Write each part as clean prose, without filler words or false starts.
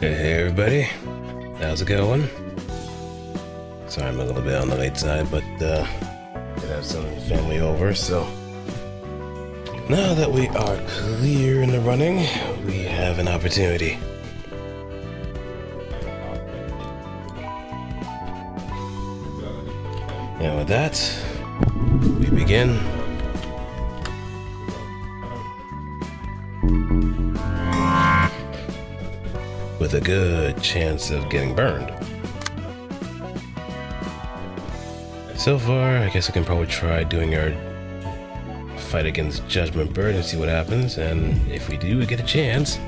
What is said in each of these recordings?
Hey everybody, how's it going? Sorry I'm a little bit on the late side, but gonna have some family over, so now that we are clear in the running, we have an opportunity. And with that, we begin. With a good chance of getting burned. So far, I guess I can probably try doing our fight against Judgment Bird and see what happens, and if we do, we get a chance.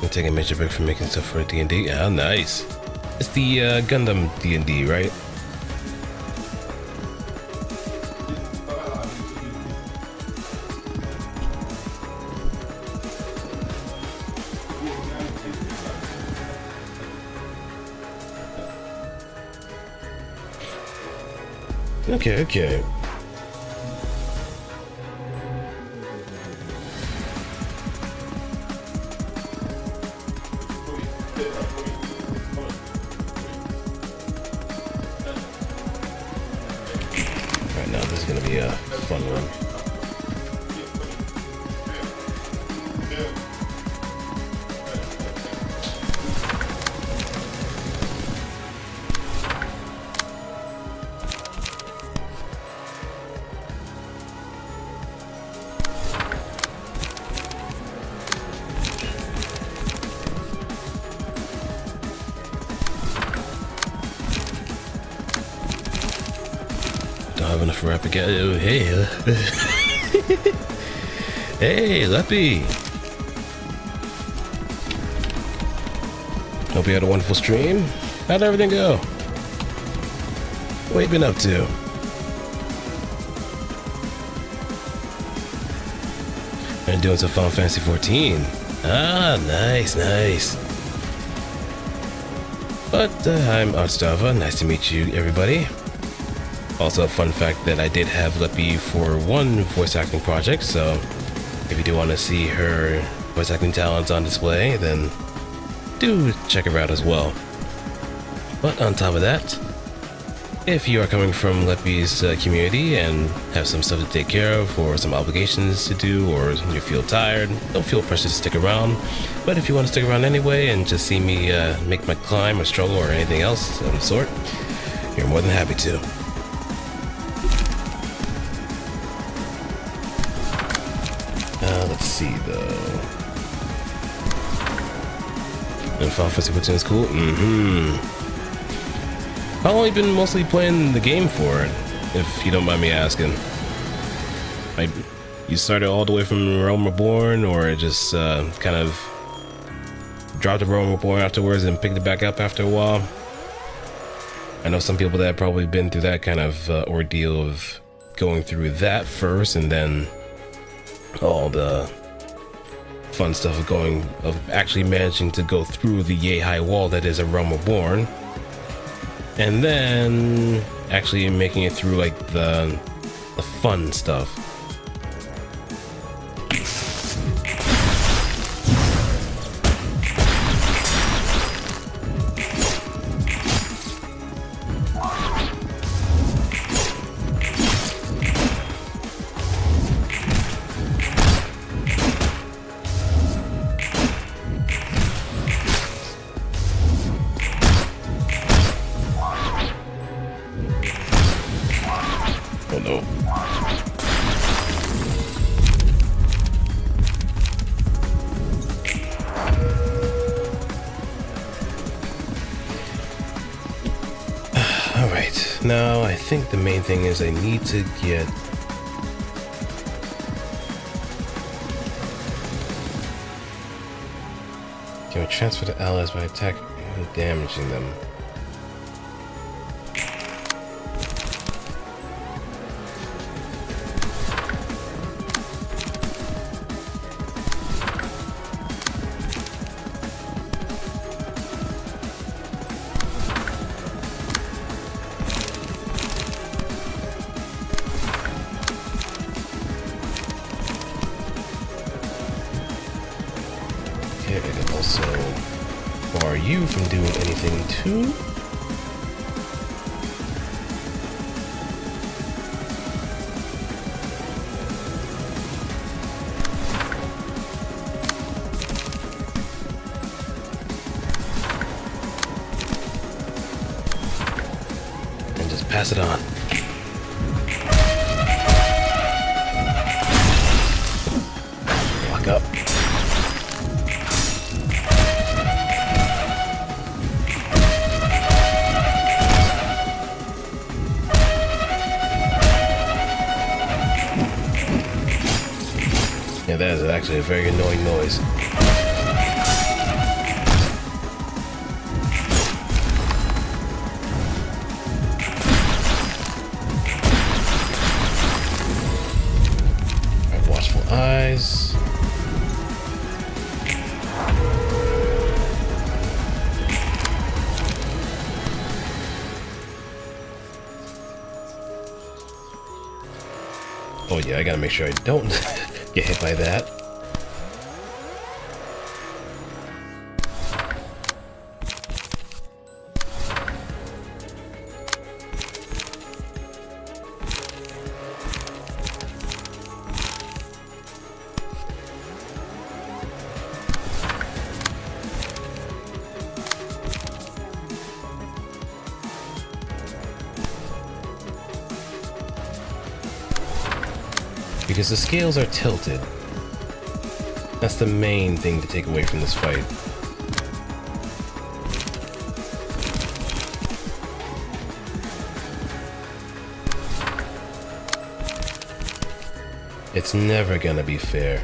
Taking a major break from making stuff for D&D. Ah, nice. It's the Gundam D&D, right? Okay. Right now, this is gonna be a fun one. Don't have enough rep again. Oh, hey. Hey, Leppy. Hope you had a wonderful stream. How'd everything go? What you been up to? Been doing some Final Fantasy 14. Ah, nice. But I'm Otsdarva. Nice to meet you, everybody. Also, a fun fact that I did have Leppy for one voice acting project, so if you do want to see her voice acting talents on display, then do check her out as well. But on top of that, if you are coming from Leppy's community and have some stuff to take care of, or some obligations to do, or you feel tired, don't feel pressured to stick around. But if you want to stick around anyway and just see me make my climb or struggle or anything else of the sort, you're more than happy to. Let's see though. And Final Fantasy 14 is cool? How long have you been mostly playing the game for, if you don't mind me asking? Like, you started all the way from Realm Reborn, or just kind of dropped the Realm Reborn afterwards and picked it back up after a while? I know some people that have probably been through that kind of ordeal of going through that first and then all the fun stuff of actually managing to go through the yay high wall that is a Realm Reborn, and then actually making it through like the fun stuff. Oh no. Alright, now I think the main thing is I need to get... Can we transfer to allies by attack and damaging them? you from doing anything too. And just pass it on. Lock up. Yeah, that is actually a very annoying noise. Alright, watchful eyes. Oh yeah, I gotta make sure I don't get hit by that. Because the scales are tilted. That's the main thing to take away from this fight. It's never gonna be fair.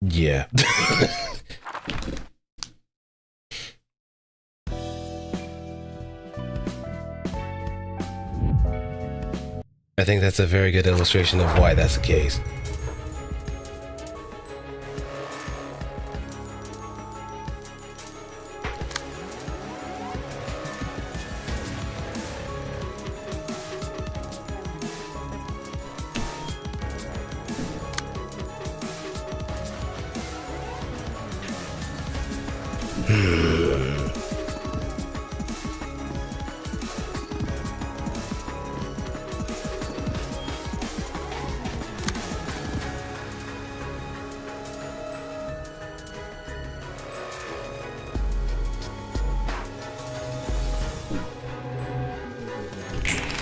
Yeah. I think that's a very good illustration of why that's the case.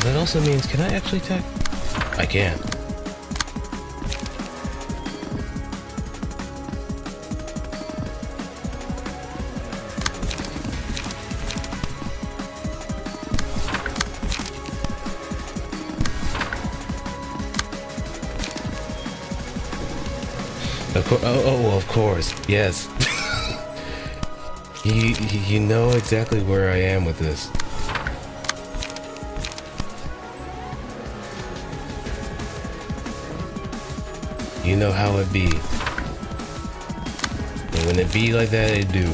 That also means, can I actually attack? I can. Of course. Oh, of course. Yes. You know exactly where I am with this. You know how it be. And when it be like that, it do.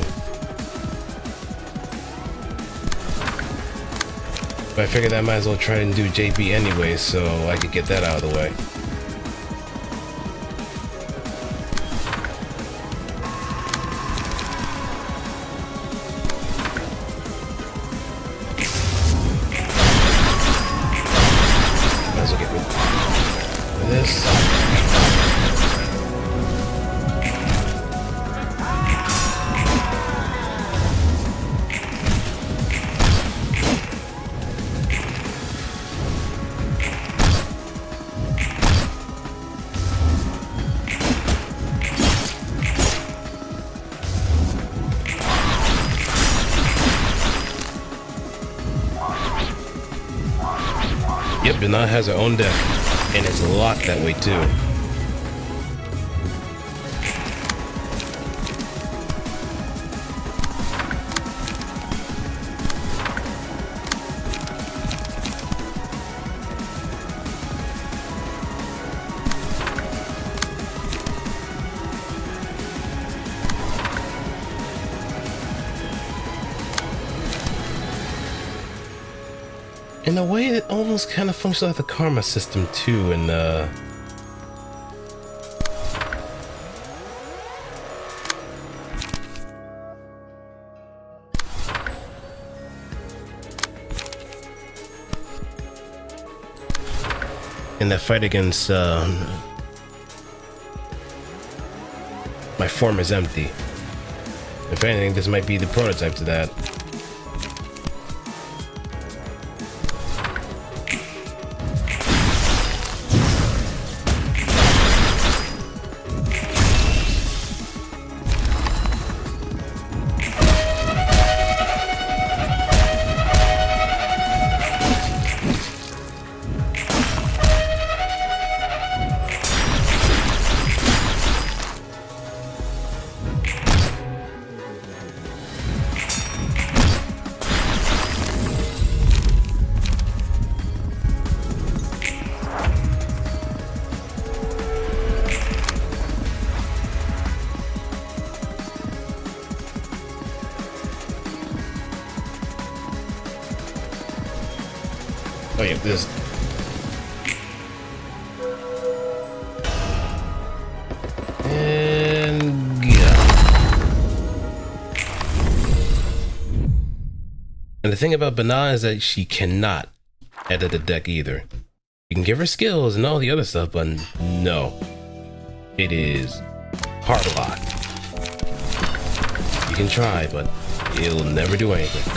But I figured I might as well try and do JP anyway, so I could get that out of the way. Might as well get rid of this. Yep, Dana has her own deck, and it's locked that way too. In a way, it almost kind of functions like the karma system too, and in that fight against my form is empty. If anything, this might be the prototype to that. Oh yeah, this. And yeah. And the thing about Bana is that she cannot edit the deck either. You can give her skills and all the other stuff, but no. It is hard locked. You can try, but it'll never do anything.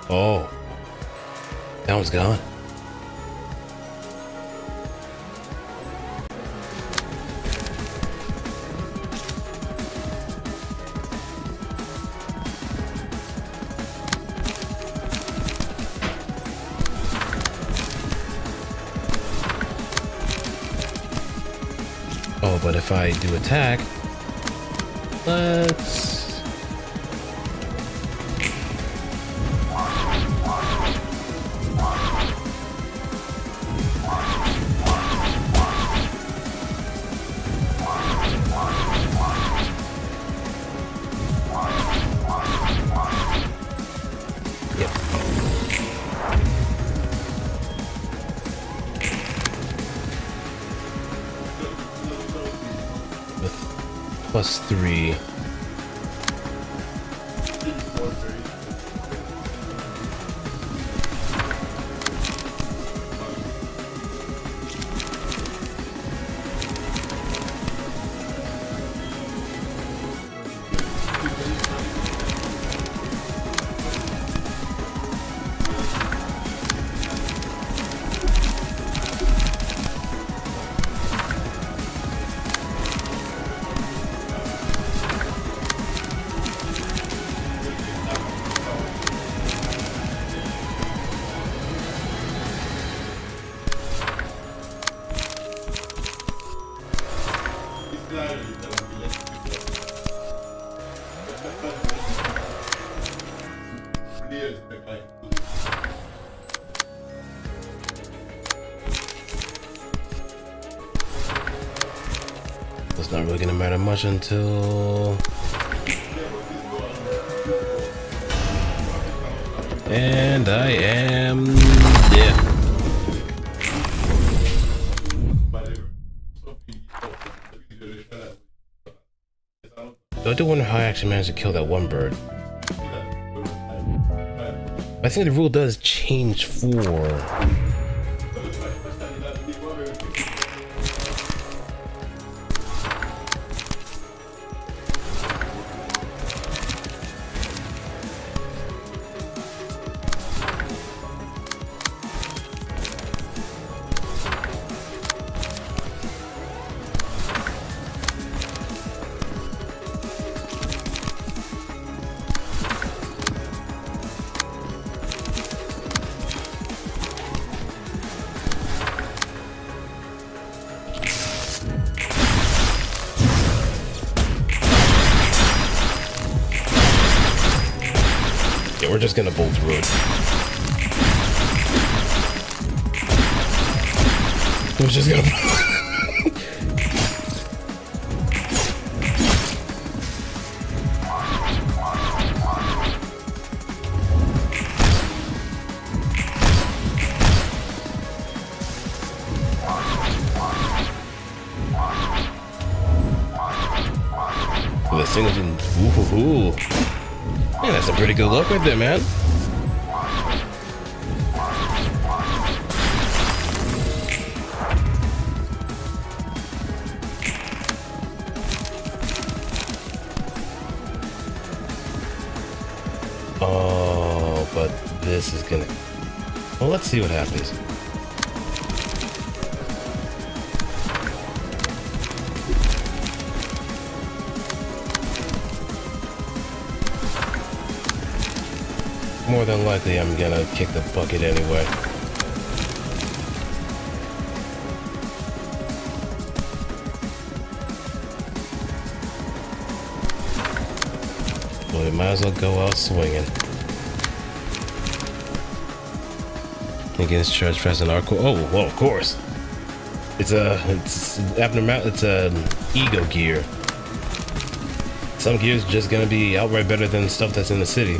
Oh, that one's gone. Oh, but if I do attack, let's... +3. It's not really gonna matter much until And I am dead. I do wonder how I actually managed to kill that one bird. I think the rule does change for... We're just gonna bolt through it. We're just gonna... This thing is in... Ooh. Man, that's some pretty good luck right there, man. Oh, but this is gonna... Well, let's see what happens. More than likely, I'm gonna kick the bucket anyway. Well, we might as well go out swinging. Against charge fast and hardcore. Oh, well, of course. It's abnormal. It's an ego gear. Some gears just gonna be outright better than stuff that's in the city.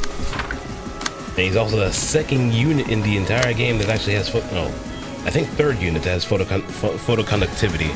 And he's also the second unit in the entire game that actually has I think third unit that has photoconductivity.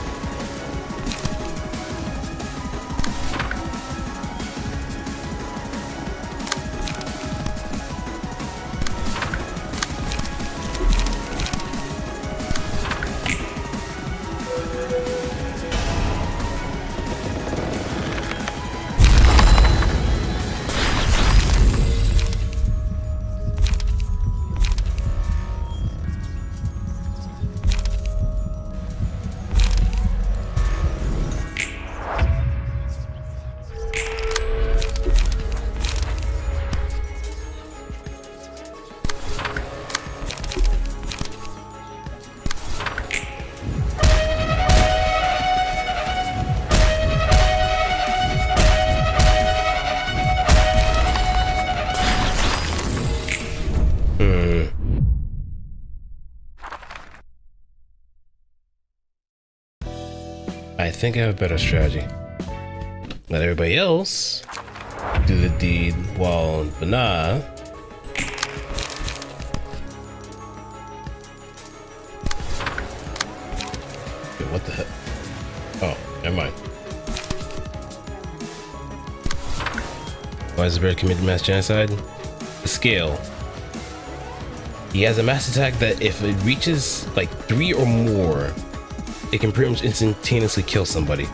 I think I have a better strategy. Let everybody else do the deed while Bana what the heck? Oh, never mind. Why is the bird committed mass genocide? The scale. He has a mass attack that if it reaches like 3 or more, it can pretty much instantaneously kill somebody.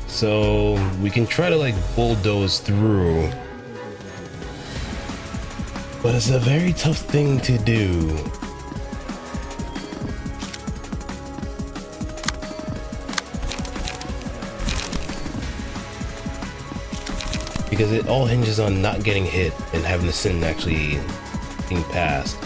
So we can try to like bulldoze through, but it's a very tough thing to do. Because it all hinges on not getting hit and having the sin actually being passed.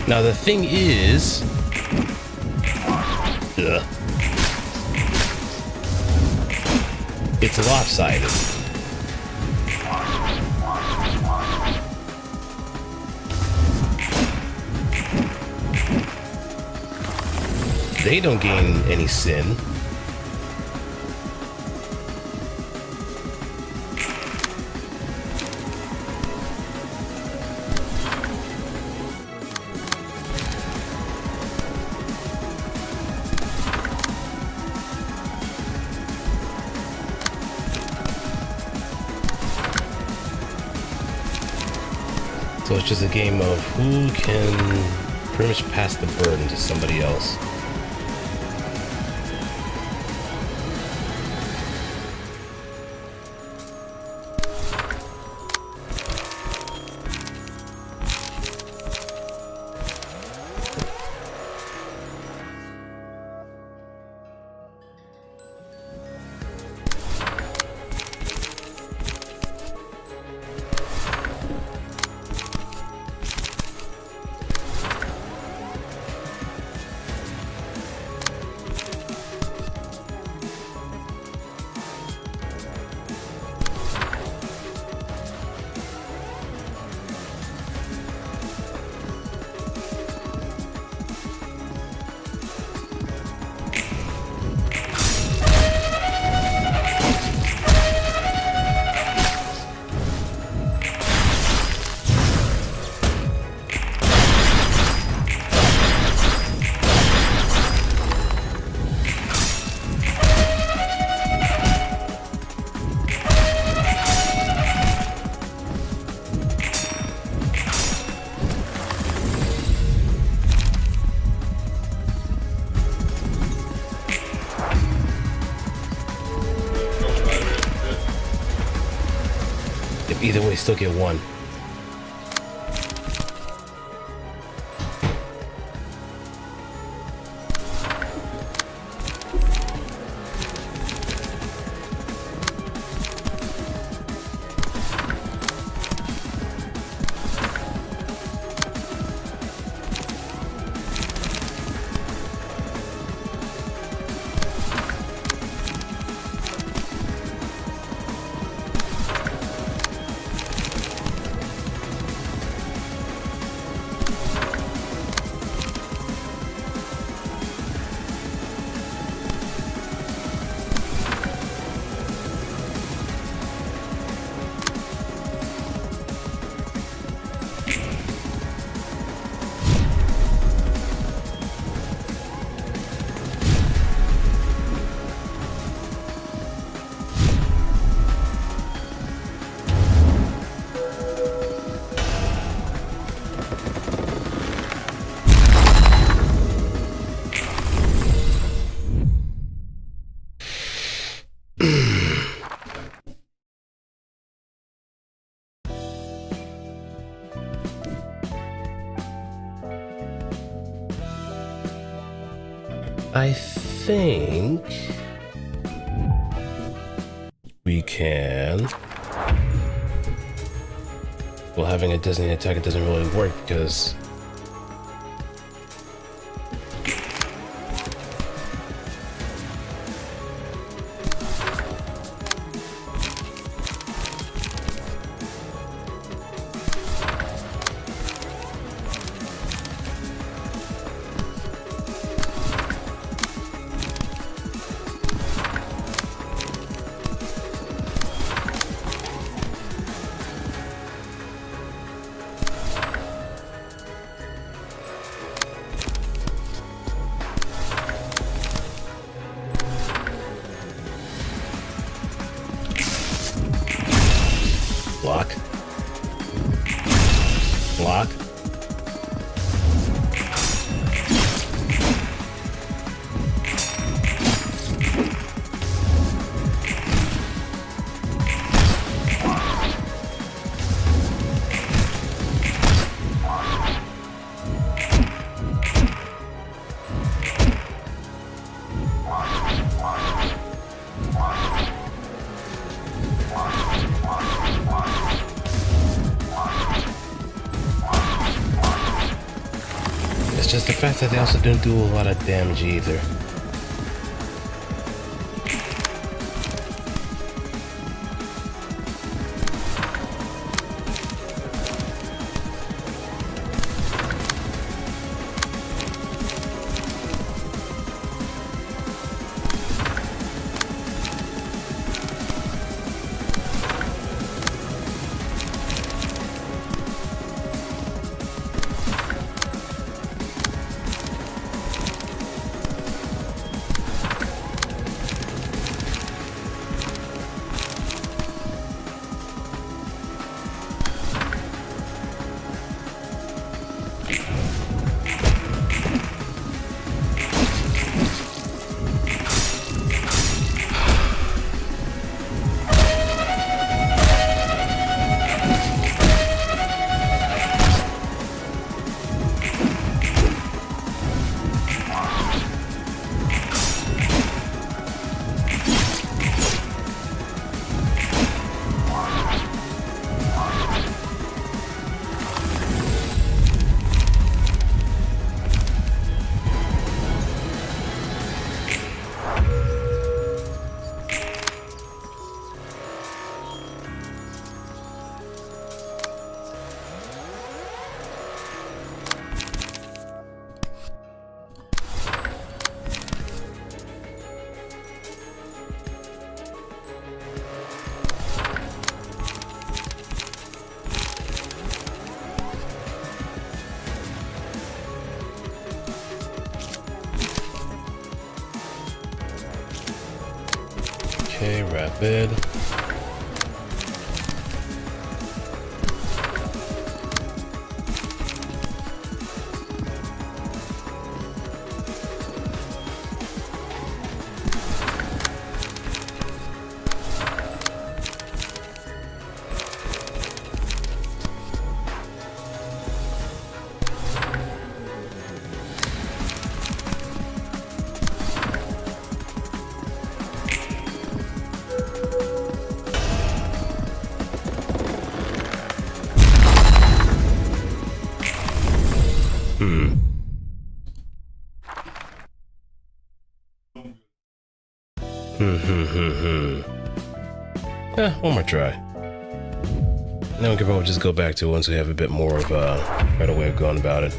Now the thing is, ugh, it's lopsided. They don't gain any sin. So it's just a game of who can pretty much pass the burden to somebody else. Either way, still get one. I think we can. Well, having a designated attack, it doesn't really work because just the fact that they also didn't do a lot of damage either. Okay, rapid. Yeah, one more try. Then we can probably just go back to it once we have a bit more of a better way of going about it.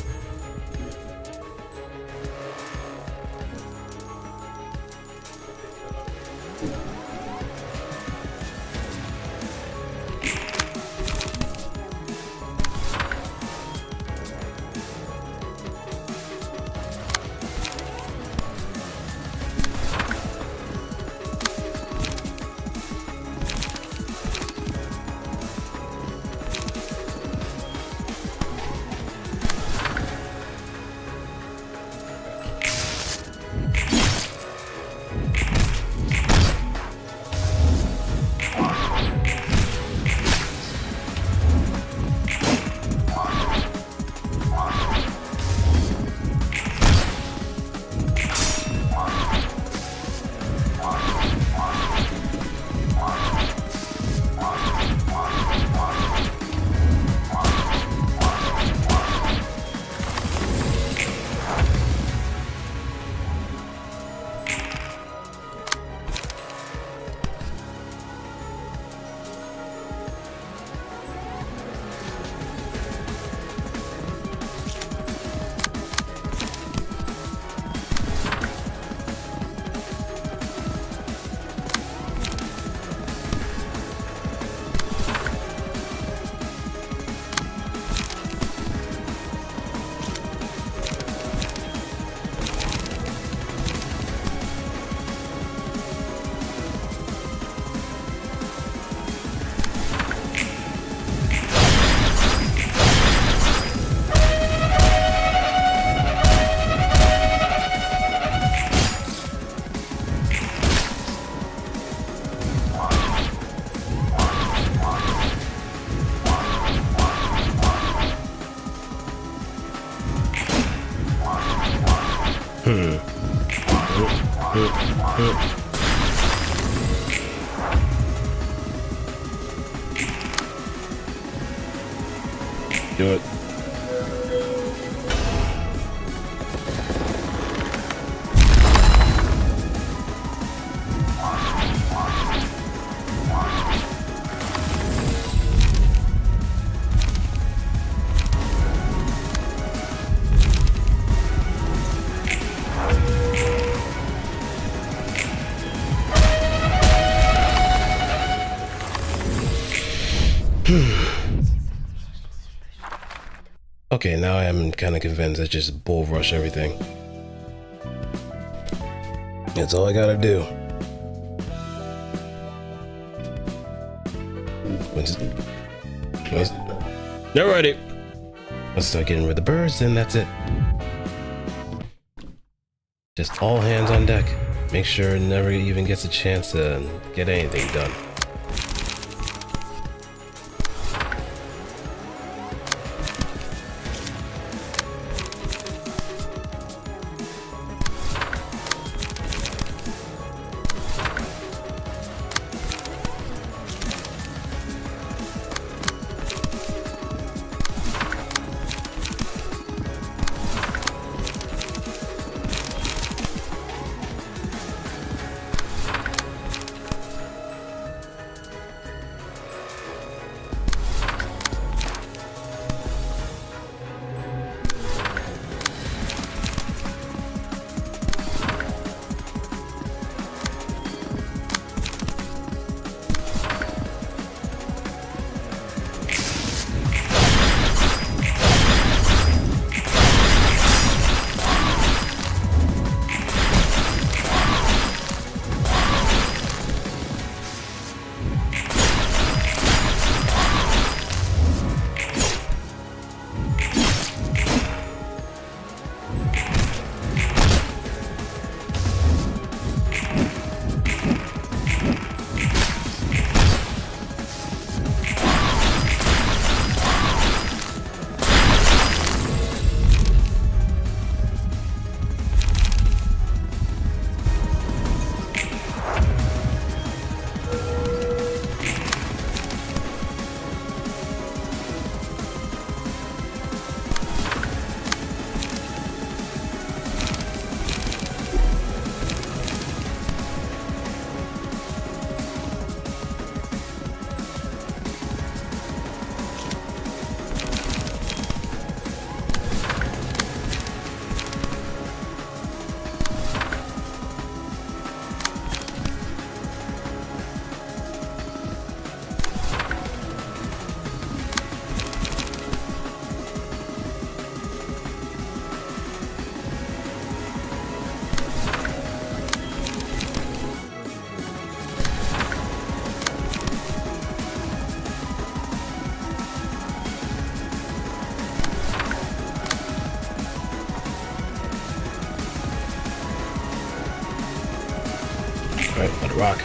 Do it. Okay, now I'm kind of convinced I just bull rush everything. That's all I gotta do. They're ready. Let's start getting rid of the birds, and that's it. Just all hands on deck. Make sure it never even gets a chance to get anything done. Alright, let it rock.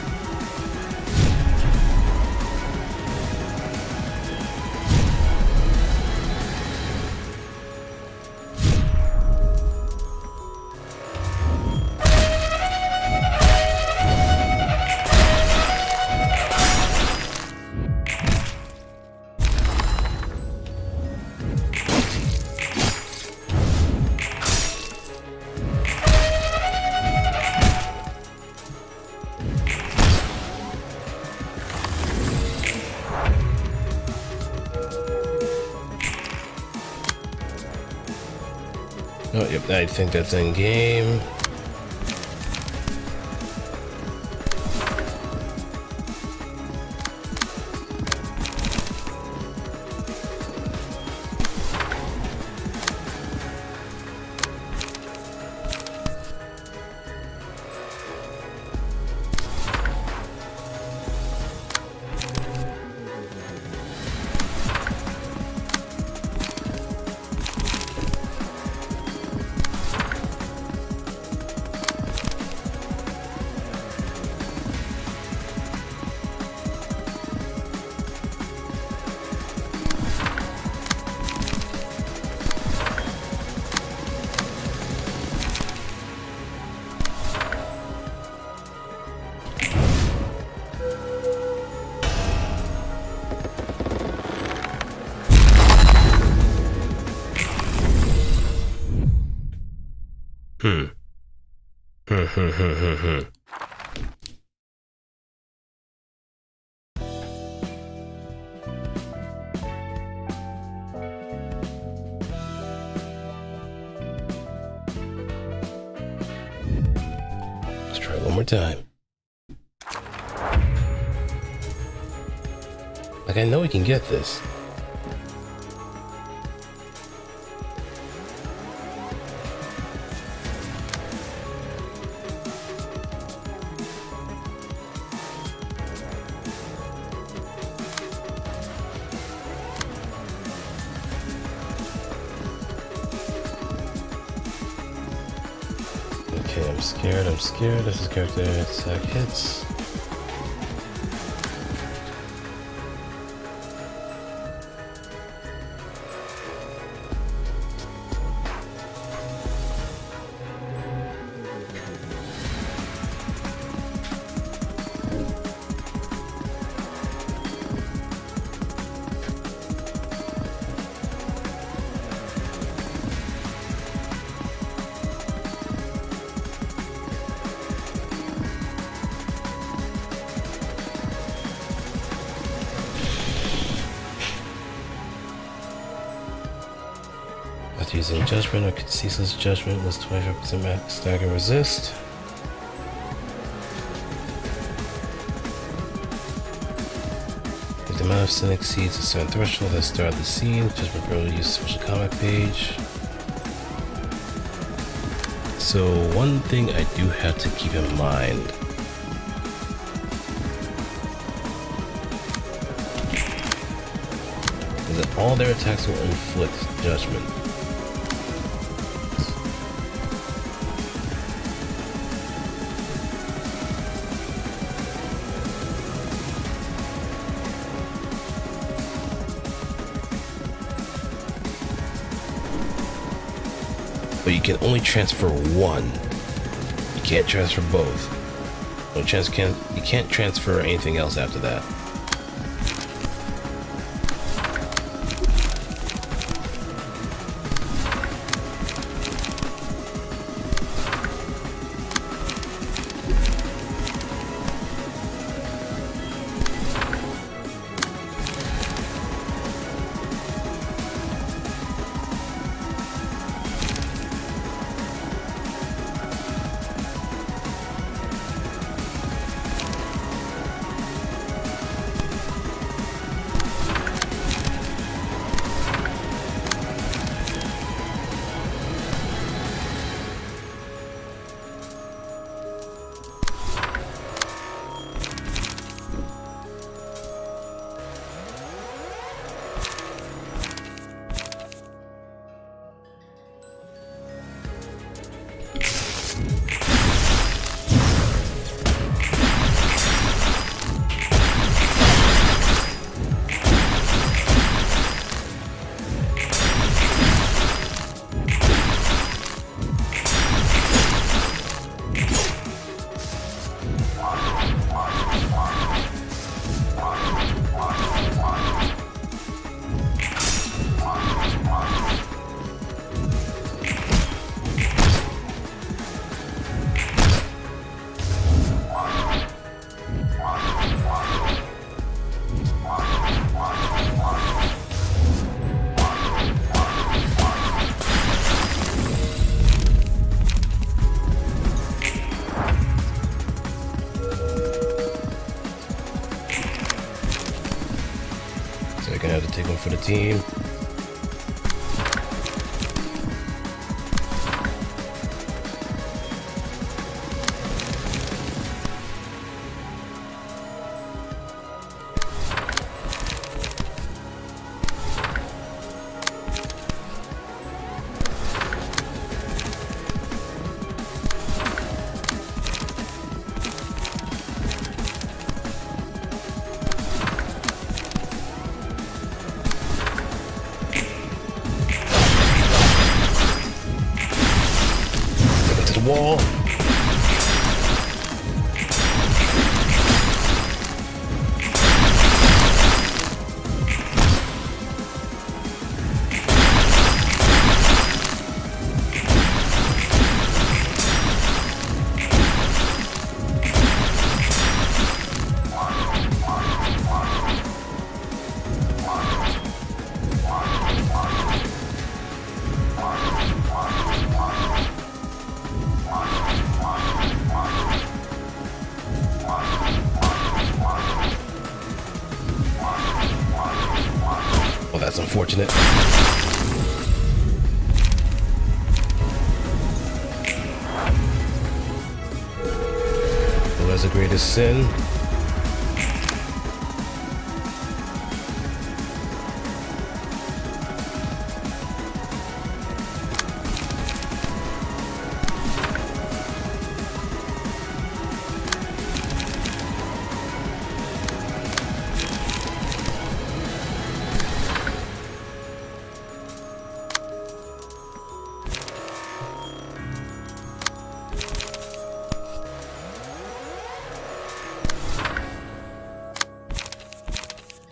Oh, yep, I think that's in game. Let's try one more time. Like, I know we can get this. Okay, I'm scared. This is character attack hits. After using Judgment or Ceaseless Judgment was 25% max stagger resist. If the amount of sin exceeds a certain threshold, let's start the scene. Judgment probably use special comic page. So one thing I do have to keep in mind. Is that all their attacks will inflict Judgment. But you can only transfer one. You can't transfer both. You can't transfer anything else after that. Gonna have to take one for the team. That's unfortunate. Who has the greatest sin?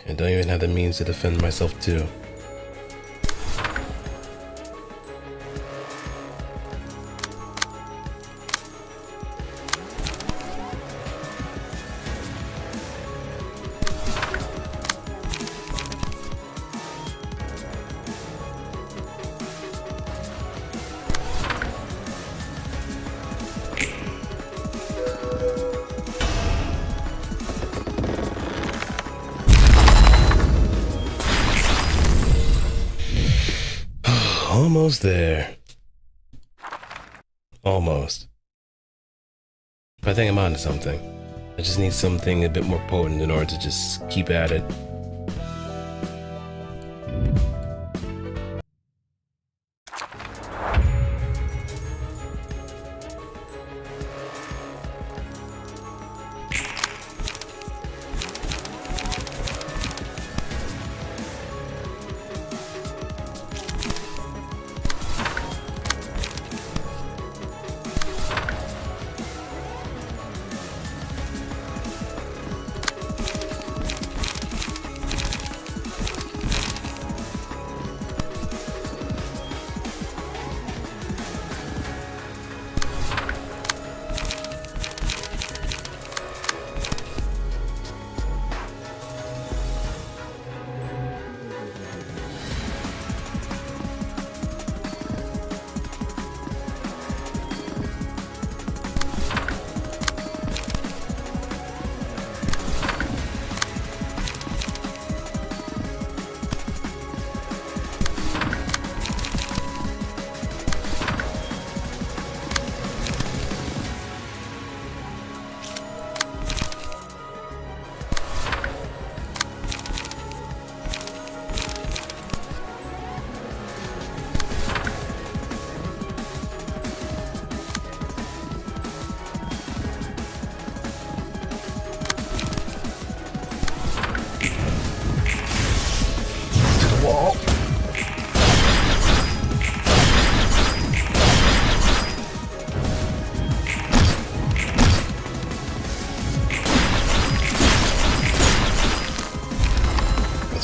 I don't even have the means to defend myself too. Almost there. Almost. I think I'm onto something. I just need something a bit more potent in order to just keep at it.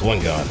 One gone.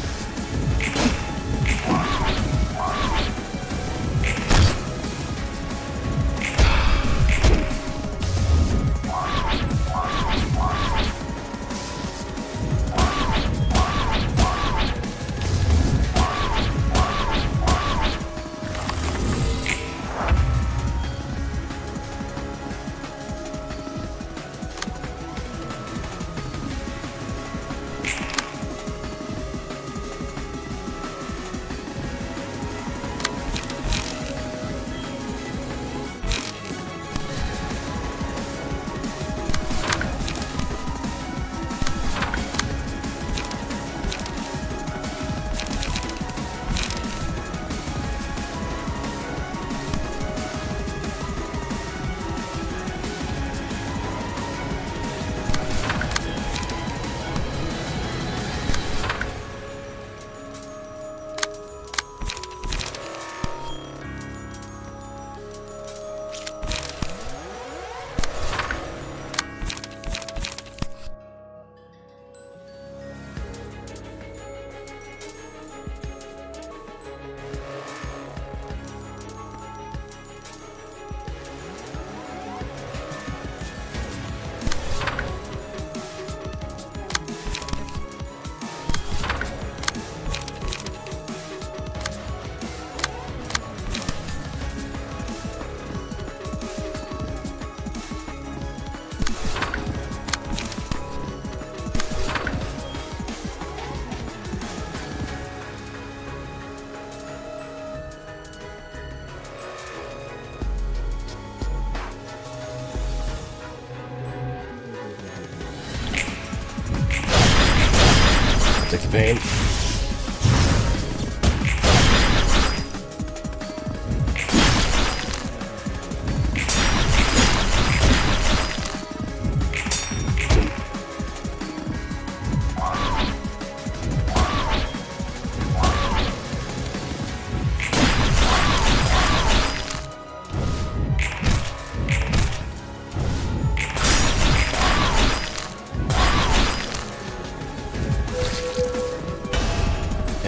Take the pain.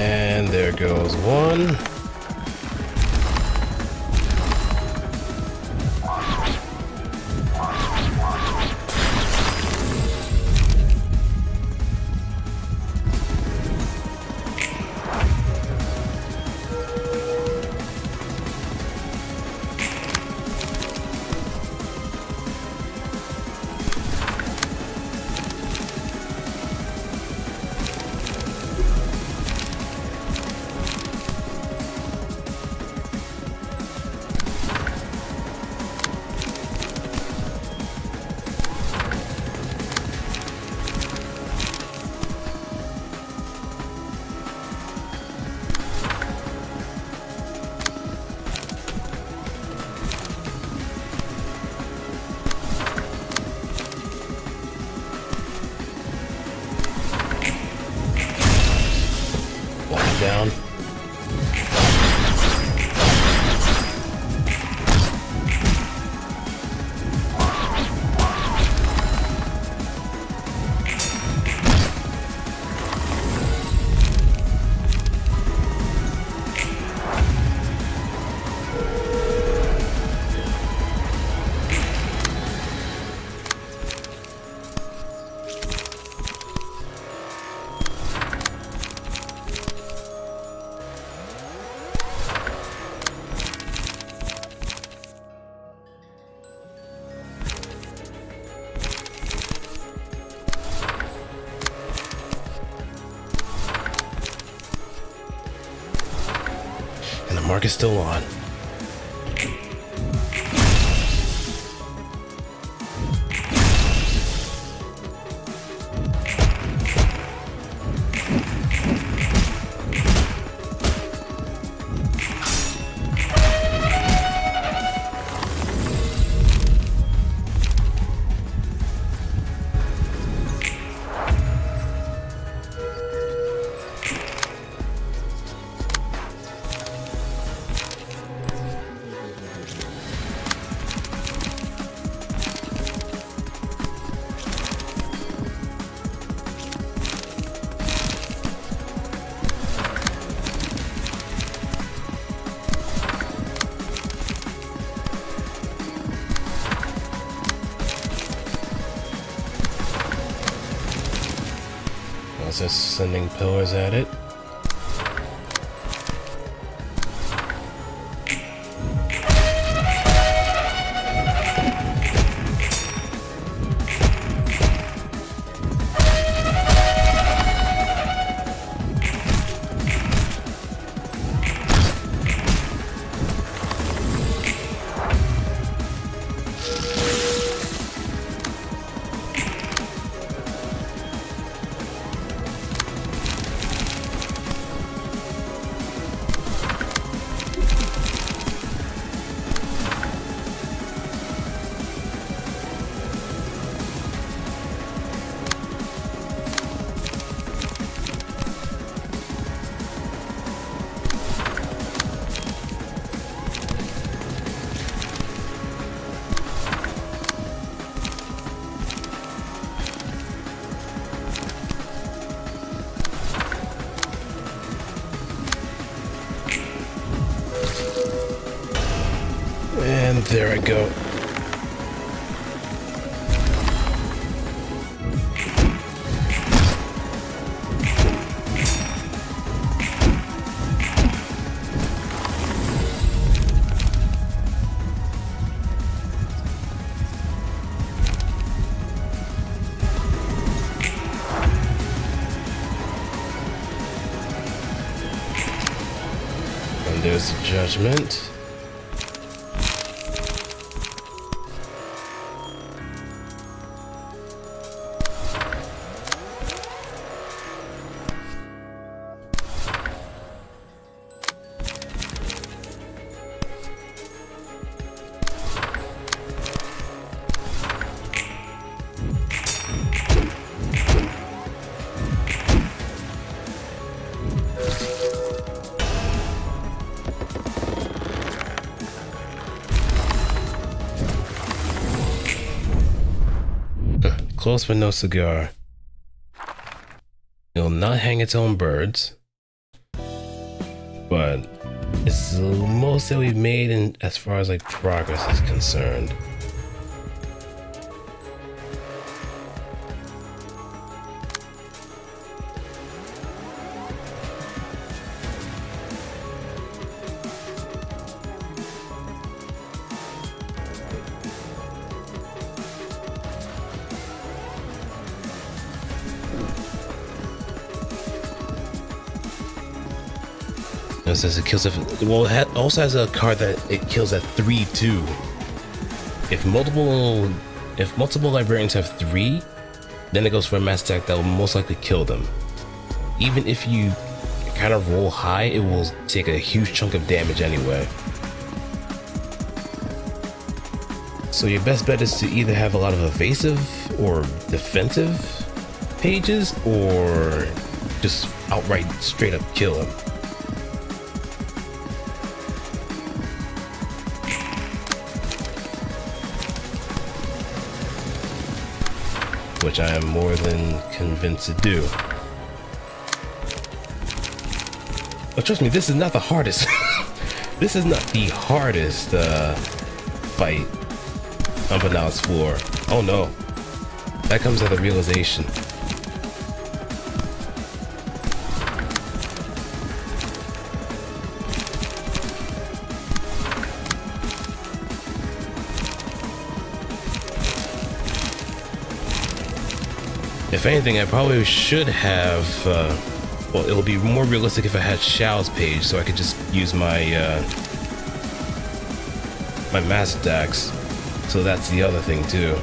And there goes one. Down. And the mark is still on. Just sending pillars at it. And there I go. And there's the judgment. close but no cigar. It'll not hang its own birds, but it's the most that we've made in as far as like progress is concerned. It says it kills it. Well, it also has a card that it kills at 3 too. If multiple librarians have 3, then it goes for a mass attack that will most likely kill them. Even if you kind of roll high, it will take a huge chunk of damage anyway. So your best bet is to either have a lot of evasive or defensive pages, or just outright straight up kill him. Which I am more than convinced to do. But trust me, this is not the hardest. This is not the hardest fight on Banal's floor. Oh no, that comes at a realization. If anything, I probably should have, well, it'll be more realistic if I had Xiao's page, so I could just use my, my mass attacks. So that's the other thing too.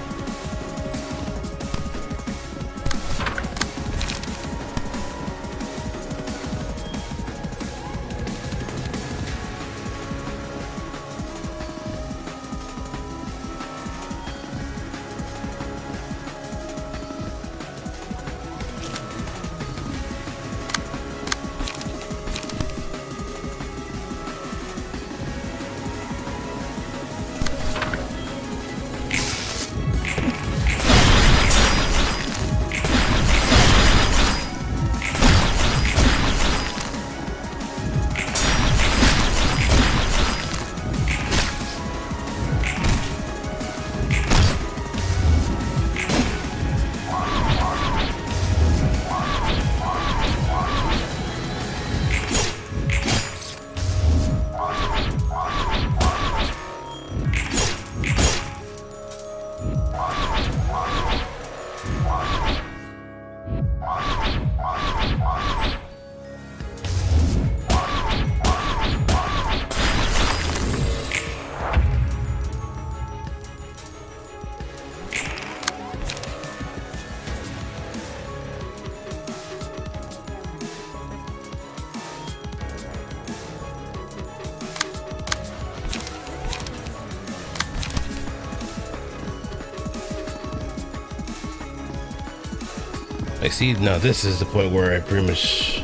I see, now this is the point where I pretty much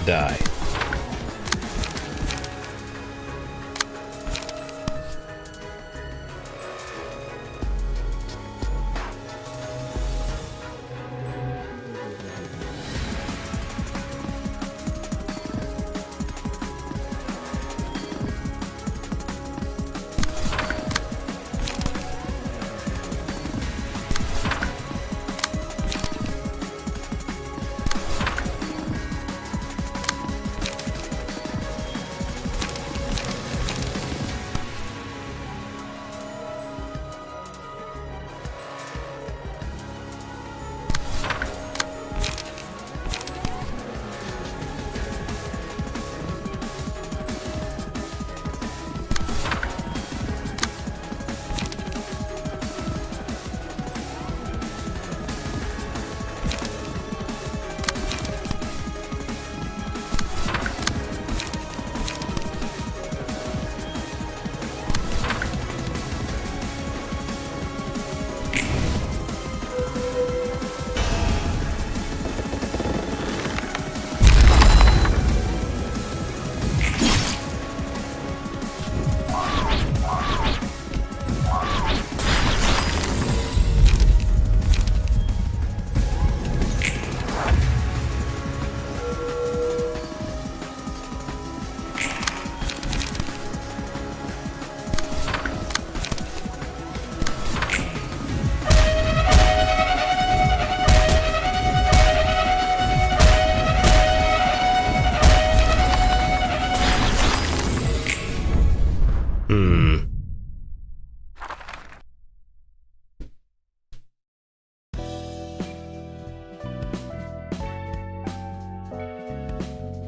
die.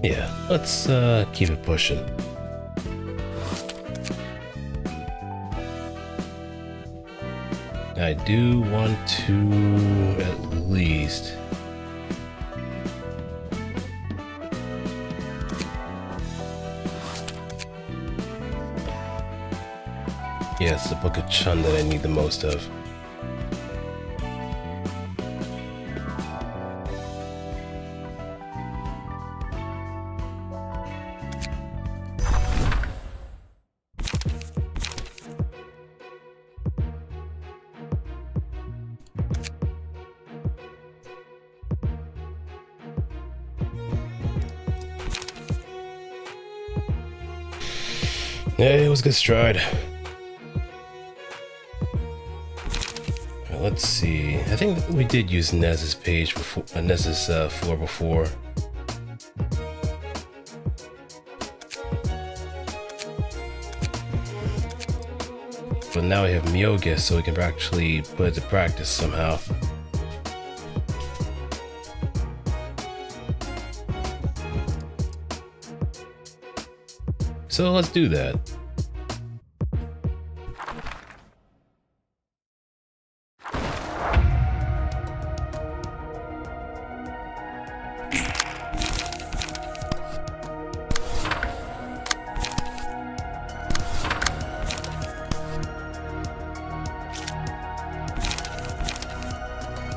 Yeah, let's keep it pushing. I do want to at least yeah, it's the Book of Chun that I need the most of. Yeah, it was a good stride. Let's see. I think we did use Nez's page before, Nez's floor before. But now we have Myoga, so we can actually put it to practice somehow. So let's do that.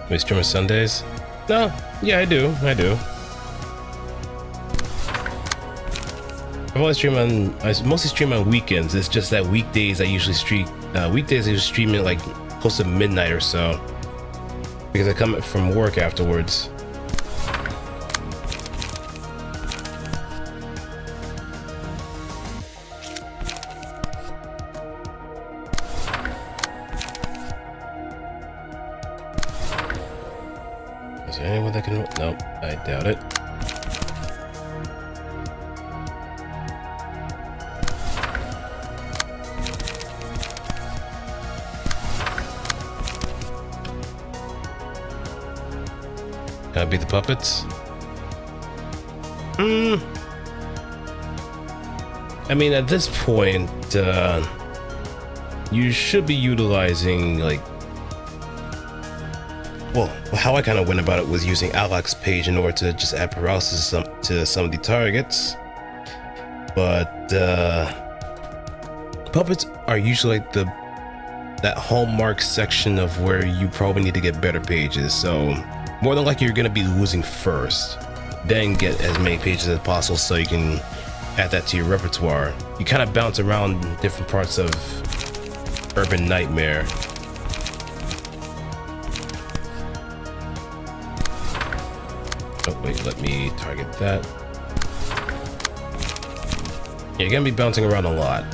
We stream on Sundays? No, yeah, I do. I mostly stream on weekends. It's just that weekdays I usually stream it like close to midnight or so, because I come from work afterwards. Is there anyone that can? Nope, I doubt it. Can I beat the puppets? I mean, at this point, you should be utilizing, like, well, how I kind of went about it was using Alak's page in order to just add paralysis to some of the targets. But puppets are usually like that hallmark section of where you probably need to get better pages. So more than likely you're going to be losing first, then get as many pages as possible so you can add that to your repertoire. You kind of bounce around different parts of Urban Nightmare. Oh wait, let me target that. Yeah, you're going to be bouncing around a lot.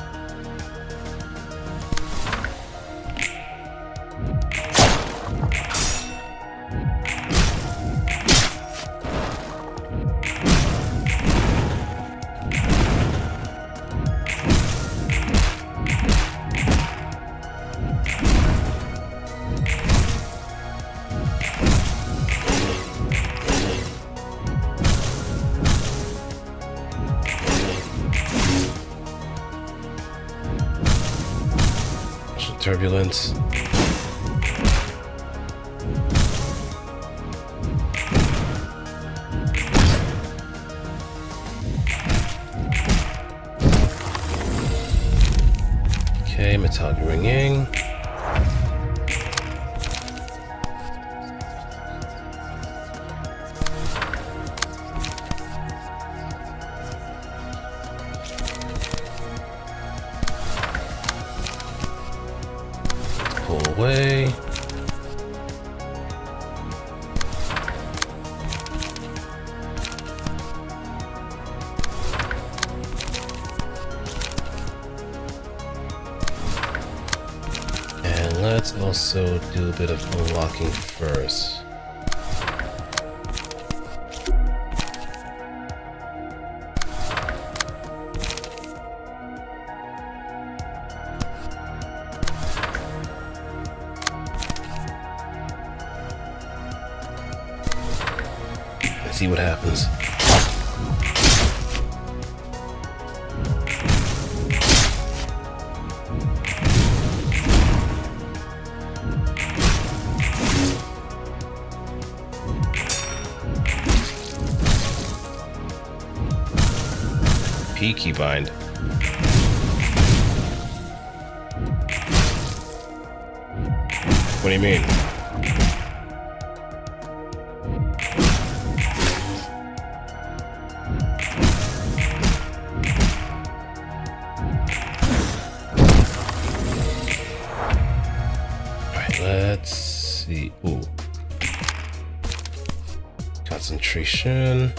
Turbulence. Okay, metallic ringing. Away. And let's also do a bit of unlocking first. See what happens. P keybind. What do you mean? Alright, let's see. Ooh. Concentration.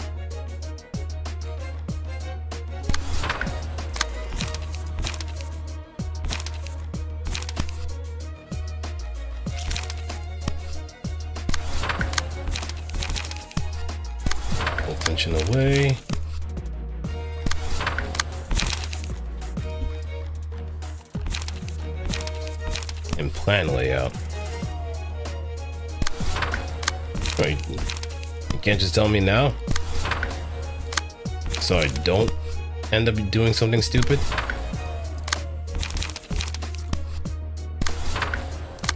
Tension away. And plan layout. Right. You can't just tell me now? So I don't end up doing something stupid?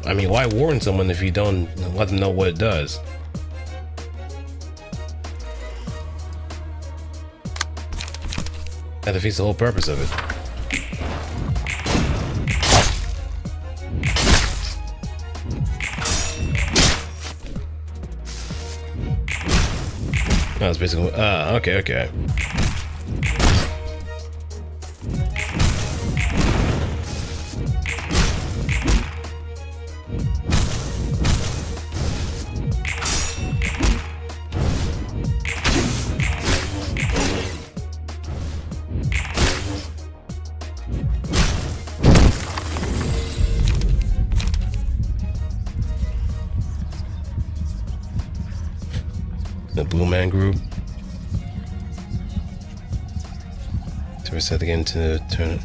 I mean, why warn someone if you don't let them know what it does? That defeats the whole purpose of it. Oh, it's basically okay. The Blue Man Group. To reset again to turn it.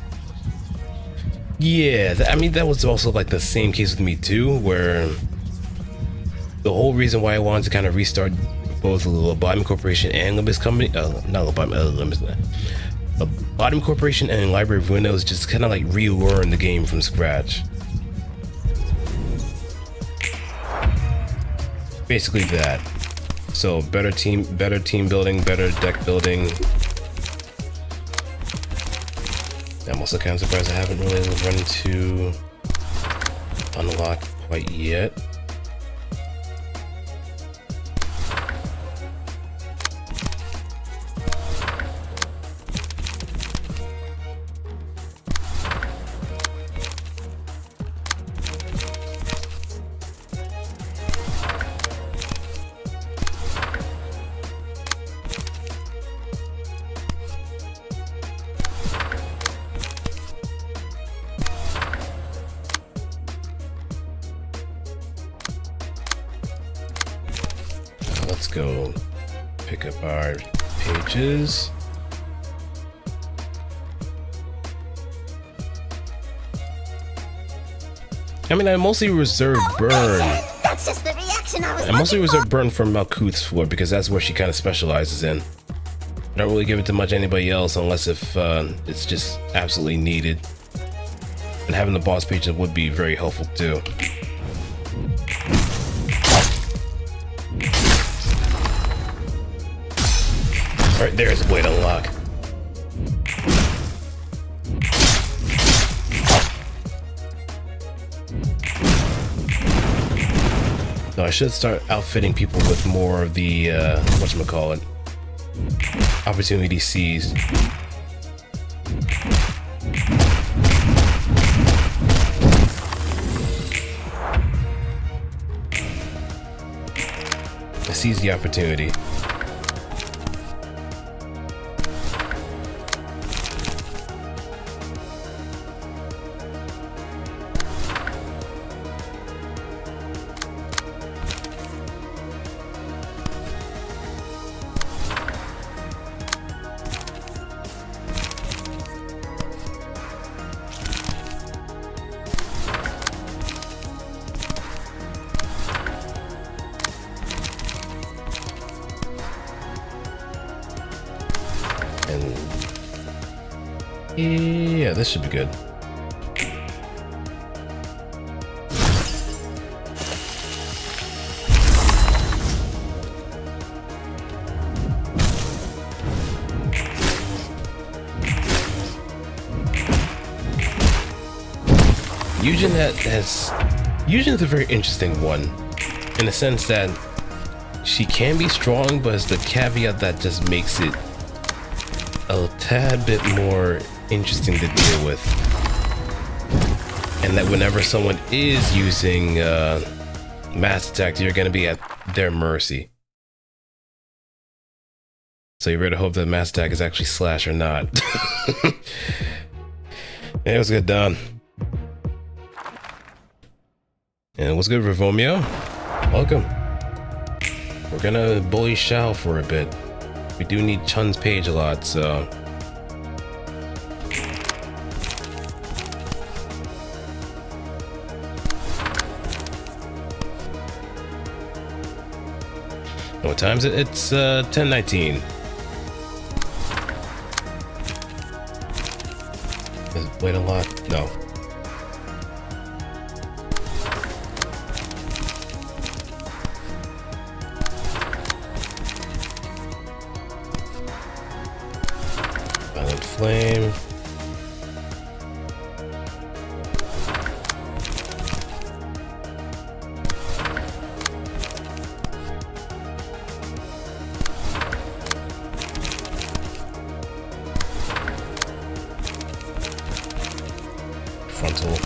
Yeah, I mean, that was also like the same case with me too, where the whole reason why I wanted to kind of restart both Lobotomy Corporation and Limbus Company, not Lobotomy, Lobotomy Corporation and Library of Ruina was just kind of like relearn the game from scratch. Basically that. So better team building, better deck building. I'm also kind of surprised I haven't really run into unlock quite yet. Let's go pick up our pages. I mean, I mostly reserve burn. That's just the reaction I was I mostly reserve burn for Malkuth's for because that's where she kind of specializes in. I don't really give it to much anybody else unless if it's just absolutely needed. And having the boss pages would be very helpful too. Alright, there's a way to unlock. No, I should start outfitting people with more of the, whatchamacallit, opportunity seized. I seize the opportunity. Yeah, this should be good. Yujin is a very interesting one, in the sense that she can be strong, but it's the caveat that just makes it a tad bit more interesting to deal with. And that whenever someone is using mass attack, you're going to be at their mercy. So you better hope that mass attack is actually slash or not. It was good done. And what's good, Revomio? Welcome. We're gonna bully Shao for a bit. We do need Chun's page a lot, so... What time is it? It's 10:19. Is it wait a lot? No. Violent flame. Frontal.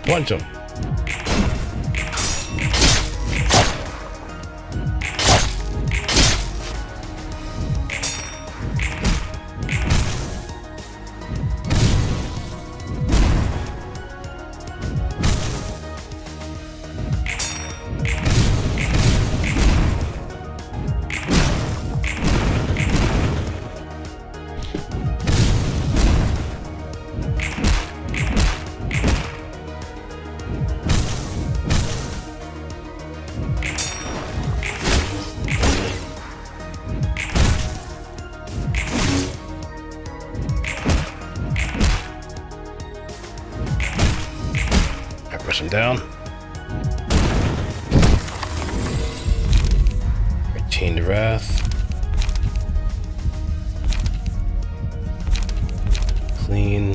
Punch him. Push him down. Chain to Wrath. Clean.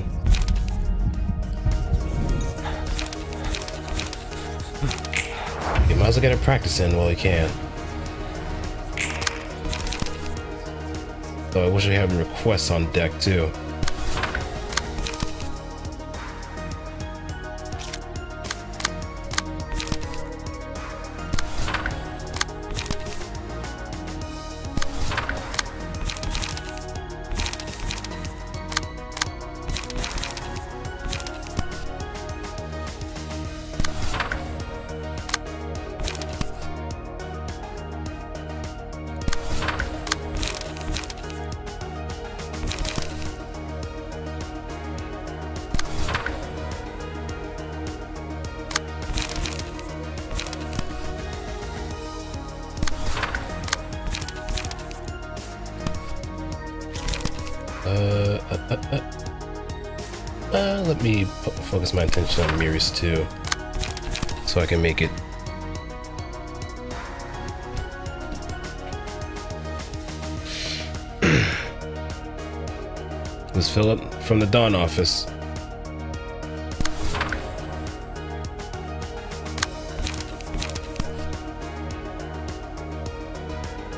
You might as well get a practice in while you can. Though I wish I had requests on deck too. Let me focus my attention on mirrors too, so I can make it. It was Philip from the Dawn office.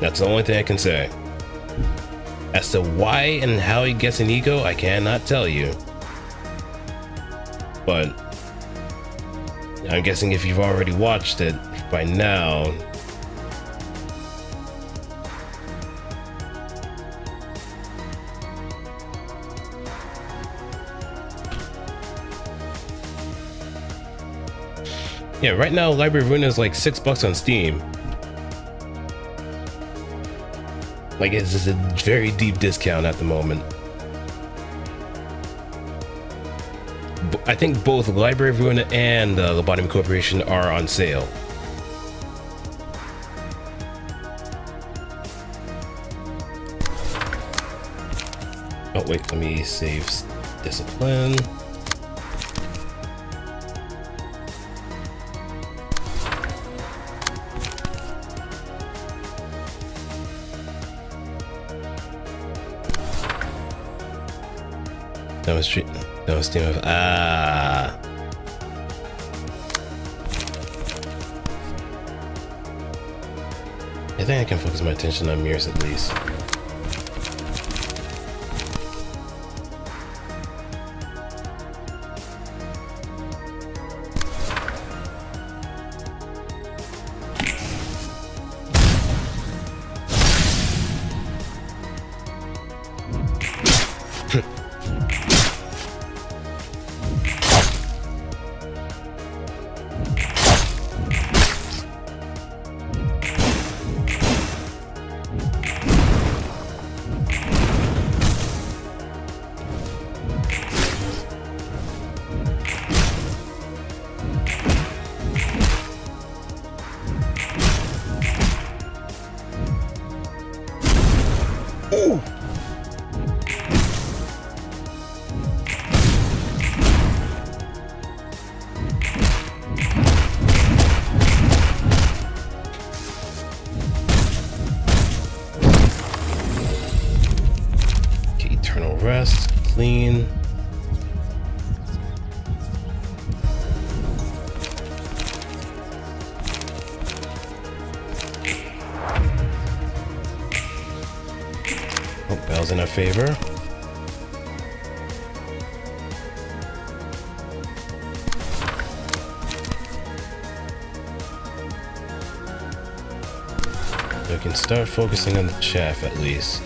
That's the only thing I can say. As to why and how he gets an ego, I cannot tell you. But I'm guessing if you've already watched it by now, yeah, right now Library of Ruina is like $6 on Steam. Like, it's just a very deep discount at the moment. I think both Library of Ruina and Lobotomy Corporation are on sale. Oh wait, let me save Discipline. Demonstrate. No steam of I think I can focus my attention on mirrors at least. Rest, clean. Oh, bell's in our favor. We can start focusing on the chaff at least.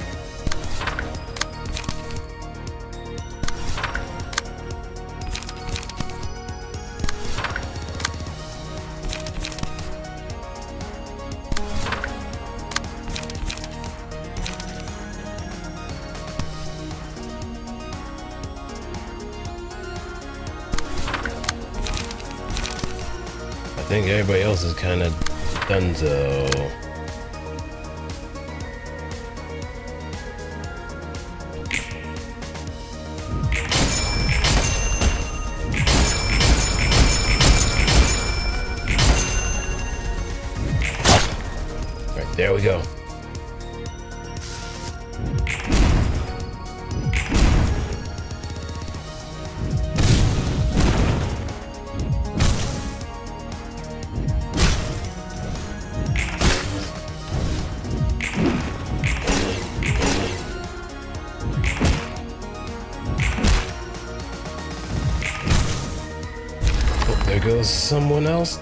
I think everybody else is kind of donezo. Right, there we go. There goes someone else.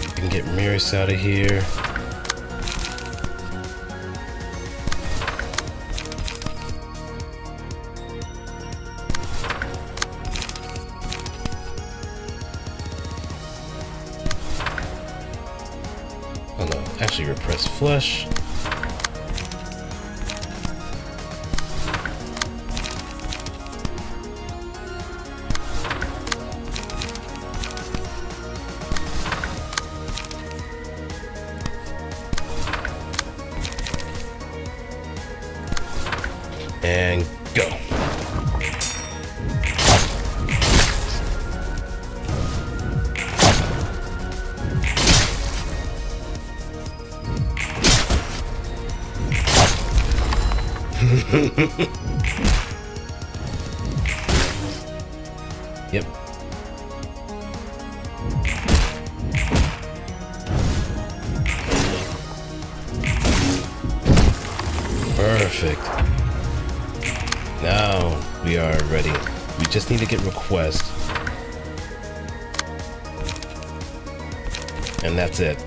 We can get Miris out of here. Oh no, actually repress flesh. And go. Yep. Perfect. Now we are ready. We just need to get request. And that's it.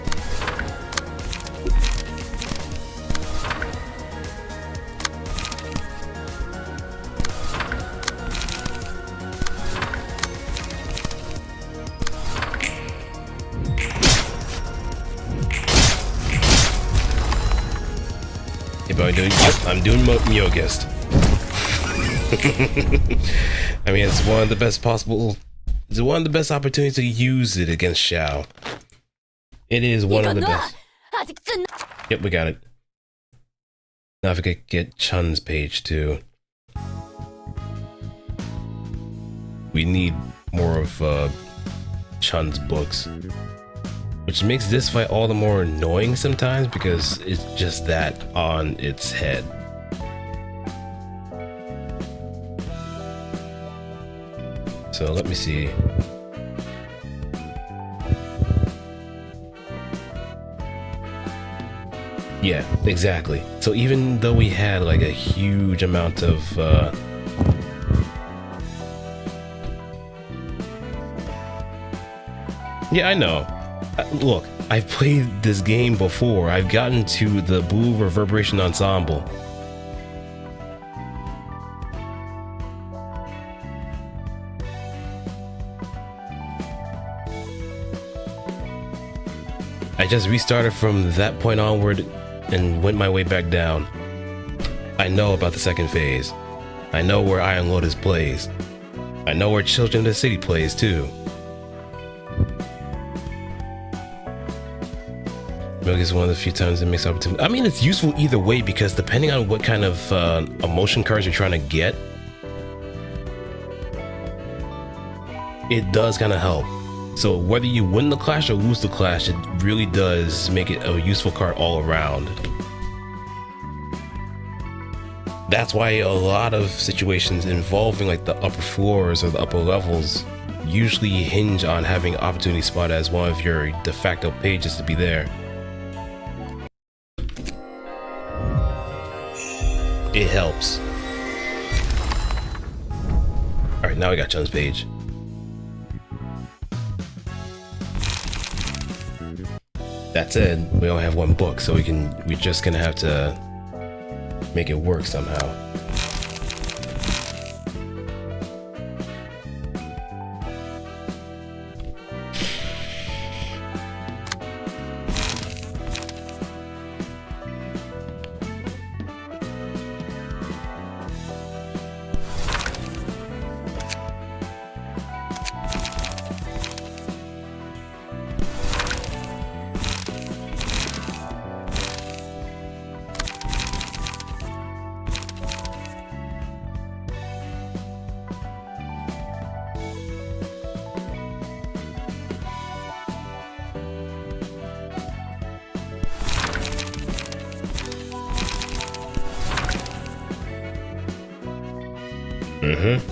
I'm doing Myogist. I mean, it's one of the best possible. It's one of the best opportunities to use it against Xiao. It is one of the best. Yep, we got it. Now if we could get Chun's page too. We need more of Chun's books. which makes this fight all the more annoying sometimes because it's just that on its head. So let me see. Yeah, exactly. So even though we had like a huge amount of yeah, I know. Look, I've played this game before. I've gotten to the Blue Reverberation Ensemble. I just restarted from that point onward and went my way back down. I know about the second phase. I know where Iron Lotus plays. I know where Children of the City plays too. Milk is one of the few times it makes opportunity. I mean, it's useful either way because depending on what kind of emotion cards you're trying to get, it does kind of help. So whether you win the clash or lose the clash, it really does make it a useful card all around. That's why a lot of situations involving like the upper floors or the upper levels usually hinge on having Opportunity Spot as one of your de facto pages to be there. It helps. Alright, now we got Chun's page. That said, we only have one book, so we're just gonna have to make it work somehow.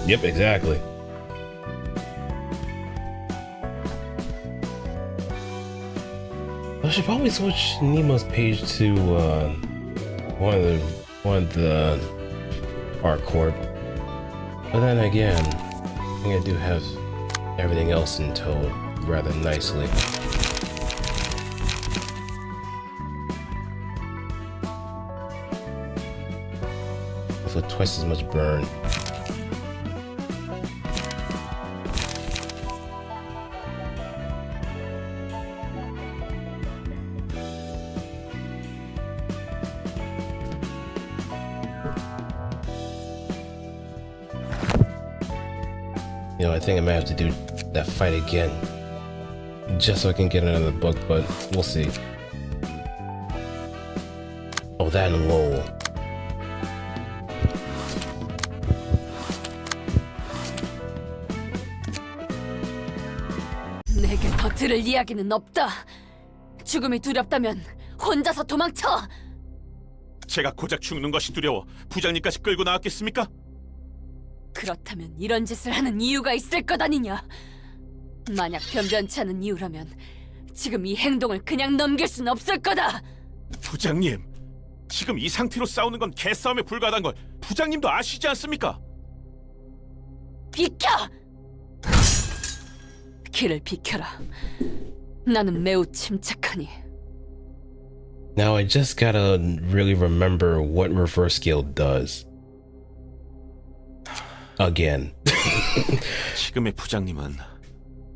Yep, exactly. I should probably switch Nemo's page to one of the art corp. But then again, I think I do have everything else in tow rather nicely. With twice as much burn. You know, I think I might have to do that fight again, just so I can get another book, but we'll see. Oh, that and Lowell. 내게 더 들을 이야기는 없다. 죽음이 두렵다면 혼자서 도망쳐. 제가 고작 죽는 것이 두려워 부장님까지 끌고 나왔겠습니까? 그렇다면 이런 짓을 하는 이유가 있을 것 아니냐? 만약 변변치 않은 이유라면 지금 이 행동을 그냥 넘길 순 없을 거다. 부장님, 지금 이 상태로 싸우는 건 개싸움에 불과하다는 걸 부장님도 아시지 않습니까? 비켜! 길을 비켜라. 나는 매우 침착하니. Now I just gotta really remember what reverse scale does. Again. 지금의 부장님은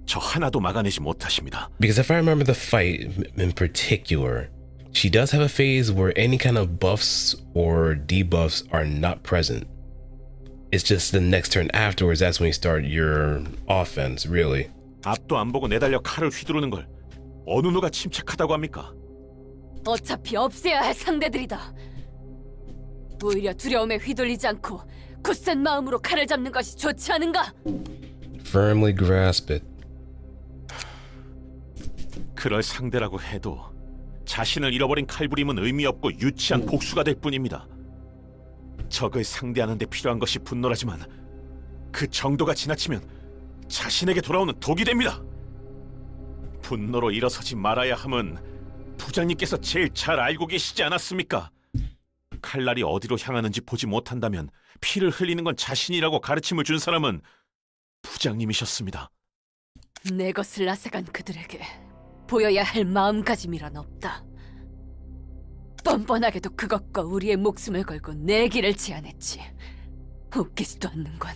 저 하나도 막아내지 못하십니다. Because if I remember the fight in particular, she does have a phase where any kind of buffs or debuffs are not present. It's just the next turn afterwards, that's when you start your offense, really. 앞도 안 보고 내달려 칼을 휘두르는 걸 어느 누가 침착하다고 합니까? 어차피 없애야 할 상대들이다. 오히려 두려움에 휘둘리지 않고 굳센 마음으로 칼을 잡는 것이 좋지 않은가? Firmly grasp it. 그럴 상대라고 해도 자신을 잃어버린 칼부림은 의미 없고 유치한 복수가 될 뿐입니다. 적을 상대하는 데 필요한 것이 분노라지만 그 정도가 지나치면 자신에게 돌아오는 독이 됩니다. 분노로 일어서지 말아야 함은 부장님께서 제일 잘 알고 계시지 않았습니까? 칼날이 어디로 향하는지 보지 못한다면 피를 흘리는 건 자신이라고 가르침을 준 사람은 부장님이셨습니다. 내 것을 앗아간 그들에게 보여야 할 마음가짐이란 없다. 뻔뻔하게도 그것과 우리의 목숨을 걸고 내 길을 제안했지. 웃기지도 않는군.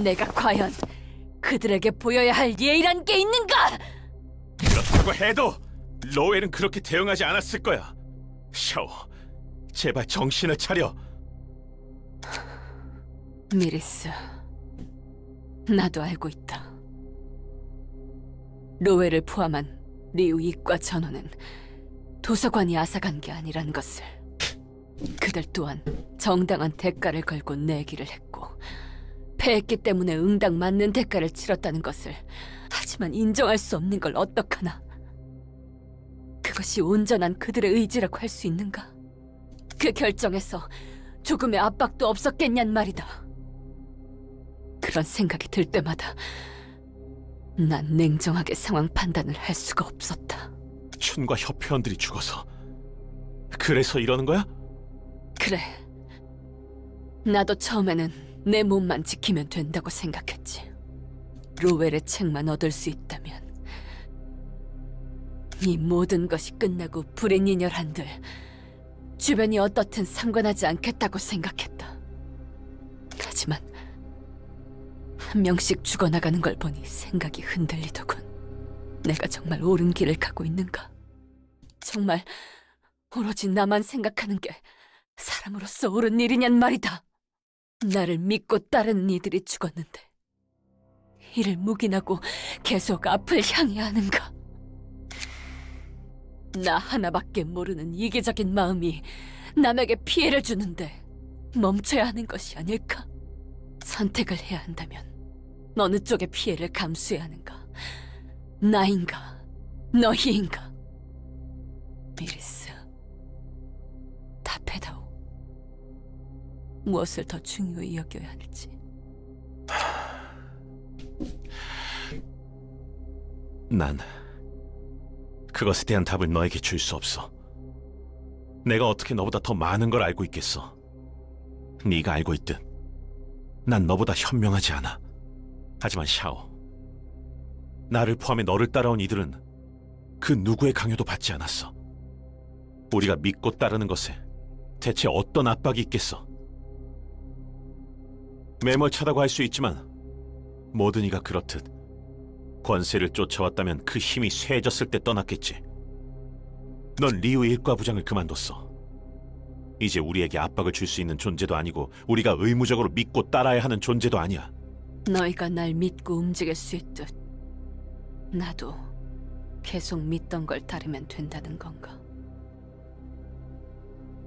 내가 과연 그들에게 보여야 할 예의란 게 있는가? 그렇다고 해도 로엘은 그렇게 대응하지 않았을 거야. 샤오, 제발 정신을 차려. 미리스, 나도 알고 있다. 로웨를 포함한 리우 이과 전원은 도서관이 앗아간 게 아니란 것을, 그들 또한 정당한 대가를 걸고 내기를 했고 패했기 때문에 응당 맞는 대가를 치렀다는 것을 하지만 인정할 수 없는 걸 어떡하나. 그것이 온전한 그들의 의지라고 할 수 있는가? 그 결정에서 조금의 압박도 없었겠냔 말이다. 그런 생각이 들 때마다 난 냉정하게 상황 판단을 할 수가 없었다. 춘과 협회원들이 죽어서 그래서 이러는 거야? 그래. 나도 처음에는 내 몸만 지키면 된다고 생각했지. 로웰의 책만 얻을 수 있다면 이 모든 것이 끝나고 불행인열 한들 주변이 어떻든 상관하지 않겠다고 생각했다. 하지만 한 명씩 죽어나가는 걸 보니 생각이 흔들리더군. 내가 정말 옳은 길을 가고 있는가? 정말 오로지 나만 생각하는 게 사람으로서 옳은 일이냔 말이다. 나를 믿고 따르는 이들이 죽었는데 이를 묵인하고 계속 앞을 향해야 하는가? 나 하나밖에 모르는 이기적인 마음이 남에게 피해를 주는데 멈춰야 하는 것이 아닐까? 선택을 해야 한다면 어느 쪽의 피해를 감수해야 하는가? 나인가? 너희인가? 미리스, 답해다오. 무엇을 더 중요히 여겨야 할지. 난 그것에 대한 답을 너에게 줄 수 없어. 내가 어떻게 너보다 더 많은 걸 알고 있겠어. 네가 알고 있듯 난 너보다 현명하지 않아. 하지만 샤오, 나를 포함해 너를 따라온 이들은 그 누구의 강요도 받지 않았어. 우리가 믿고 따르는 것에 대체 어떤 압박이 있겠어? 매몰차다고 할 수 있지만 모든 이가 그렇듯 권세를 쫓아왔다면 그 힘이 쇠해졌을 때 떠났겠지. 넌 리우 일과 부장을 그만뒀어. 이제 우리에게 압박을 줄 수 있는 존재도 아니고 우리가 의무적으로 믿고 따라야 하는 존재도 아니야. 너희가 날 믿고 움직일 수 있듯 나도 계속 믿던 걸 따르면 된다는 건가?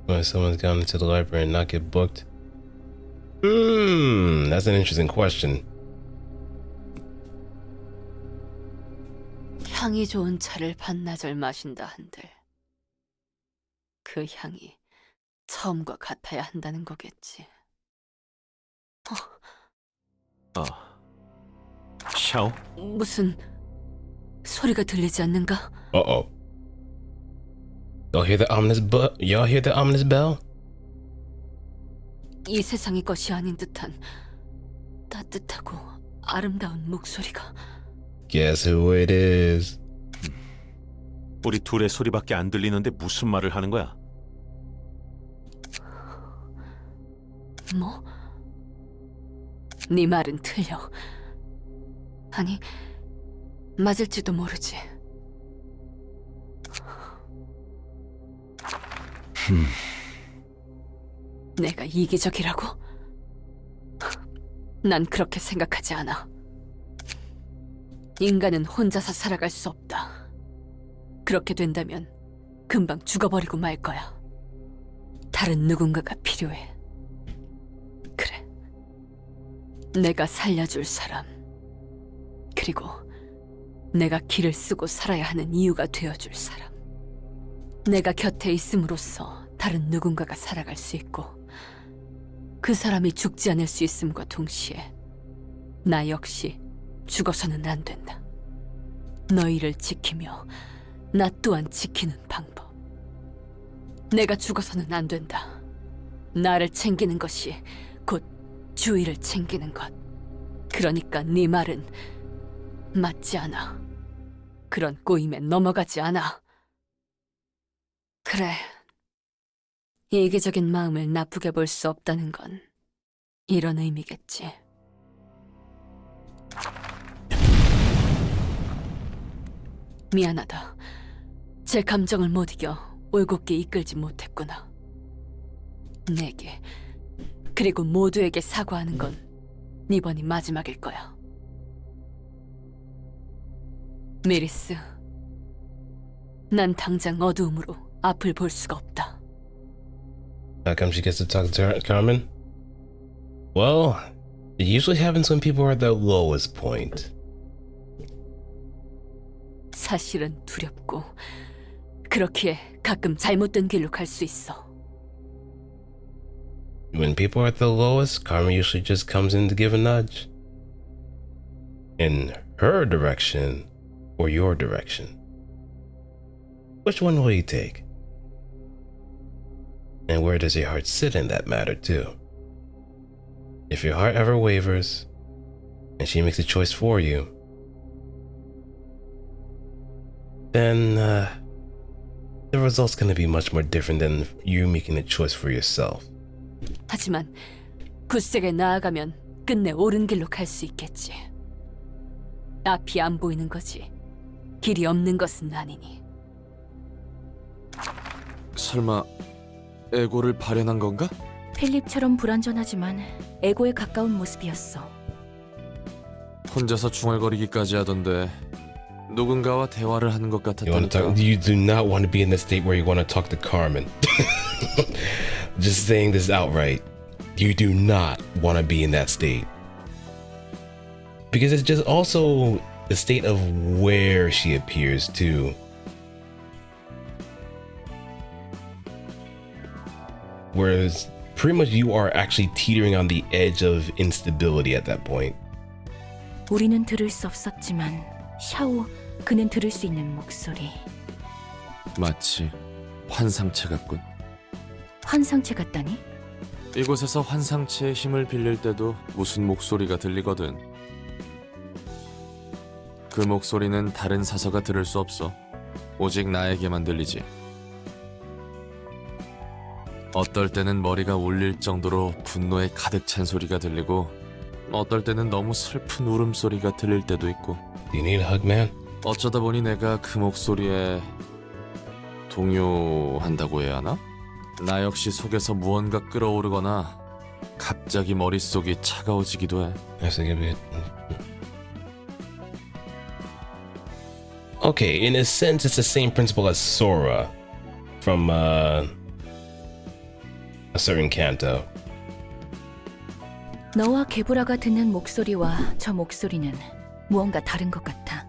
When someone's gone into the library and not get booked? That's an interesting question. 향이 좋은 차를 반나절 마신다 한들 그 향이 처음과 같아야 한다는 거겠지. 샤오? 무슨 소리가 들리지 않는가? Uh-oh. Y'all hear the ominous bell? 이 세상의 것이 아닌 듯한 따뜻하고 아름다운 목소리가. Guess who it is? 우리 둘의 소리밖에 안 들리는데 무슨 말을 하는 거야? 뭐? 네 말은 틀려. 아니, 맞을지도 모르지. 내가 이기적이라고? 난 그렇게 생각하지 않아. 인간은 혼자서 살아갈 수 없다. 그렇게 된다면 금방 죽어버리고 말 거야. 다른 누군가가 필요해. 그래. 내가 살려줄 사람. 그리고 내가 길을 쓰고 살아야 하는 이유가 되어줄 사람. 내가 곁에 있음으로써 다른 누군가가 살아갈 수 있고 그 사람이 죽지 않을 수 있음과 동시에 나 역시 죽어서는 안 된다. 너희를 지키며 나 또한 지키는 방법. 내가 죽어서는 안 된다. 나를 챙기는 것이 곧 주위를 챙기는 것. 그러니까 네 말은 맞지 않아. 그런 꼬임에 넘어가지 않아. 그래. 이기적인 마음을 나쁘게 볼 수 없다는 건 이런 의미겠지. 미안하다. 제 감정을 못 이겨 올곧게 이끌지 못했구나. 내게, 그리고 모두에게 사과하는 건 이번이 마지막일 거야. 메리스, 난 당장 어두움으로 앞을 볼 수가 없다. How come she gets to talk to Carmen? Well, it usually happens when people are at their lowest point. 사실은 두렵고 그렇기에 가끔 잘못된 길로 갈 수 있어. When people are at the lowest, Carmen usually just comes in to give a nudge. In her direction or your direction. Which one will you take? And where does your heart sit in that matter too? If your heart ever wavers and she makes a choice for you, then the result's gonna be much more different than you making a choice for yourself. 하지만 굳세게 나아가면 끝내 옳은 길로 갈 수 있겠지. 앞이 안 보이는 거지. 길이 없는 것은 아니니. 설마 에고를 발현한 건가? 필립처럼 불완전하지만 에고에 가까운 모습이었어. 혼자서 중얼거리기까지 하던데 누군가와 대화를 하는 것 같았다니까. You do not want to be in the state where you want to talk to Carmen. Just saying this outright. You do not want to be in that state. Because it's just also the state of where she appears too. Whereas pretty much you are actually teetering on the edge of instability at that point. 우리는 들을 수 없었지만 샤오, 그는 들을 수 있는 목소리. 마치 환상체 같군. 환상체 같다니? 이곳에서 환상체의 힘을 빌릴 때도 무슨 목소리가 들리거든. 그 목소리는 다른 사서가 들을 수 없어. 오직 나에게만 들리지. 어떨 때는 머리가 울릴 정도로 분노에 가득 찬 소리가 들리고 어떨 때는 너무 슬픈 울음소리가 들릴 때도 있고. Do you need a hug, man? 어쩌다 보니 내가 그 목소리에 동요한다고 해야 하나? 나 역시 속에서 무언가 끓어오르거나 갑자기 머릿속이 차가워지기도 해. I have to give it. Okay, in a sense, it's the same principle as Sora from a certain canto. 너와 게브라가 듣는 목소리와 저 목소리는 무언가 다른 것 같아.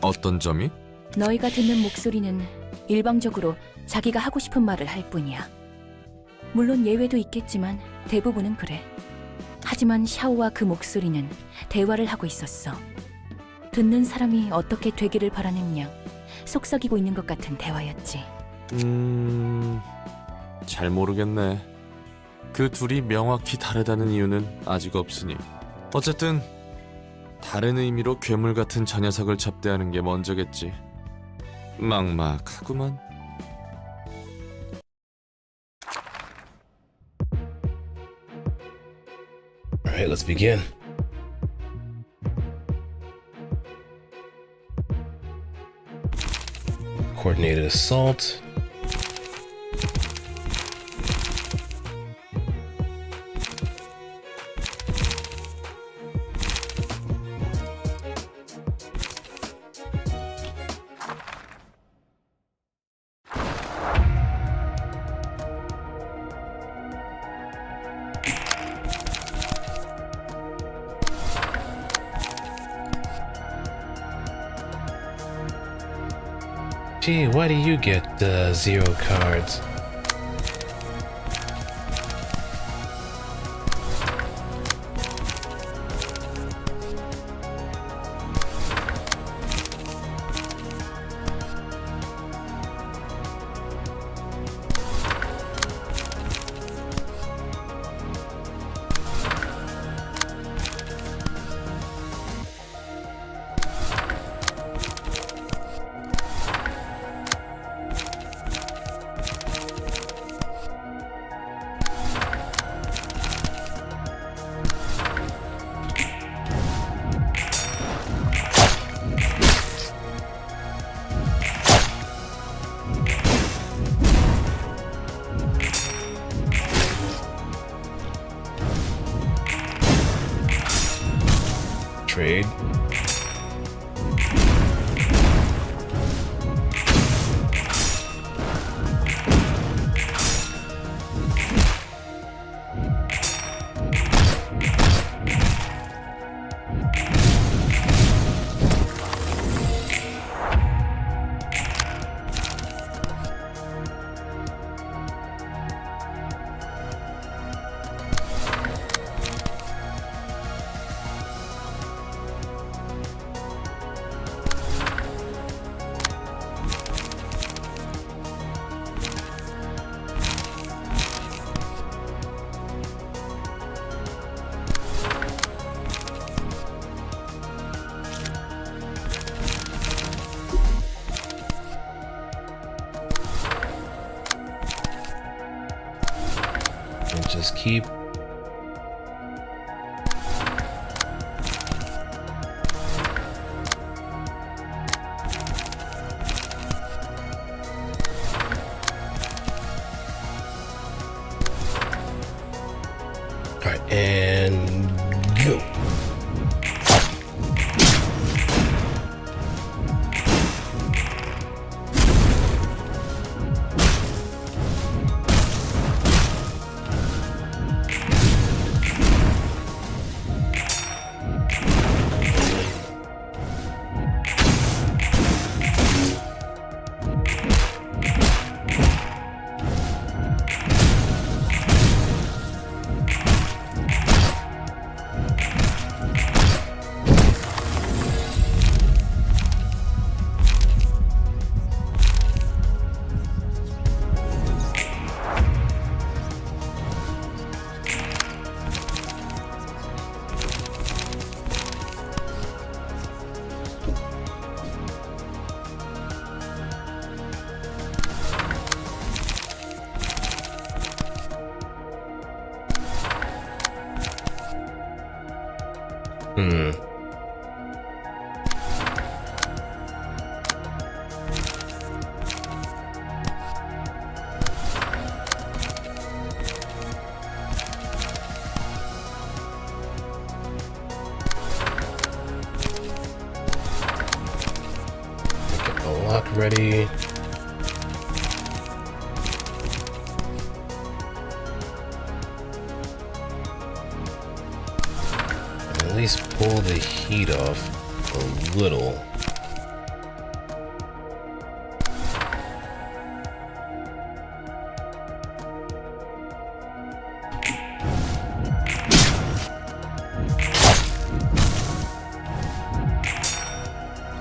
어떤 점이? 너희가 듣는 목소리는 일방적으로 자기가 하고 싶은 말을 할 뿐이야. 물론 예외도 있겠지만 대부분은 그래. 하지만 샤오와 그 목소리는 대화를 하고 있었어. 듣는 사람이 어떻게 되기를 바라는 양 속삭이고 있는 것 같은 대화였지. 잘 모르겠네. 그 둘이 명확히 다르다는 이유는 아직 없으니. 어쨌든 다른 의미로 괴물 같은 저 녀석을 접대하는 게 먼저겠지. 막막하구만. Alright, let's begin. Coordinated assault. Gee, why do you get 0 cards? Trade. And just keep. All right, and go. Get the lock ready. At least pull the heat off a little.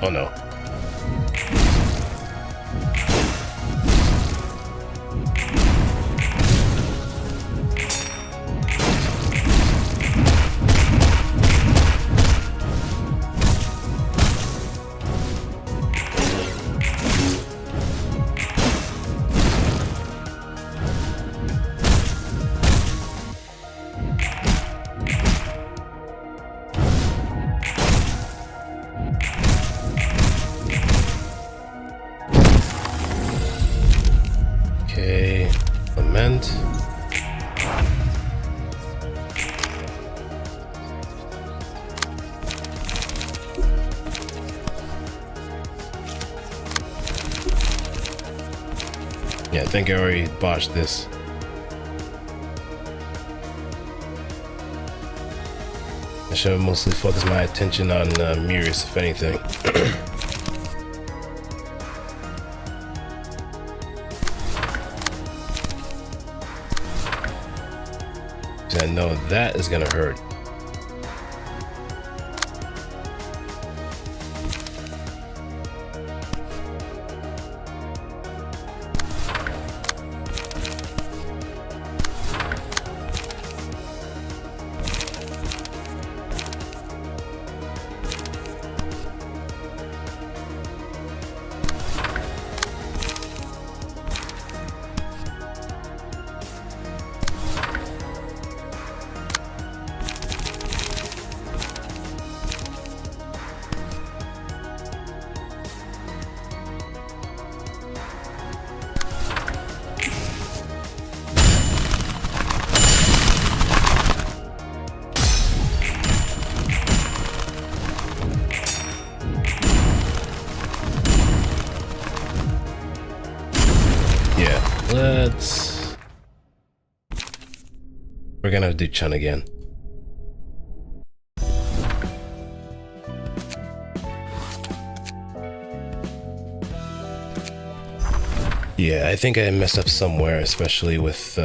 Oh no. Okay, lament. Yeah, I think I already botched this. I should mostly focus my attention on mirrors, if anything. know that is gonna hurt. We're gonna do Chun again. Yeah, I think I messed up somewhere, especially with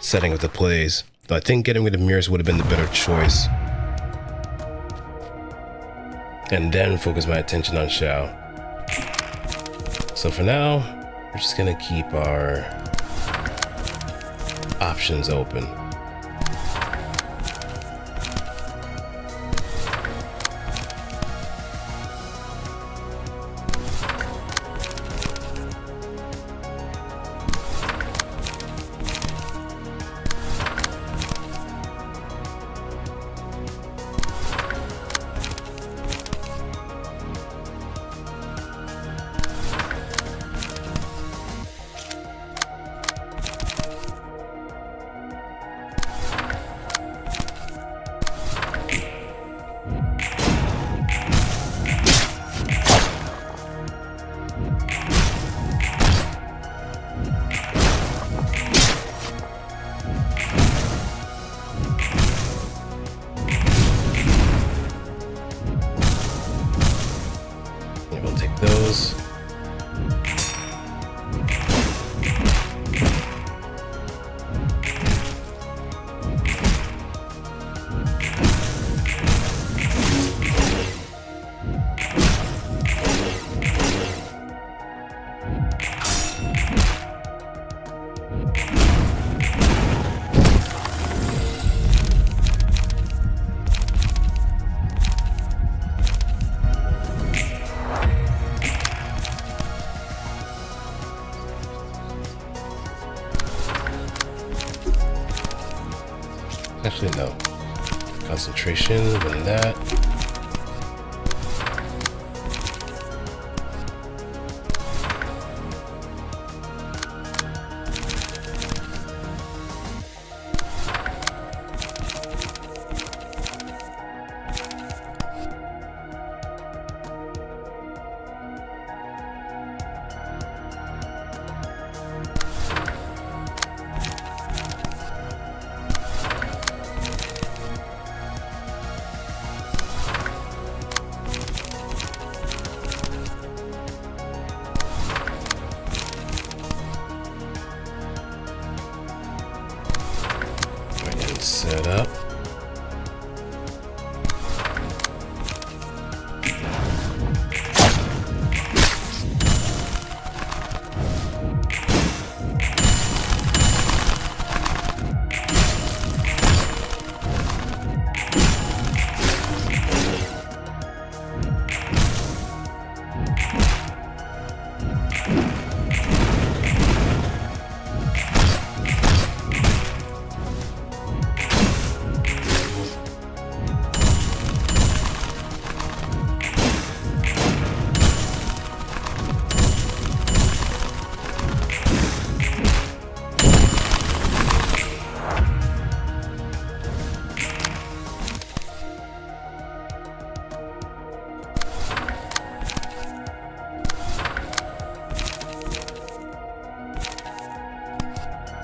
setting of the plays. Though I think getting rid of mirrors would have been the better choice. And then focus my attention on Xiao. So for now, we're just gonna keep our options open. Those. Actually, no. Concentration, and that. Set up.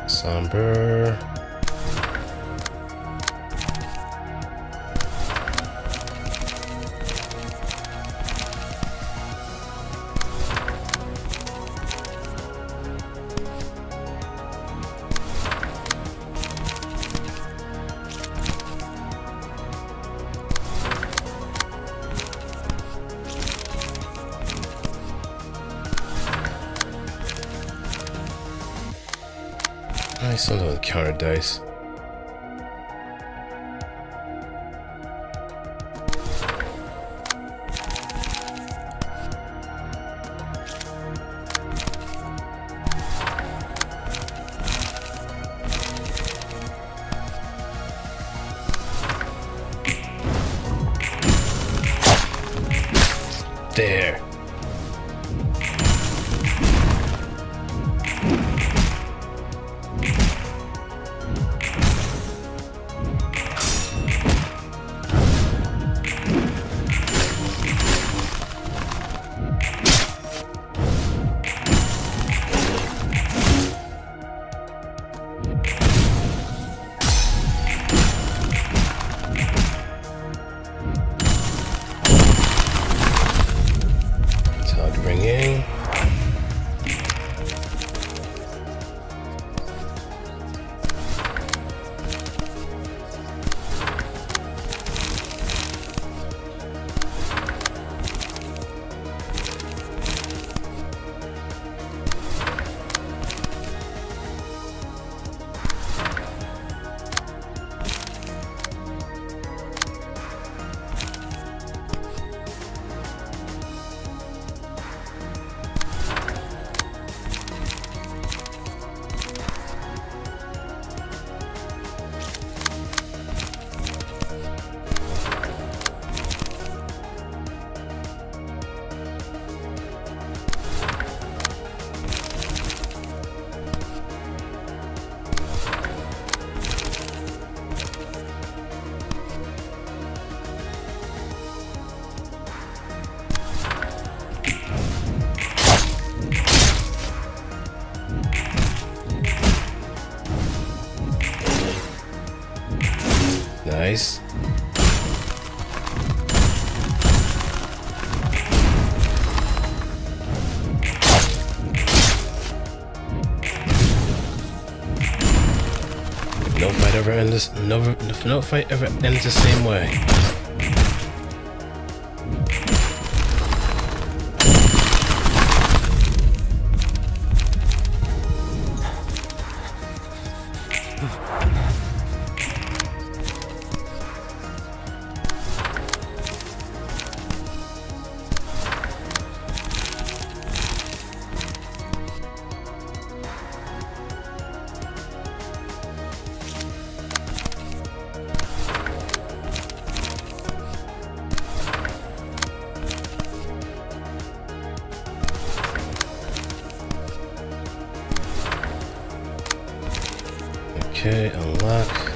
Somber. Nice on the counter dice. There. Nice. No fight ever ends. No fight ever ends the same way. Okay, unlock.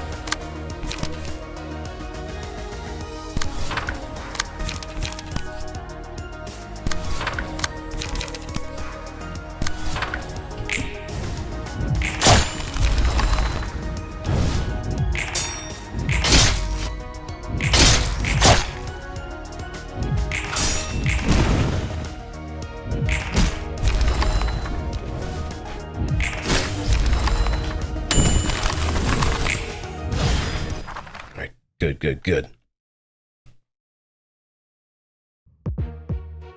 Good.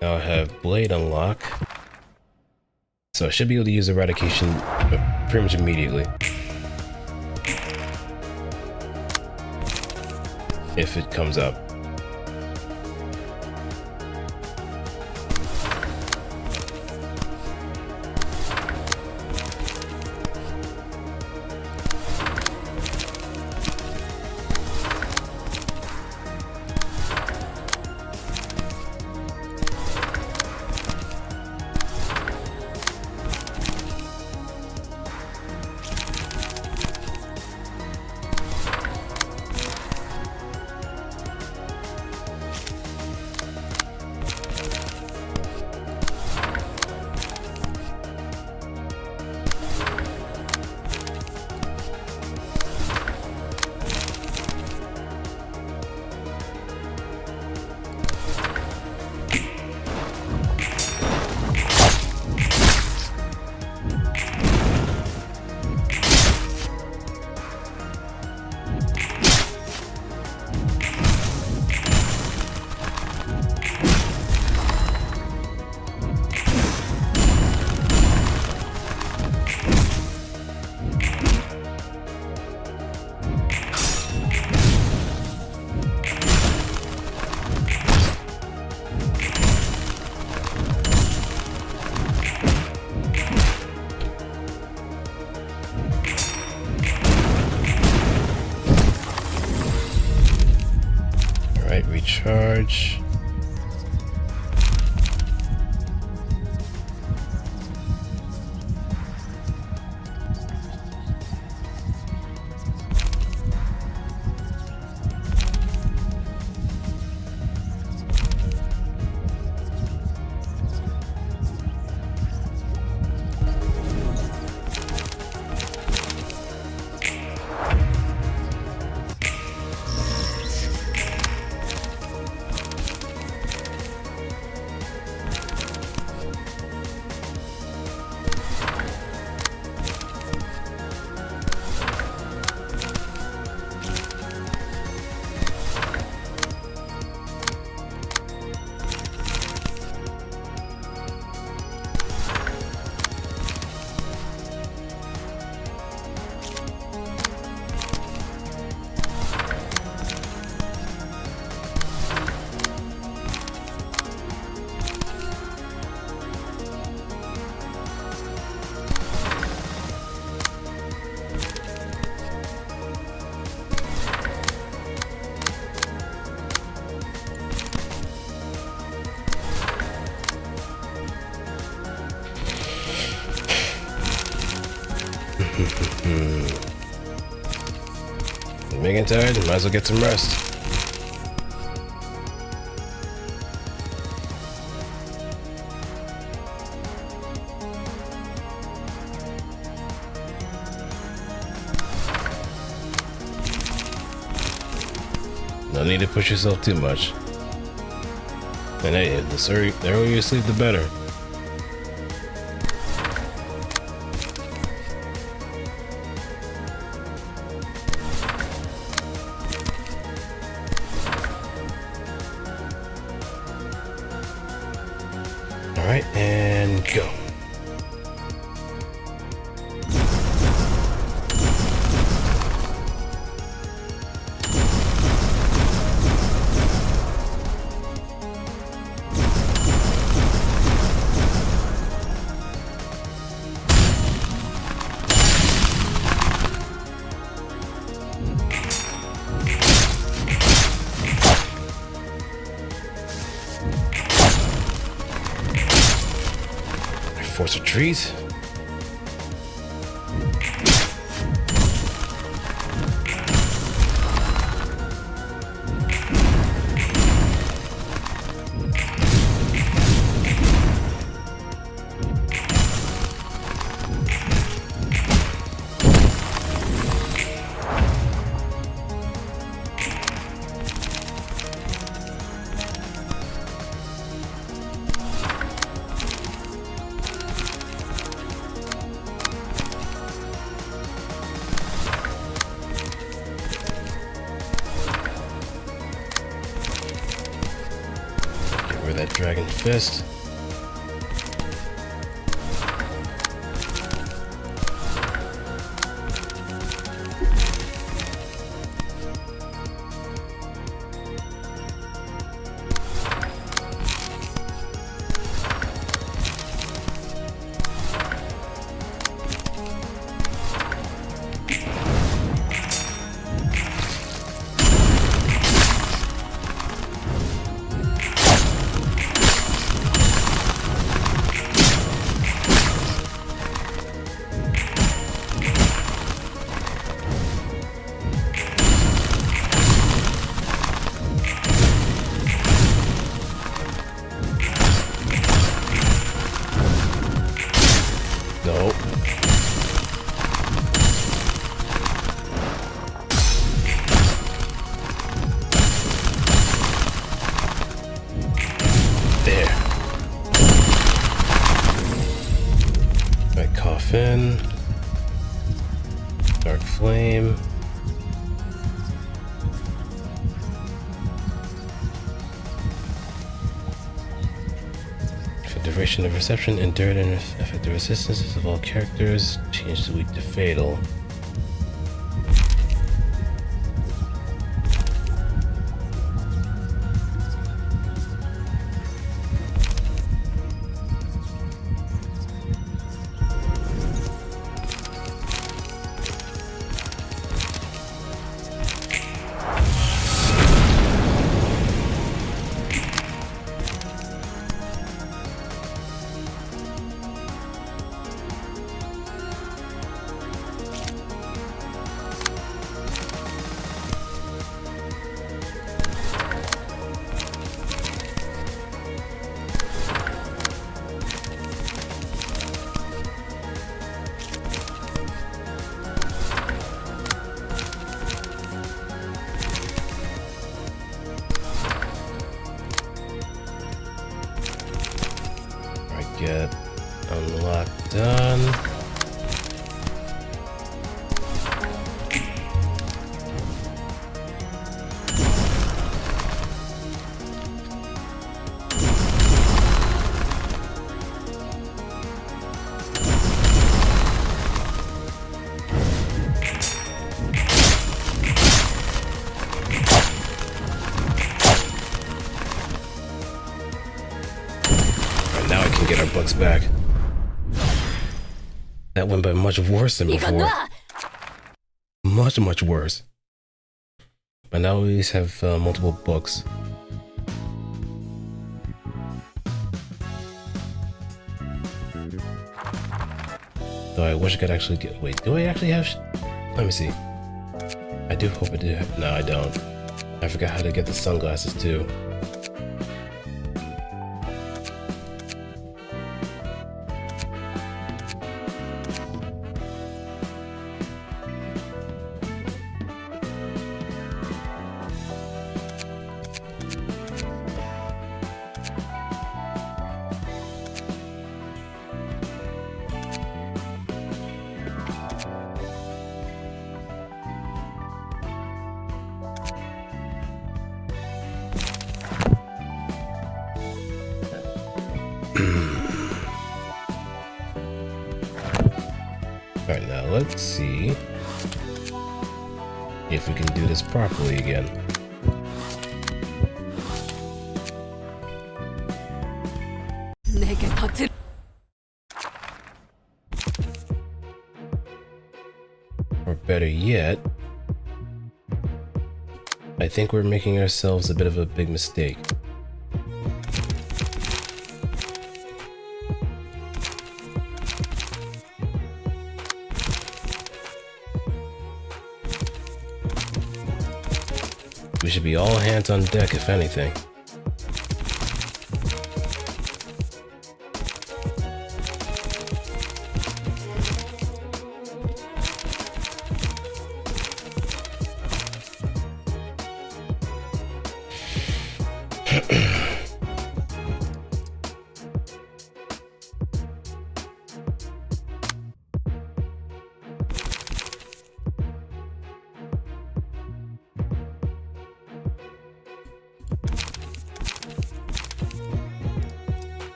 Now I have Blade unlock. So I should be able to use Eradication pretty much immediately. If it comes up. Alright, recharge. Making tired, might as well get some rest. No need to push yourself too much. And hey, the earlier you sleep, the better. Alright, and go. Force retreat. That dragon fist. No. There. Right, coffin. Dark flame. Duration of reception, endured and effective resistances of all characters, changed to weak to fatal. get unlocked done. Now I can get our books back. That went by much worse than 이거 before. 놔! Much worse. But now we at least have multiple books. Though I wish I could actually get. Wait, do I actually have? Let me see. I do hope I do. No, I don't. I forgot how to get the sunglasses too. Alright, now let's see if we can do this properly again. 내게 더 들... Or better yet, I think we're making ourselves a bit of a big mistake. We should be all hands on deck, if anything.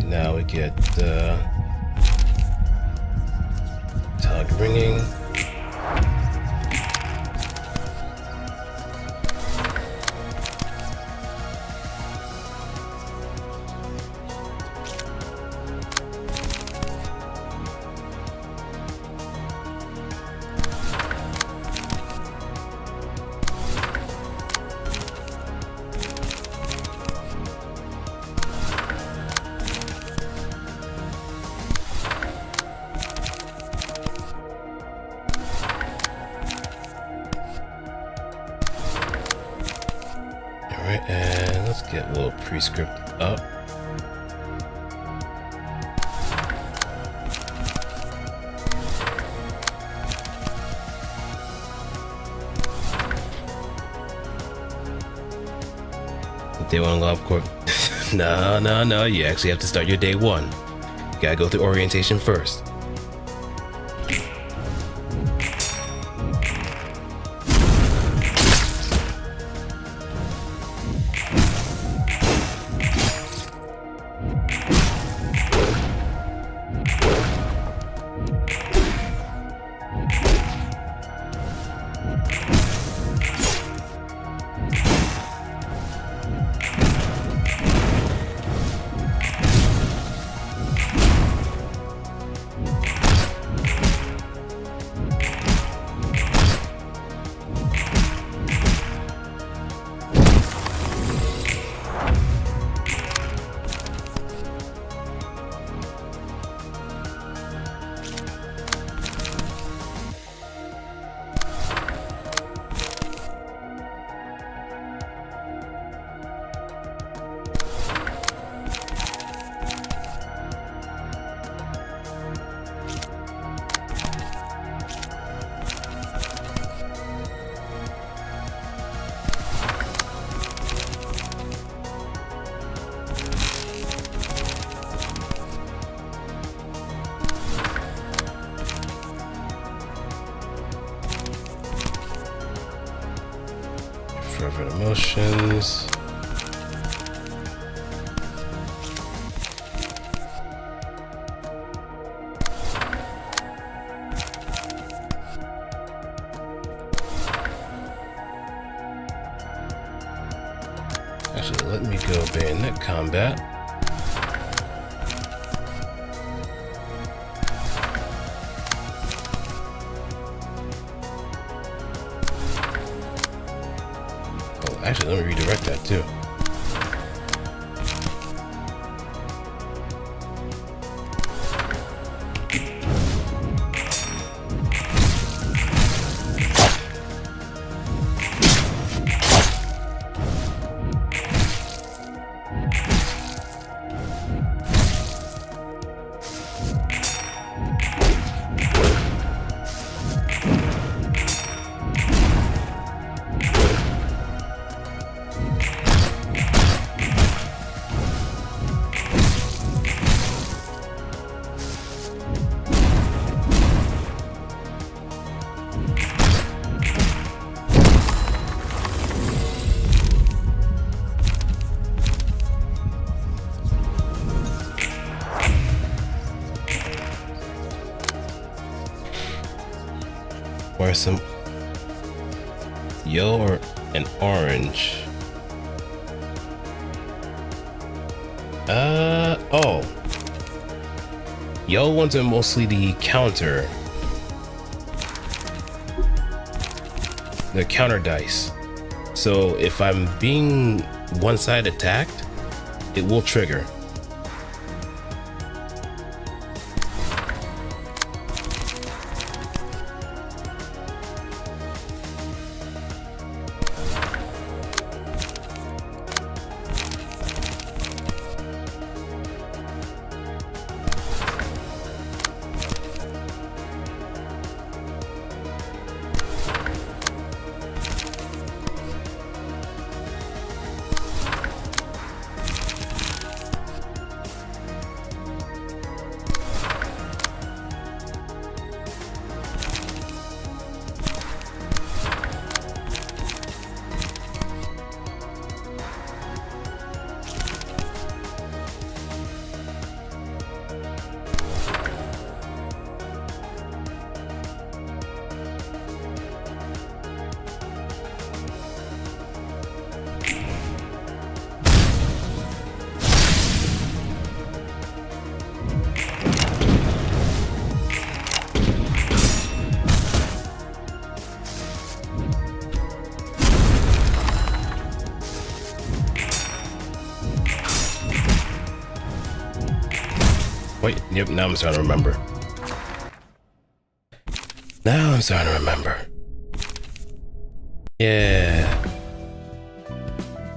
Now we get tug ringing. Alright, and let's get a little prescript up. Day one golf court. No. You actually have to start your day one. You gotta go through orientation first. Fervent emotions. Actually, let me go bayonet combat. Actually, let me redirect that too. Or some yellow or an orange. Oh. Yellow ones are mostly the counter. The counter dice. So if I'm being one side attacked, it will trigger. Wait, yep, now I'm starting to remember. Now I'm starting to remember. Yeah.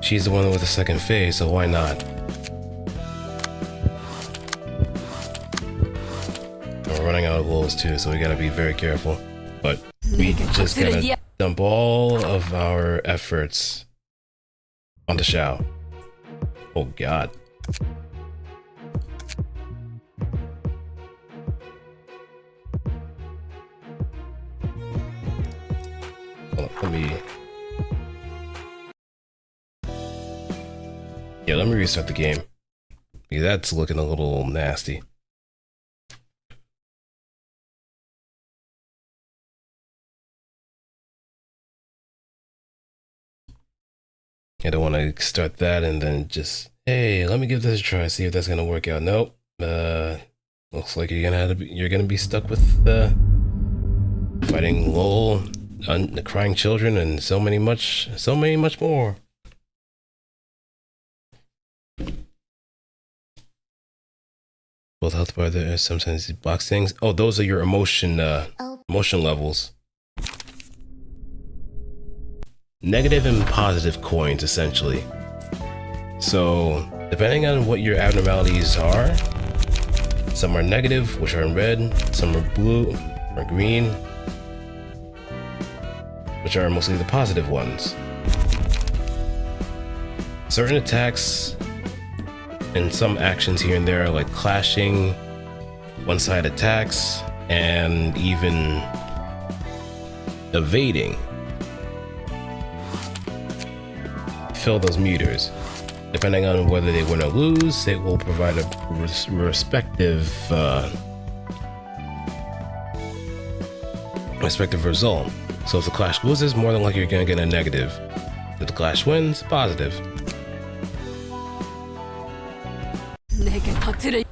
She's the one with the second phase, so why not? We're running out of wolves too, so we gotta be very careful. But we just gotta dump all of our efforts onto Shao. Oh god. Hold on, let me... Yeah, let me restart the game. Yeah, that's looking a little nasty. I don't want to start that and then just, hey, let me give this a try, see if that's gonna work out. Nope. Looks like you're gonna be stuck with fighting lol, crying children, and so many much more. Both health bar there. Sometimes these box things. Oh, those are your emotion levels. Negative and positive coins, essentially. So, depending on what your abnormalities are, some are negative, which are in red, some are blue or green, which are mostly the positive ones. Certain attacks and some actions here and there, like clashing, one-side attacks, and even evading, fill those meters. Depending on whether they win or lose, it will provide a respective result. So if the clash loses, more than likely you're gonna get a negative. If the clash wins, positive. 내게 버트를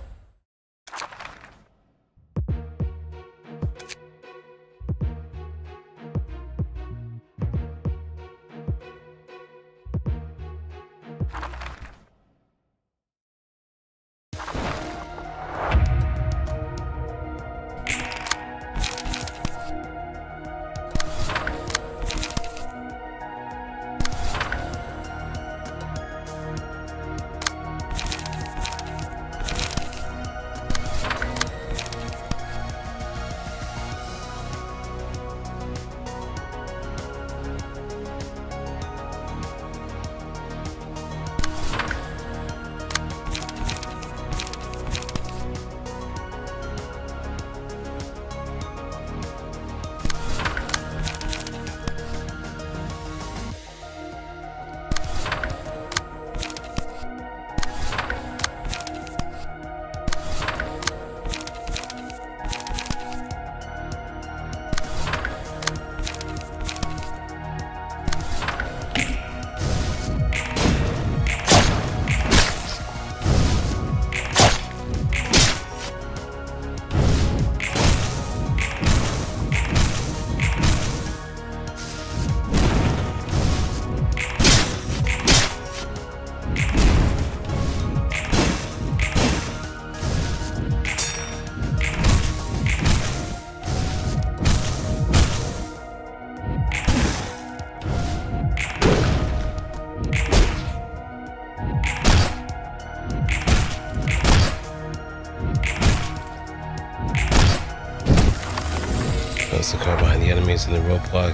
That's the car behind the enemies in the roadblock.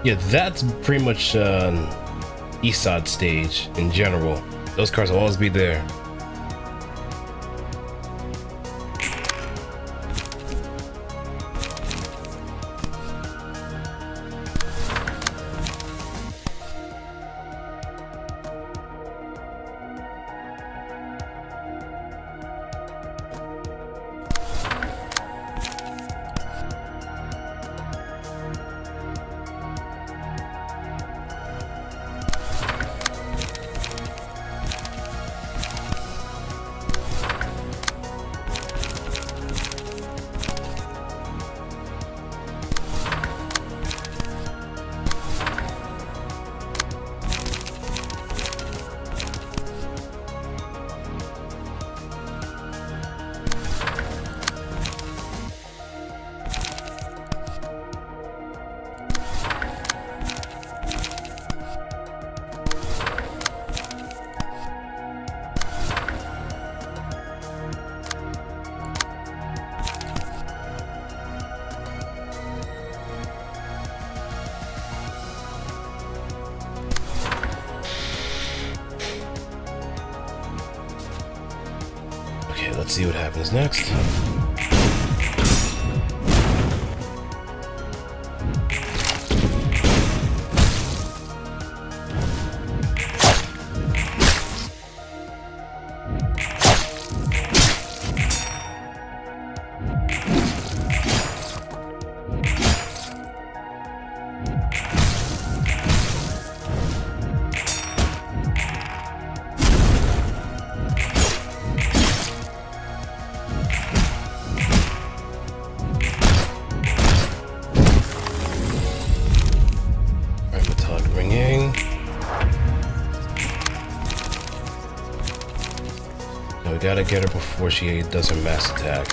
Yeah, that's pretty much East Side stage in general. Those cars will always be there. let's see what happens next. Gotta get her before she does her mass attack.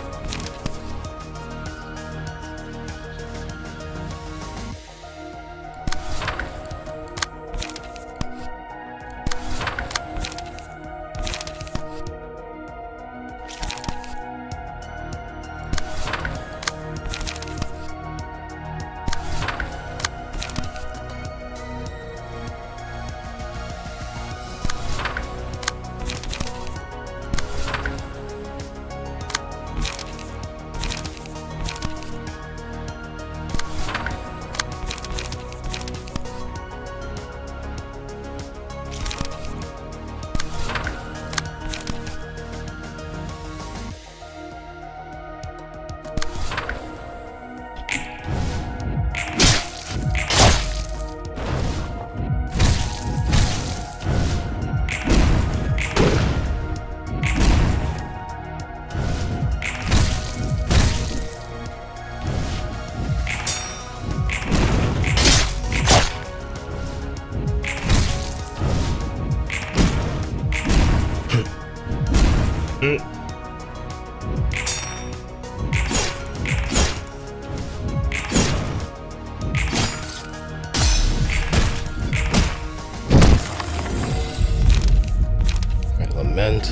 Lament.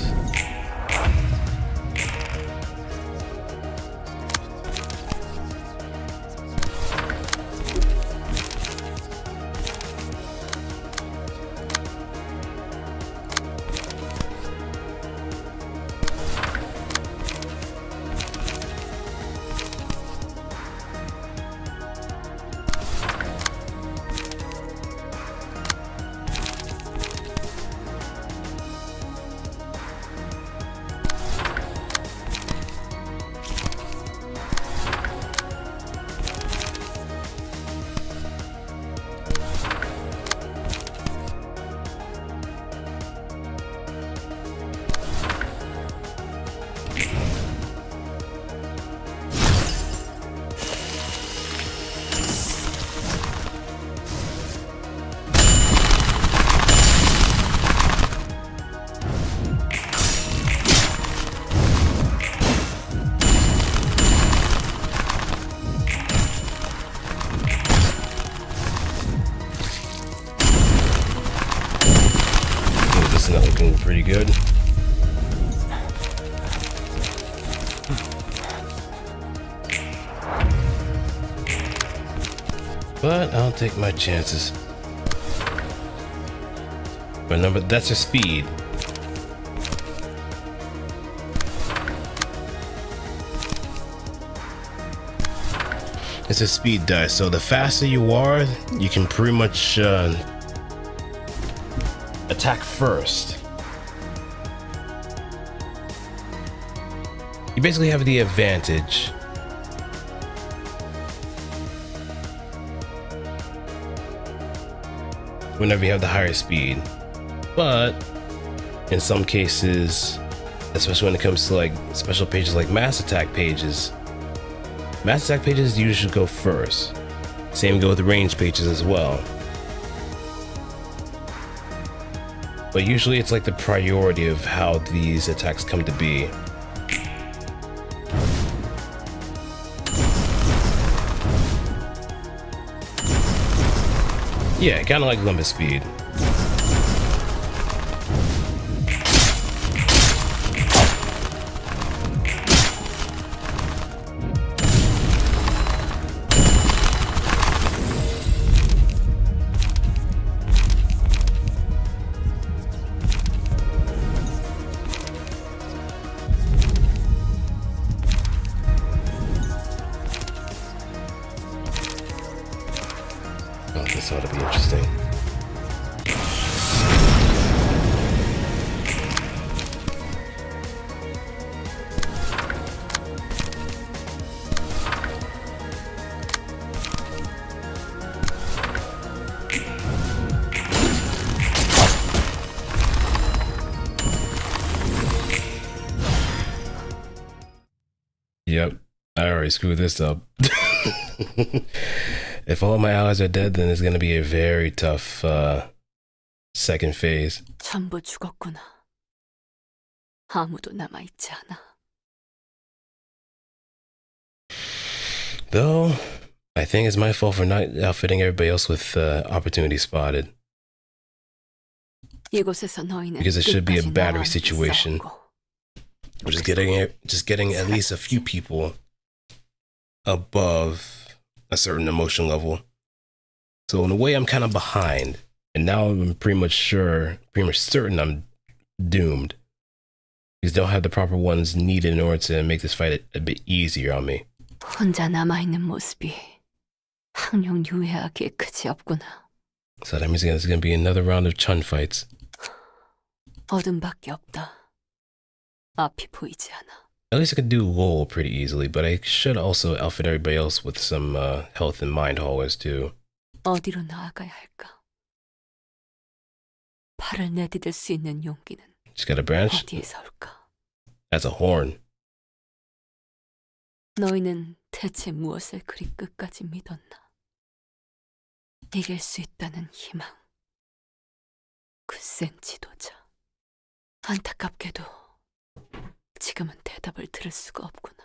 Not looking pretty good. But I'll take my chances. But that's her speed. It's a speed dice, so the faster you are, you can pretty much attack first. You basically have the advantage. Whenever you have the higher speed. But in some cases, especially when it comes to like special pages like mass attack pages usually go first. Same go with the range pages as well. But usually it's like the priority of how these attacks come to be. Yeah, kind of like limit speed. Oh, this ought to be interesting. Yep, I already screwed this up. If all my allies are dead, then it's gonna be a very tough second phase. 전부 죽었구나. 아무도 남아있지 않아. Though, I think it's my fault for not outfitting everybody else with opportunity spotted. 이곳에서 너희는 Because it should be a 끝까지 battery 나와 함께 situation. 싸웠고, Just getting at least a few people above a certain emotion level. So in a way, I'm kind of behind, and now I'm pretty much certain I'm doomed. Because they don't have the proper ones needed in order to make this fight a bit easier on me. 혼자 남아있는 모습이 항용 유해하기에 그지 없구나. So that means there's going to be another round of chun fights. 어둠밖에 없다. 앞이 보이지 않아. At least I could do Lowell pretty easily, but I should also outfit everybody else with some health and mind haulers too. 어디로 나아가야 할까? 팔을 내디딜 수 있는 용기는 Just got a branch. 어디에서 올까? That's a horn. 너희는 대체 무엇을 그리 끝까지 믿었나? 이길 수 있다는 희망. 그 센 지도자. 안타깝게도 지금은 대답을 들을 수가 없구나.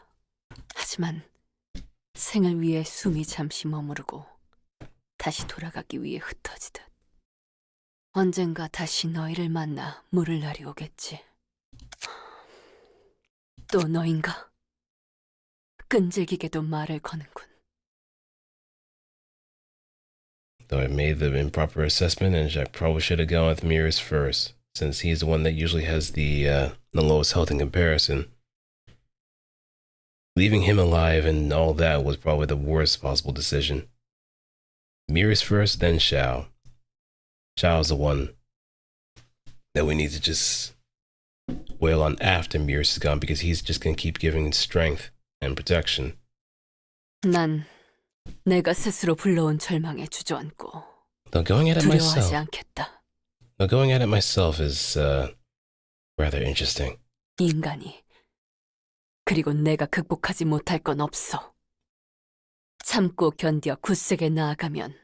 하지만 생을 위해 숨이 잠시 머무르고 다시 돌아가기 위해 흩어지듯 언젠가 다시 너희를 만나 물을 날이 오겠지. 또 너인가? 끈질기게도 말을 거는군. Though I made the improper assessment, and I probably should have gone with Miras first, since he's the one that usually has the lowest health in comparison. Leaving him alive and all that was probably the worst possible decision. Miras first, then Shao. Shao's the one that we need to just wail on after Miras is gone, because he's just going to keep giving strength and protection. 난 내가 스스로 불러온 절망에 주저앉고 Though going at it 두려워하지 myself, 않겠다. though going at it myself is rather interesting. 인간이 그리고 내가 극복하지 못할 건 없어. 참고 견디어 굳세게 나아가면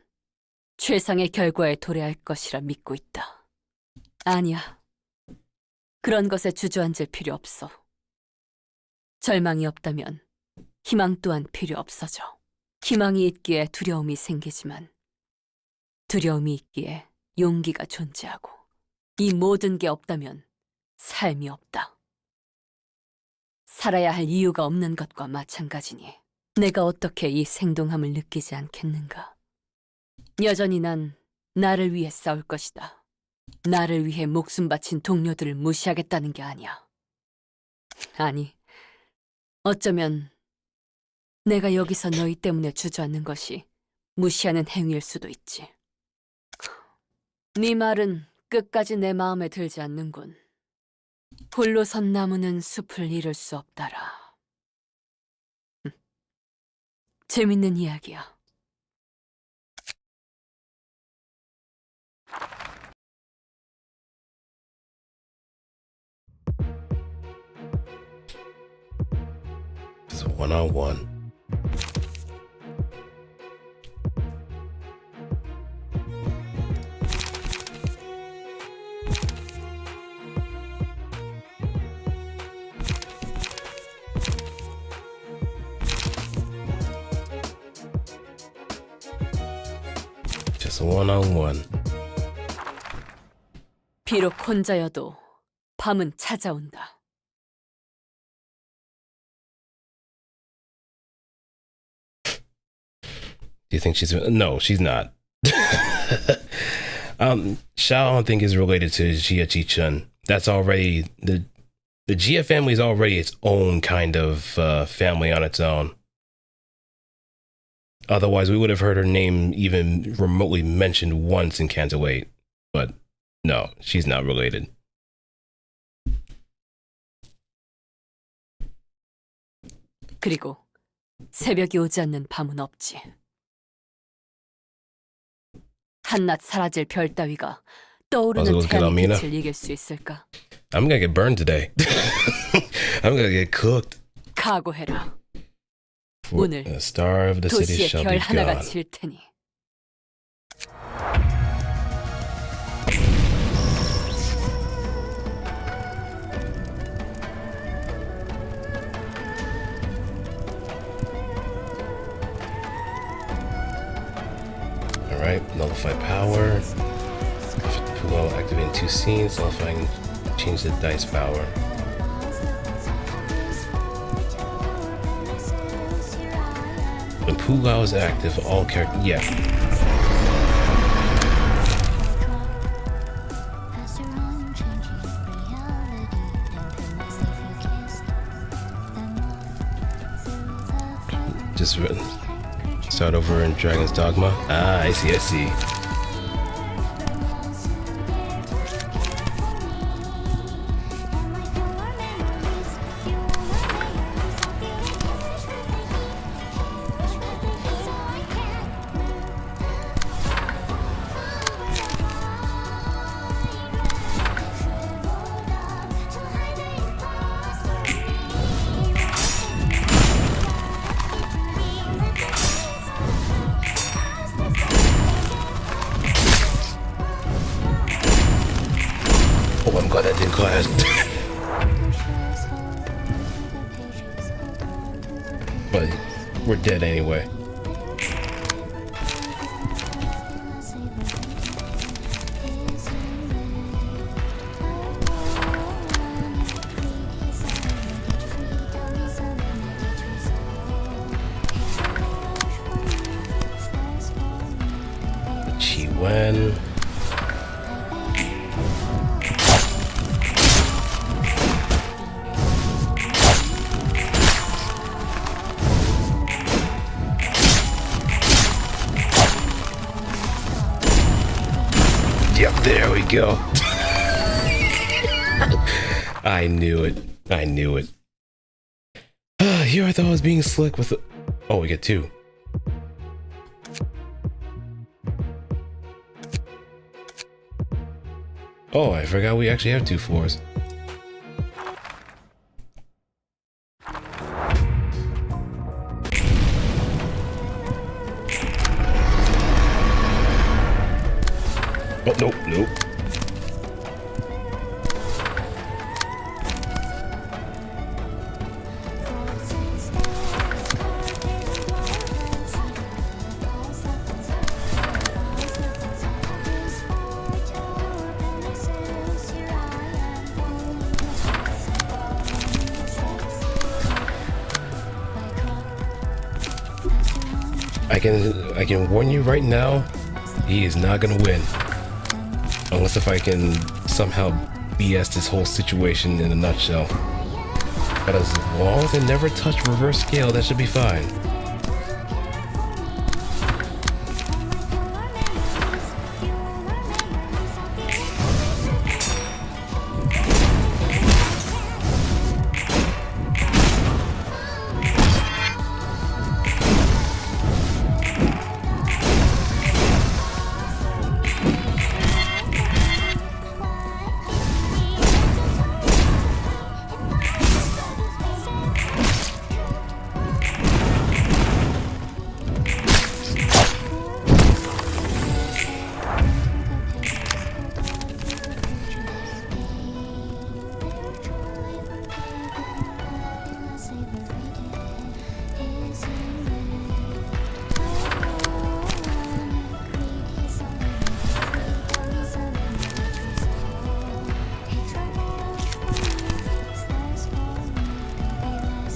최상의 결과에 도래할 것이라 믿고 있다. 아니야. 그런 것에 주저앉을 필요 없어. 절망이 없다면 희망 또한 필요 없어져. 희망이 있기에 두려움이 생기지만 두려움이 있기에 용기가 존재하고 이 모든 게 없다면 삶이 없다. 살아야 할 이유가 없는 것과 마찬가지니 내가 어떻게 이 생동함을 느끼지 않겠는가? 여전히 난 나를 위해 싸울 것이다. 나를 위해 목숨 바친 동료들을 무시하겠다는 게 아니야. 아니, 어쩌면 내가 여기서 너희 때문에 주저앉는 것이 무시하는 행위일 수도 있지. 네 말은 끝까지 내 마음에 들지 않는군. 홀로 선 나무는 숲을 이룰 수 없다라. 재밌는 이야기야. Just one-on-one. Just one-on-one. 비록 혼자여도 밤은 찾아온다. Do you think she's... No, she's not. Shao, I don't think is related to Jia Chi-chun. That's already... The Jia family is already its own kind of family on its own. Otherwise, we would have heard her name even remotely mentioned once in Canto 8. But no, she's not related. 그리고 새벽이 오지 않는 밤은 없지. 한낮 사라질 별 따위가 떠오르는 Also, 태양의 Mina. 빛을 이길 수 있을까? I'm gonna get burned today. I'm gonna get cooked. 각오해라. For 오늘 the star of the city 도시의 shall 별 be 하나가 gone. 질 테니. Alright, nullify power. Pugal activating 2 scenes, nullifying, change the dice power. When Pugal is active, all characters. Yeah. Just start over in Dragon's Dogma. Ah, I see, I see. Oh, I'm glad that didn't clash. But we're dead anyway. Chi Wen. Yep, there we go. I knew it. I knew it. Here I thought I was being slick with the... Oh, we get 2. Oh, I forgot we actually have 2 floors. Oh, nope, nope. I can warn you right now, he is not gonna win. Unless if I can somehow BS this whole situation in a nutshell. But as long as I never touch reverse scale, that should be fine.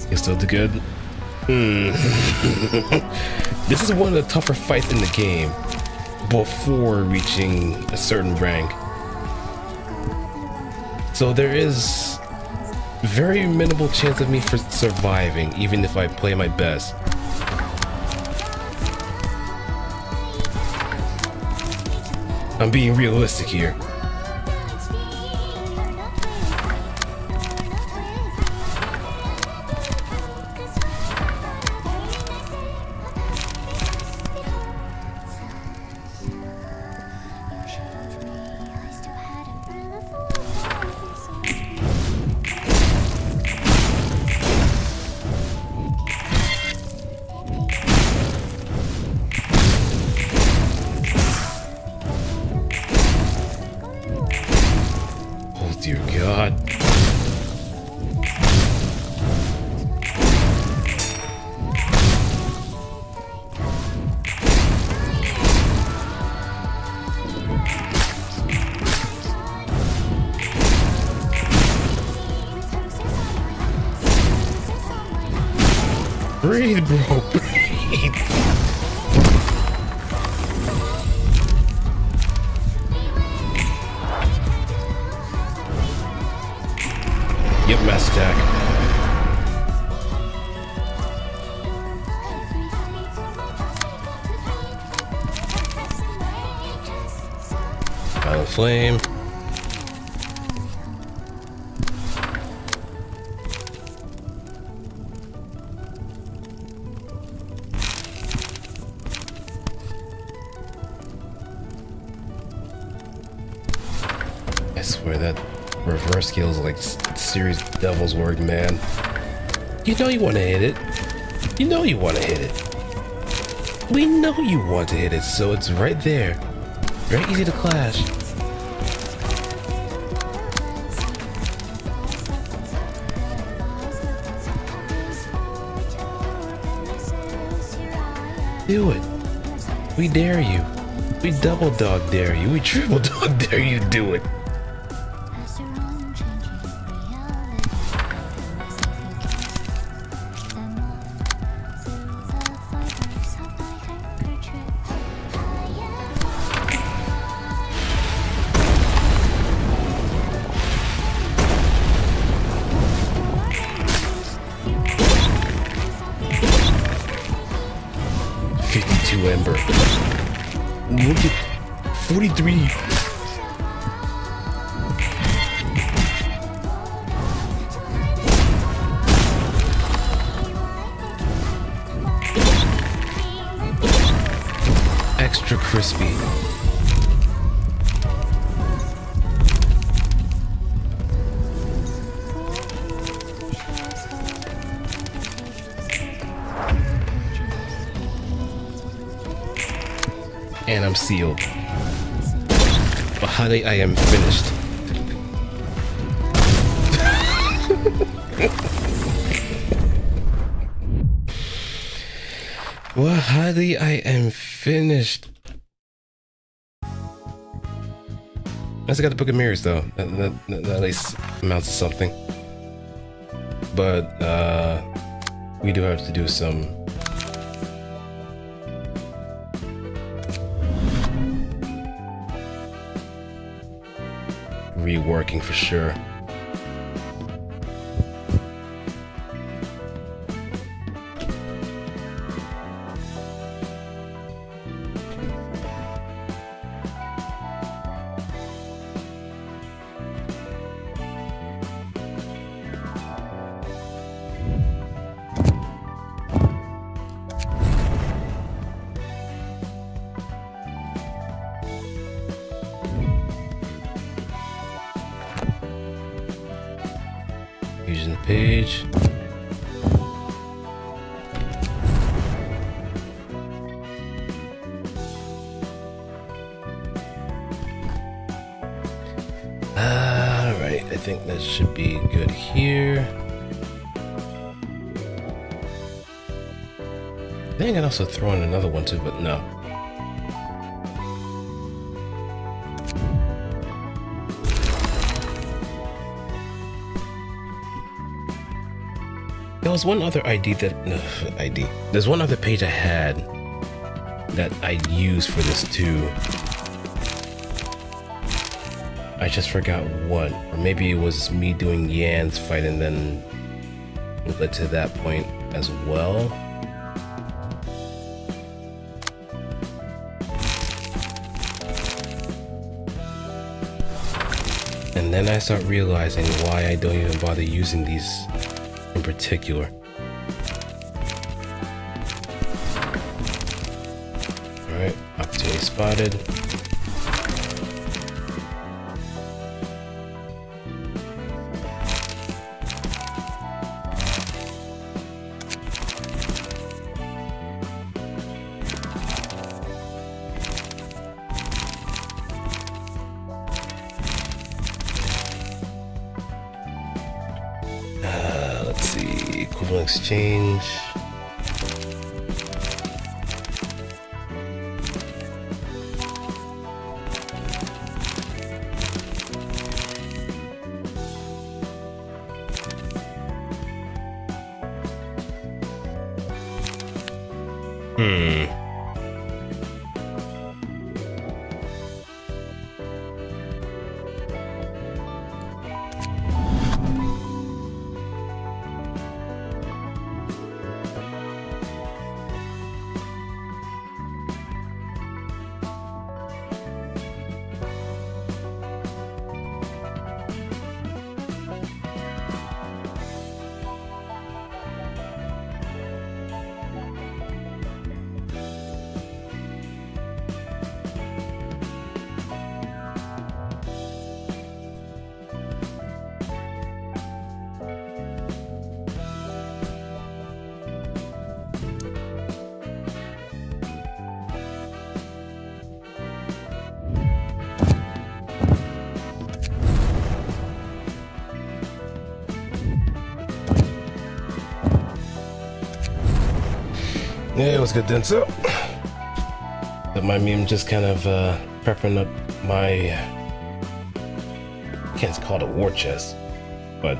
You still do good? This is one of the tougher fights in the game before reaching a certain rank. So there is very minimal chance of me for surviving, even if I play my best. I'm being realistic here. Oh dear God. Breathe, bro, breathe. Yep, mass attack. Violent flame. I swear that reverse skill is like serious devil's work, man. You know you want to hit it. You know you want to hit it. We know you want to hit it, so it's right there. Very easy to clash. Do it. We dare you. We double dog dare you. We triple dog dare you. Do it. Ember. Look at 43. Extra crispy. And I'm sealed. Bahali, I am finished. Bahali, I am finished. I still got the Book of Mirrors though. That at least amounts to something. But we do have to do some reworking for sure. Using the page. Alright, I think that should be good here. I think I can also throw in another one too, but no. There was one other There's one other page I had that I used for this too. I just forgot what, or maybe it was me doing Yan's fight and then it led to that point as well. And then I start realizing why I don't even bother using these in particular. Alright, opportunity spotted. Let's see, equivalent exchange. Yeah, what's good, Denso? But my meme just kind of prepping up my, I can't call it a war chest, but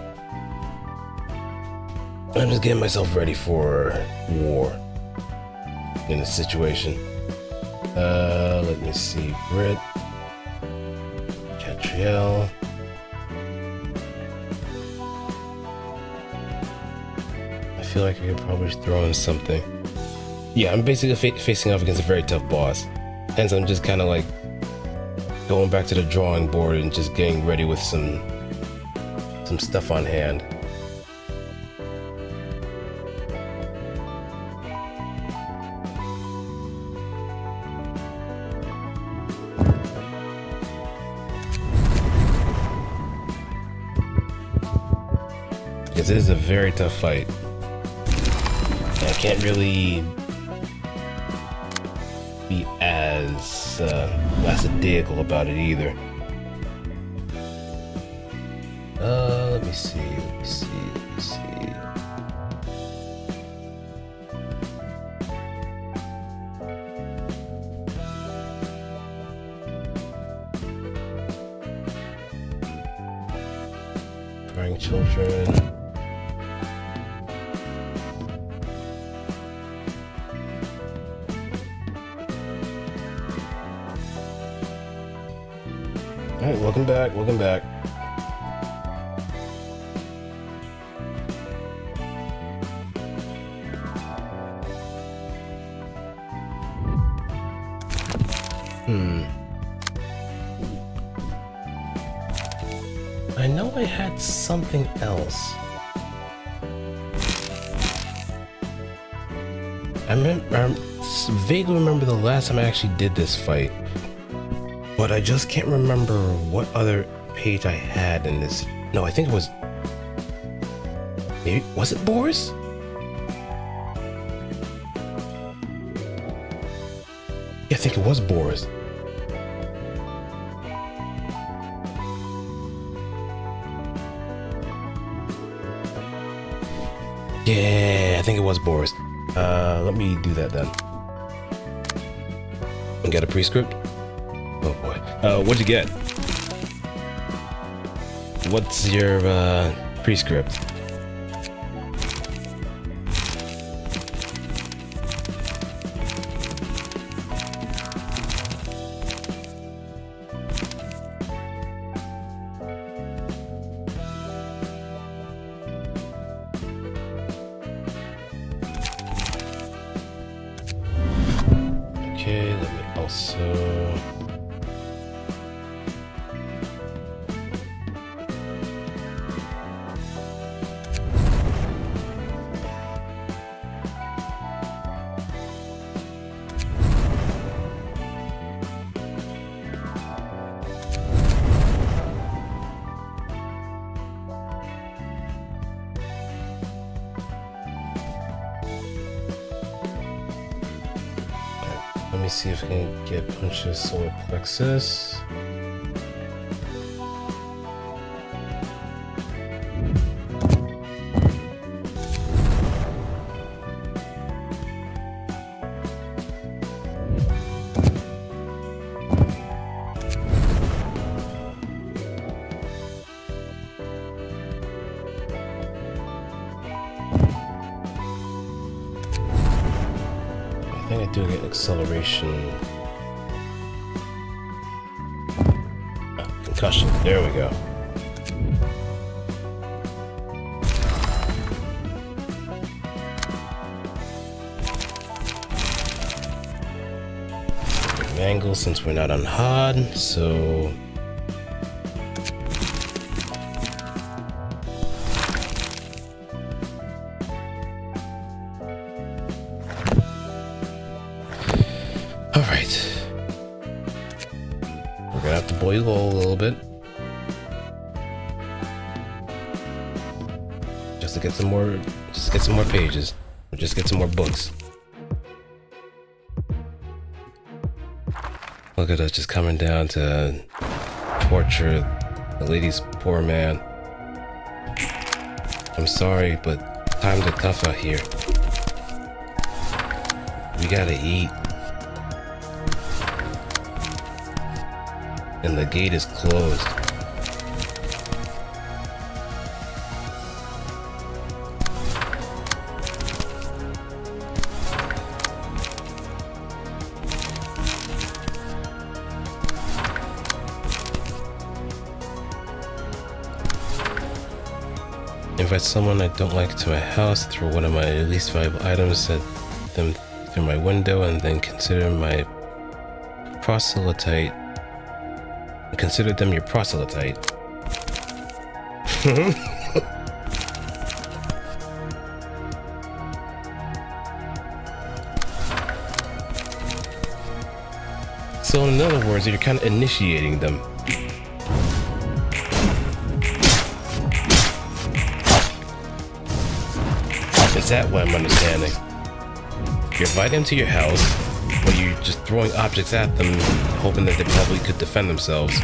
I'm just getting myself ready for war in this situation. Let me see, Brit, Catriel. I feel like I could probably throw in something. Yeah, I'm basically facing off against a very tough boss. Hence, I'm just kind of like going back to the drawing board and just getting ready with some stuff on hand. Because it is a very tough fight. I can't really be as lackadaisical about it either. Let me see. Crying children. Alright, welcome back. I know I had something else. I vaguely remember the last time I actually did this fight. But I just can't remember what other page I had in this. No, I think it was... Maybe... Was it Boris? Yeah, I think it was Boris. Yeah, I think it was Boris. Let me do that then. And get a prescript? Oh boy. What'd you get? What's your prescript? Okay, let me also... me see if I can get punches solar plexus. I think I do get acceleration. Concussion. There we go. Mangle since we're not on HOD, so alright. We're gonna have to boil a little bit. Just to get some more pages. Or just get some more books. Look at us just coming down to torture the lady's poor man. I'm sorry, but times are tough out here. We gotta eat. And the gate is closed. Invite someone I don't like to my house, throw one of my least valuable items at them through my window, and then consider my proselyte. Consider them your proselyte. So in other words, you're kind of initiating them. Is that what I'm understanding? You invite them to your house, or you're just throwing objects at them, hoping that they probably could defend themselves.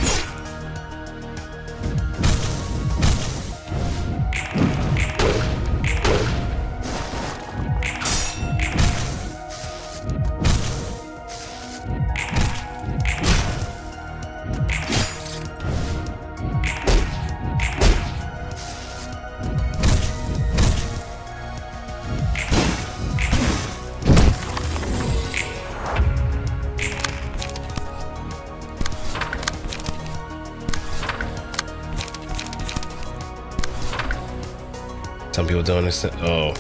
Some people don't understand. Oh.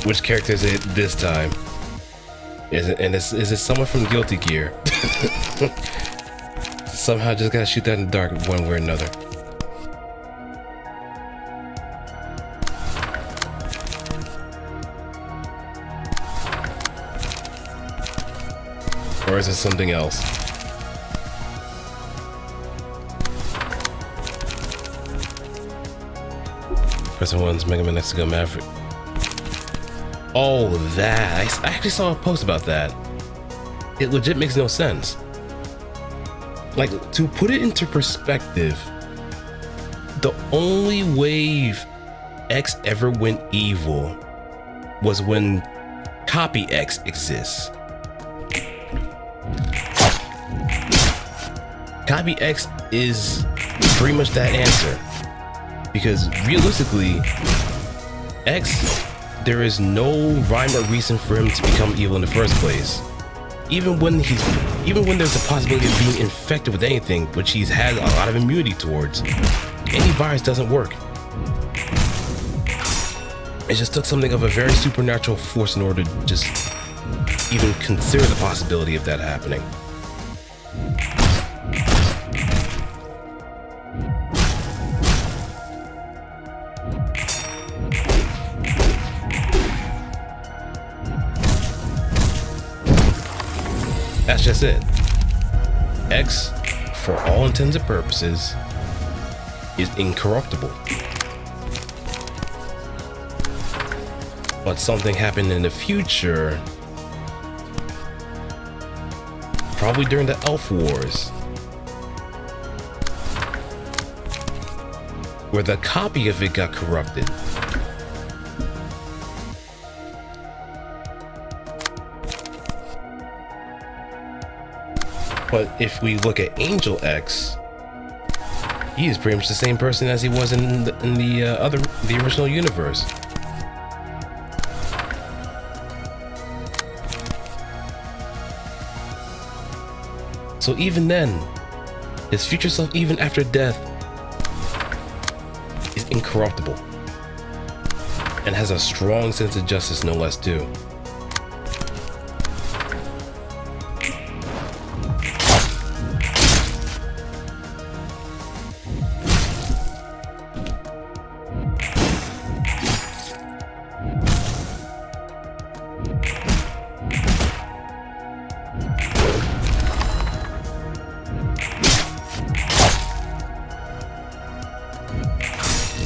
Which character is it this time? Is it someone from Guilty Gear? Somehow just gotta shoot that in the dark one way or another. Or is it something else? Person one's Mega Man next to go Maverick. Oh, that. I actually saw a post about that. It legit makes no sense. Like, to put it into perspective, the only way X ever went evil was when Copy X exists. Copy X is pretty much that answer. Because realistically, X, there is no rhyme or reason for him to become evil in the first place. Even when there's a possibility of being infected with anything, which he's had a lot of immunity towards, any virus doesn't work. It just took something of a very supernatural force in order to just even consider the possibility of that happening. That's just it. X, for all intents and purposes, is incorruptible. but something happened in the future, probably during the Elf Wars, where the copy of it got corrupted. But if we look at Angel X, he is pretty much the same person as he was in the original universe. So even then, his future self, even after death, is incorruptible and has a strong sense of justice, no less, too.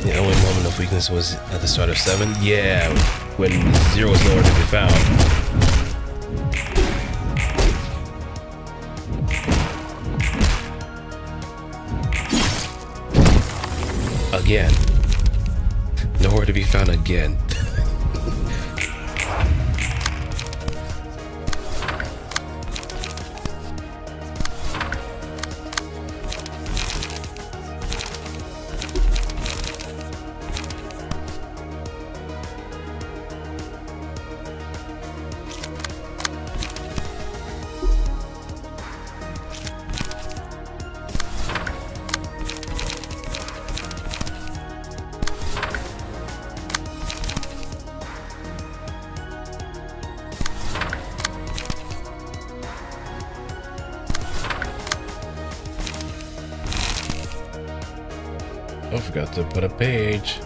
The only moment of weakness was at the start of 7? Yeah, when 0 was nowhere to be found. Again. Nowhere to be found again. I forgot to put a page.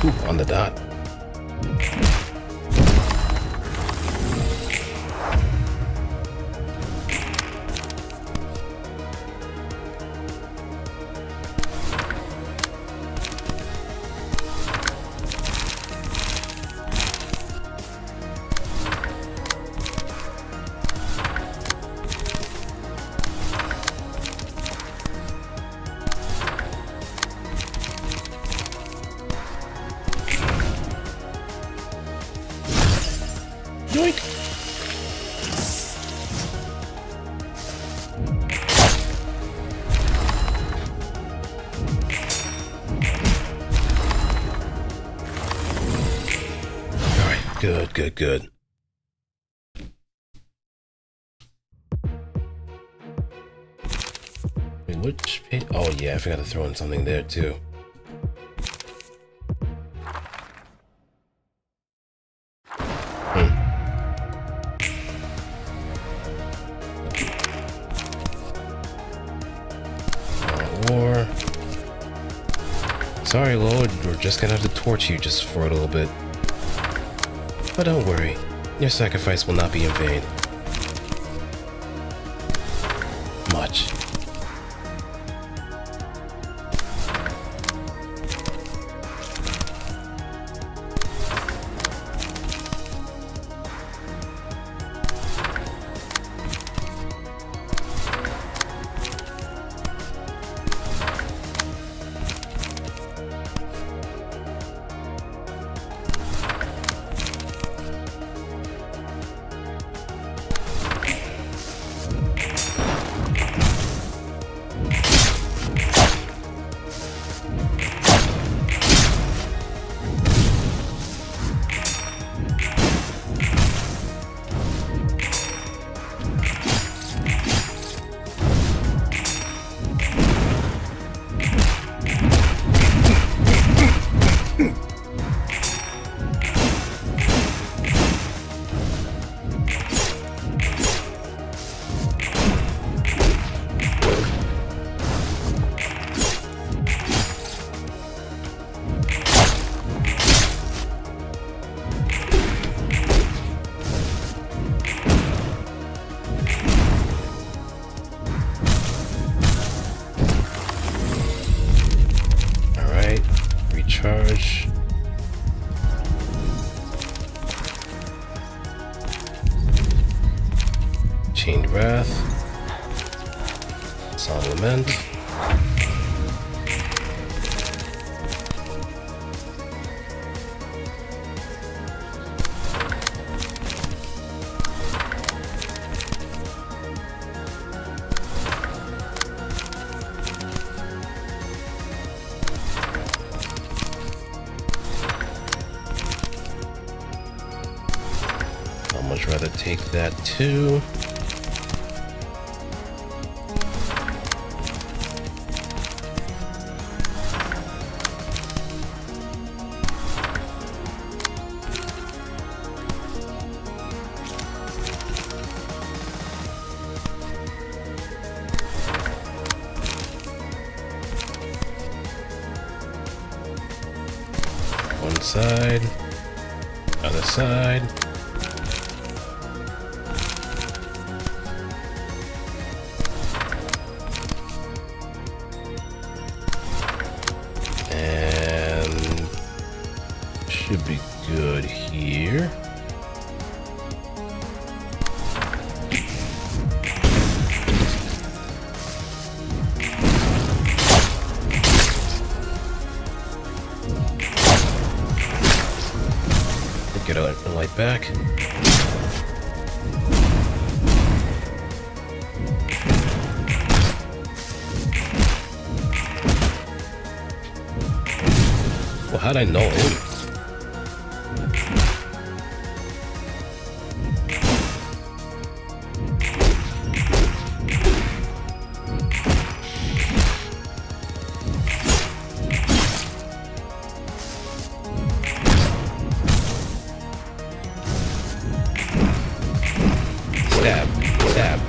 Ooh, on the dot. Yoink! Alright, good. Wait, which page? Oh yeah, I forgot to throw in something there too. War. Sorry, Lord, we're just gonna have to torture you just for a little bit. But don't worry, your sacrifice will not be in vain. Much. charge. Chained Wrath. Solemn Lament. I'd much rather take that too. One side, other side. And should be good here. Get a light back. Well, how'd I know him? Stab, stab.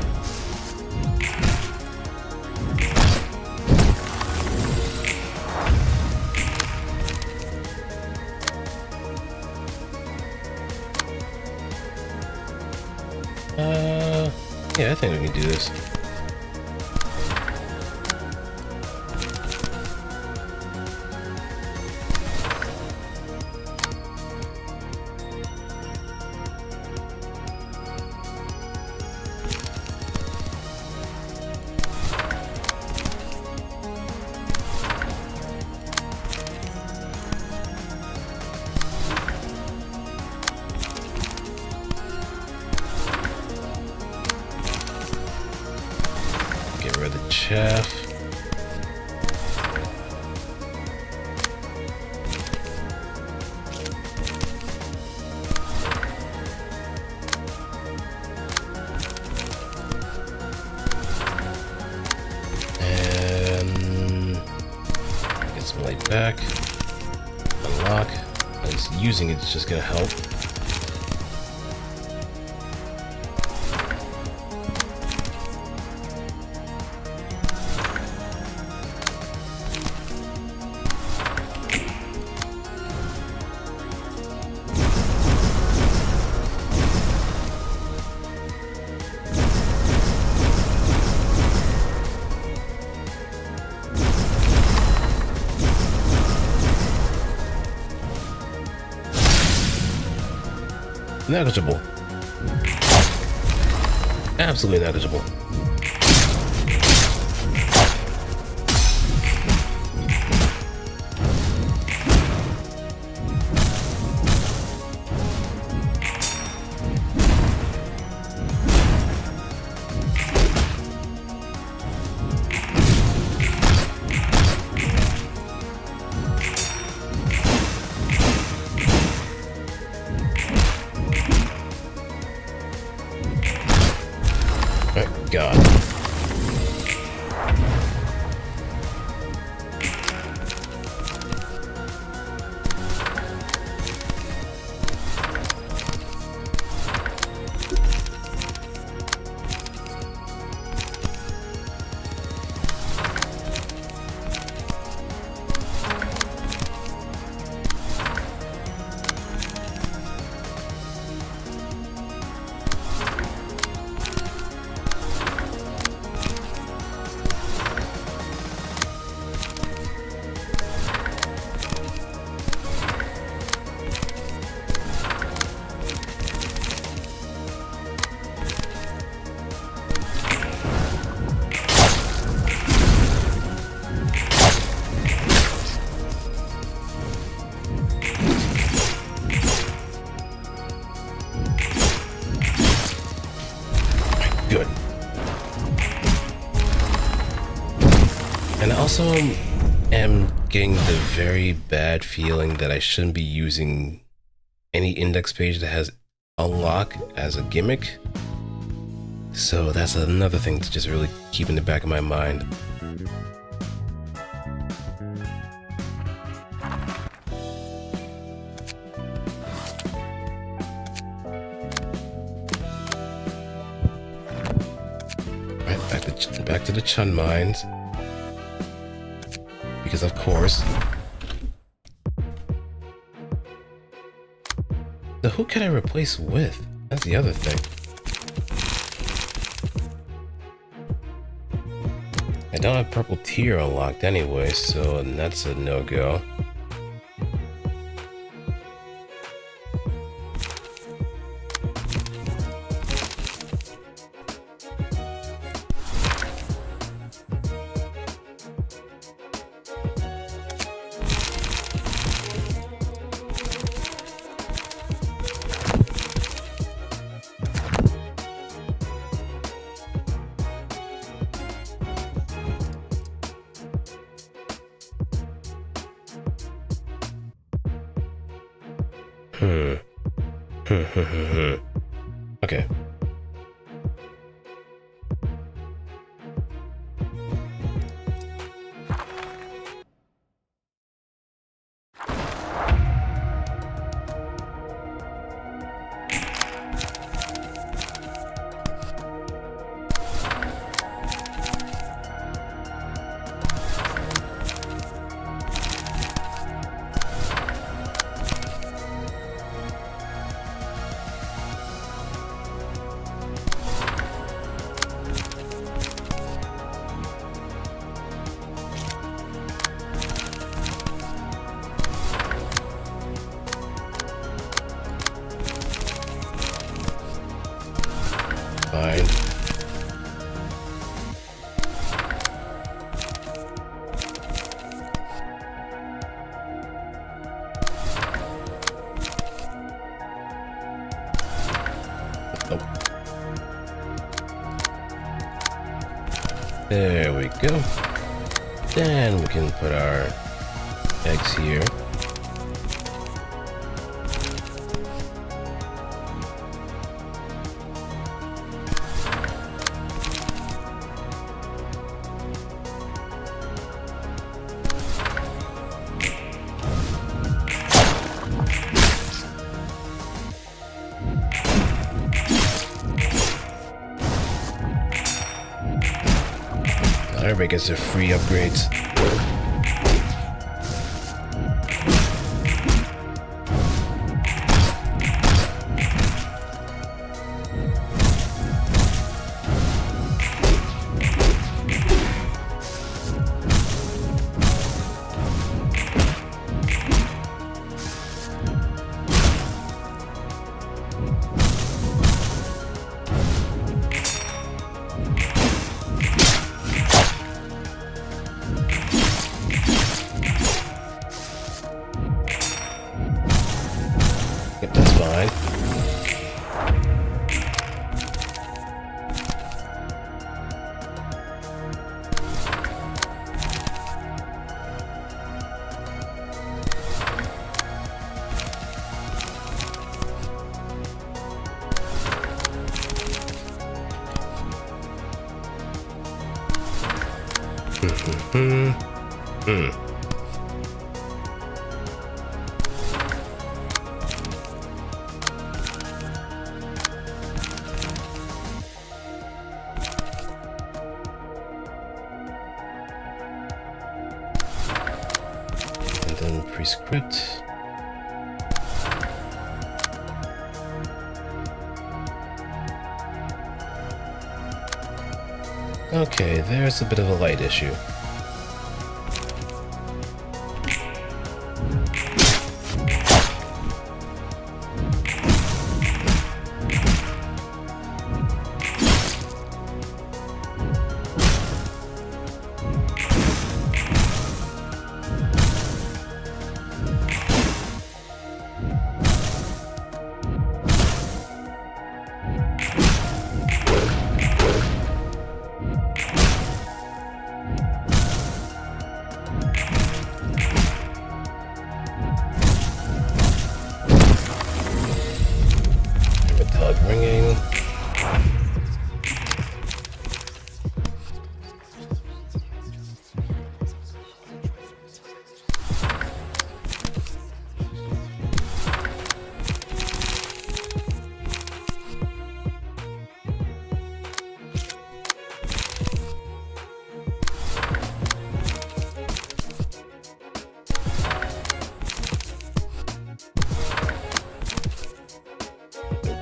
Yeah, I think we can do this. Get rid of the chaff. And get some light back. Unlock. At least using it's just gonna help. Negligible. Absolutely negligible. God. also am getting the very bad feeling that I shouldn't be using any index page that has unlock as a gimmick. So that's another thing to just really keep in the back of my mind. Right, back to the Chun mines. Because of course. So who can I replace with? That's the other thing. I don't have purple tier unlocked anyway, so that's a no-go. Okay. Fine. Oh. There we go. Then we can put our eggs here. Everybody gets their free upgrades. Yep, that's fine. And then prescript. Okay, there's a bit of a light issue.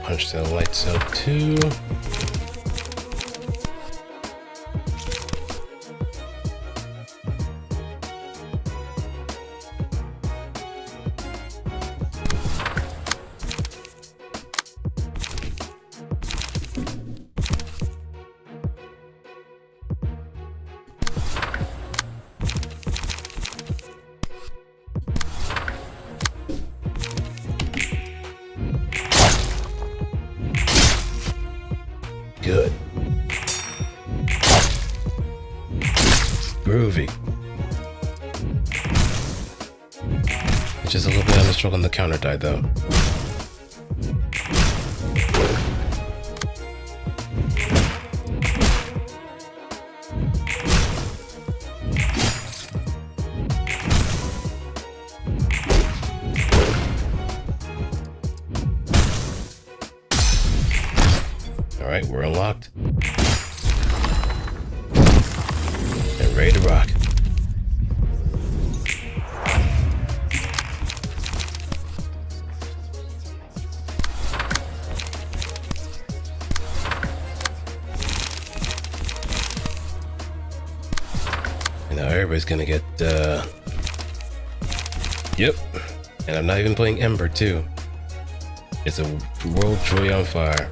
punch the lights out too. Good. Groovy. It's just a little bit of a stroke on the counter die though. Alright, we're unlocked. And ready to rock. And now everybody's gonna get, Yep. And I'm not even playing Ember too. It's a world truly on fire.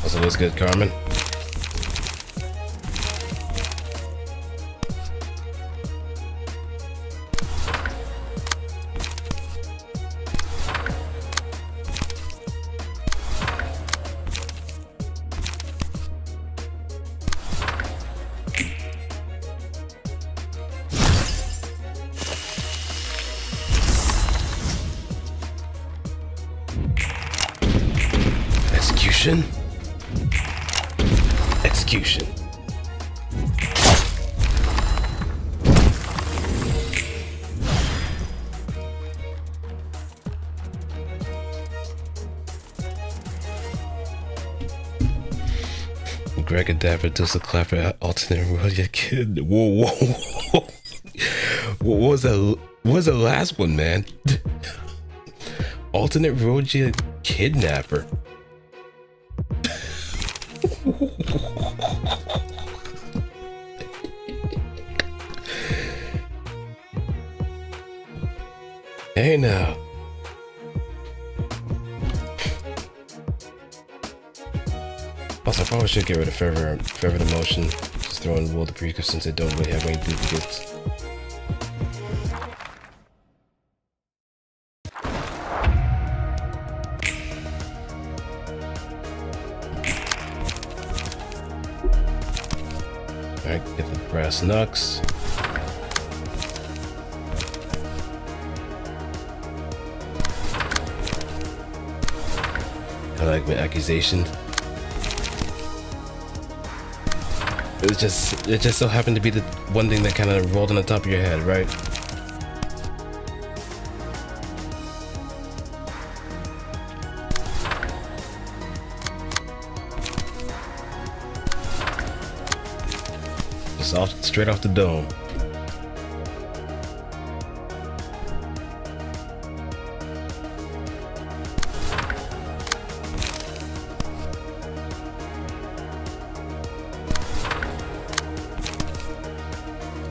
Also, what's good, Carmen? Execution. Execution. Greg Adapter does the clapper alternate Ruina kid. Whoa, whoa, whoa. What was that? What was the last one, man? Alternate Ruina kidnapper. Hey now. Also, I probably should get rid of Fervor the Motion. Just throw in World of Precursor since they don't really have any duplicates. Alright, get the brass knucks. I like my accusation. It just so happened to be the one thing that kind of rolled on the top of your head, right? Just straight off the dome.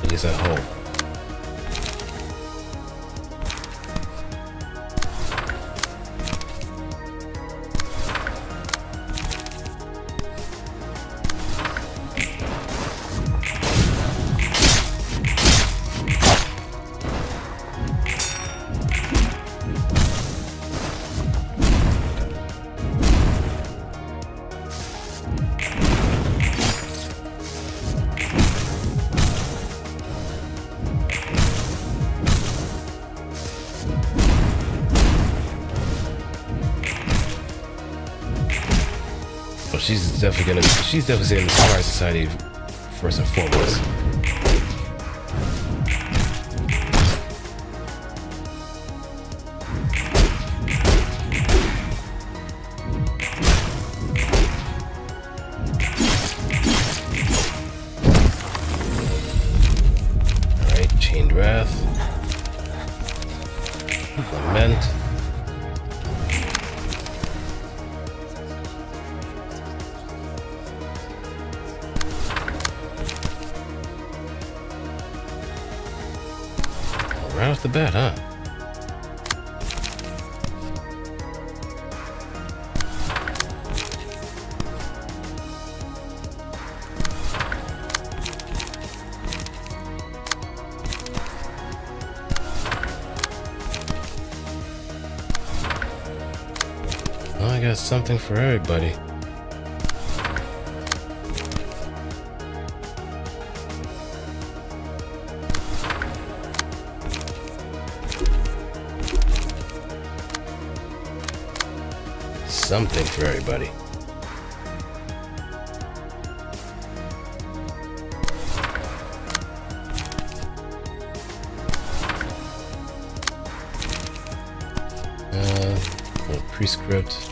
At least I hope. She's definitely saving the Star Society first and foremost. Alright, Chained Wrath. Lament. Right off the bat, huh? Well, I got something for everybody. Something for everybody. Well, prescript.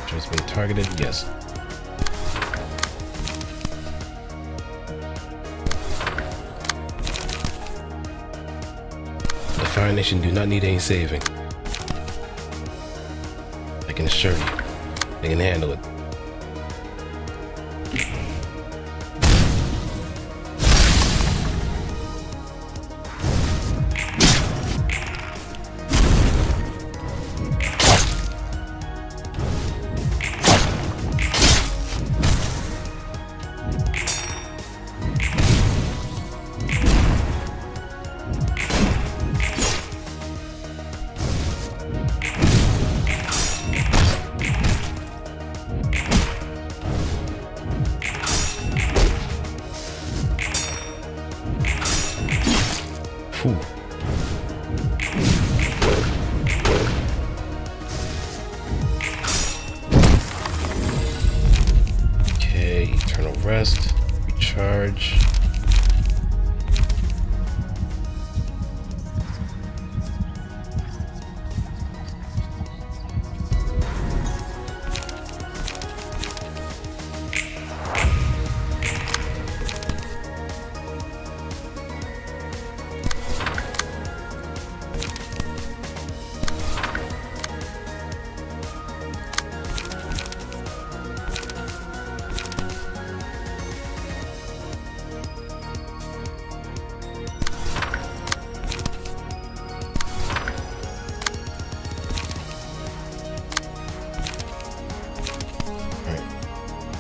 Just been targeted. Yes. The Fire Nation do not need any saving. I can assure you, they can handle it. Phew. Okay, eternal rest, recharge.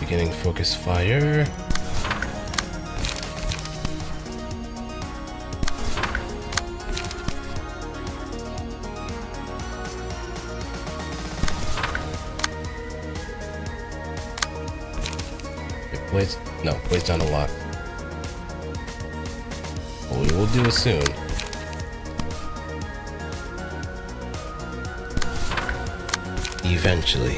Beginning focus fire. Okay, Blade's down a lot. But we will do it soon. Eventually.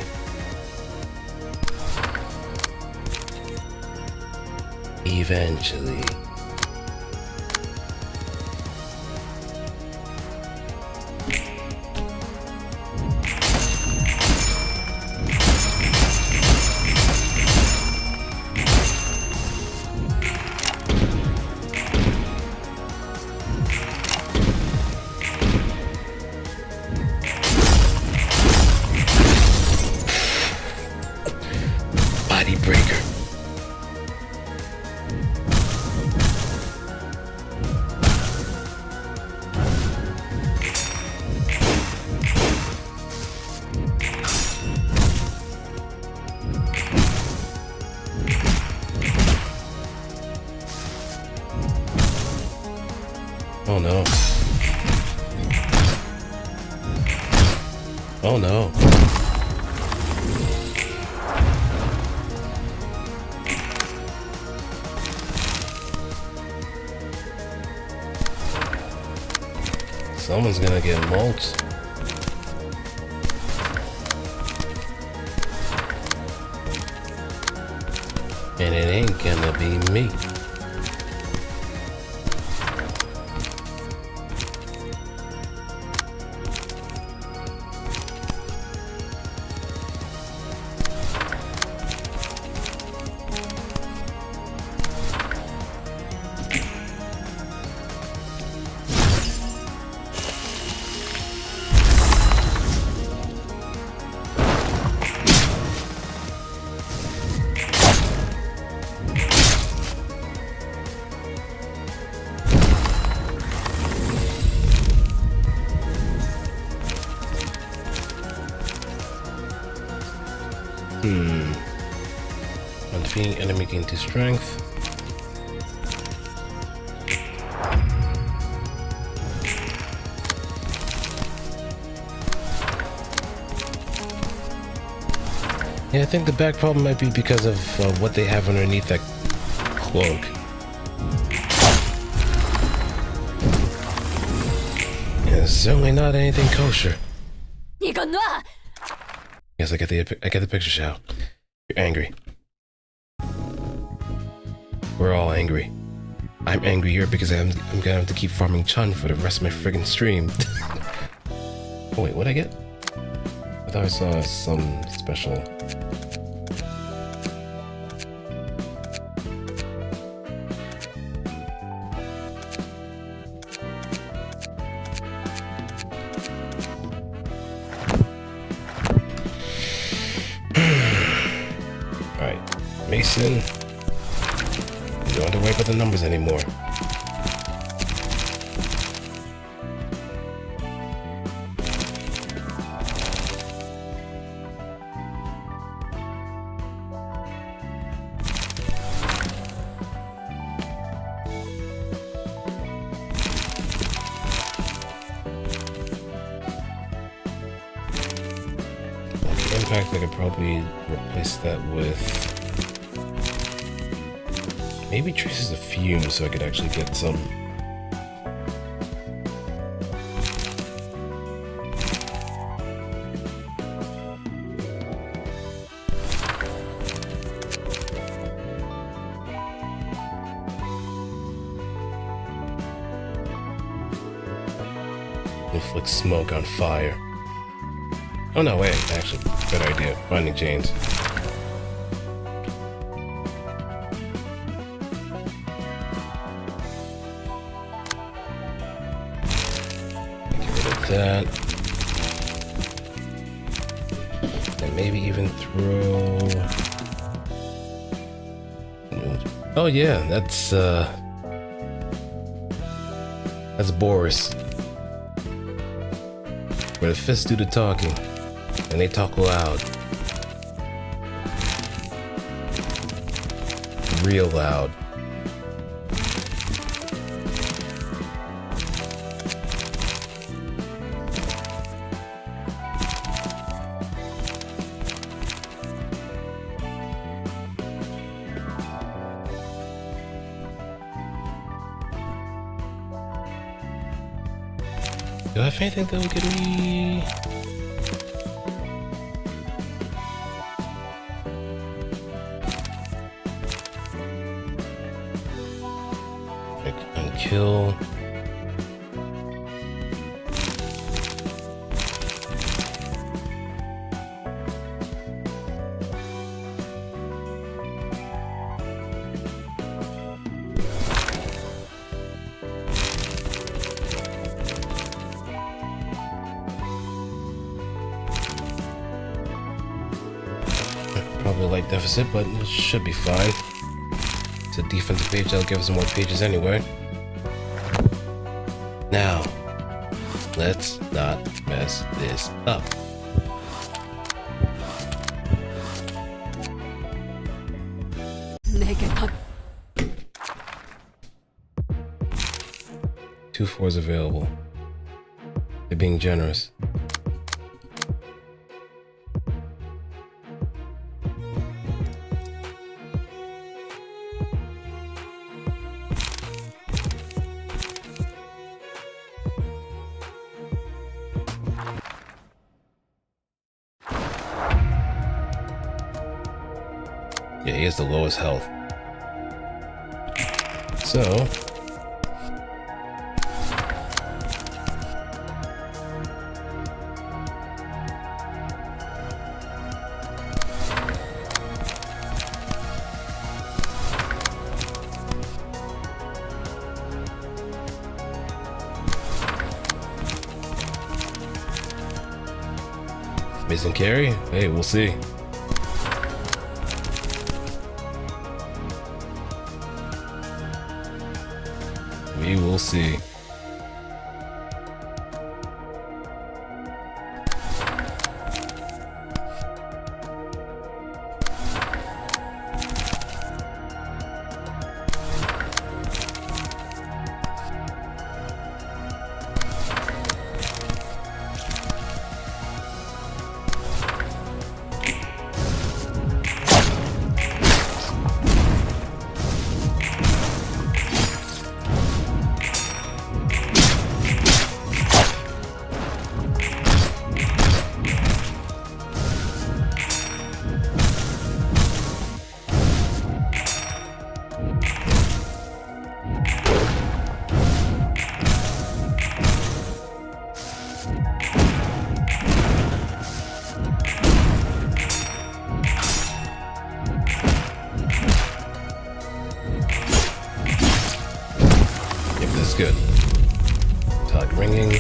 Eventually. Body breaker. Oh no. Oh no. Someone's gonna get mulched. And it ain't gonna be me. me gain 2 strength. Yeah, I think the back problem might be because of what they have underneath that cloak. Yeah, it's certainly not anything kosher. 이건 놔! Yes, I get the picture, Shao. You're angry. We're all angry. I'm angrier because I'm gonna have to keep farming Chun for the rest of my friggin' stream. Oh wait, what'd I get? I thought I saw some special. Alright, Mason. You don't have to worry about the numbers anymore. Impact, I could probably replace that with maybe traces of fume so I could actually get some. Inflict smoke on fire. Oh no, wait, actually, better idea. Binding chains. Get rid of that. And maybe even throw... Oh yeah, that's Boris. Where the fists do the talking. And they talk loud. Real loud. Do I have anything that will get me? Kill. Probably light deficit, but it should be fine. It's a defensive page that'll give us more pages anyway. Now, let's not mess this up. 내게 더 2 4s available. They're being generous. Yeah, he has the lowest health. So... Missing carry? Hey, we'll see. We will see. is good. Tug ringing.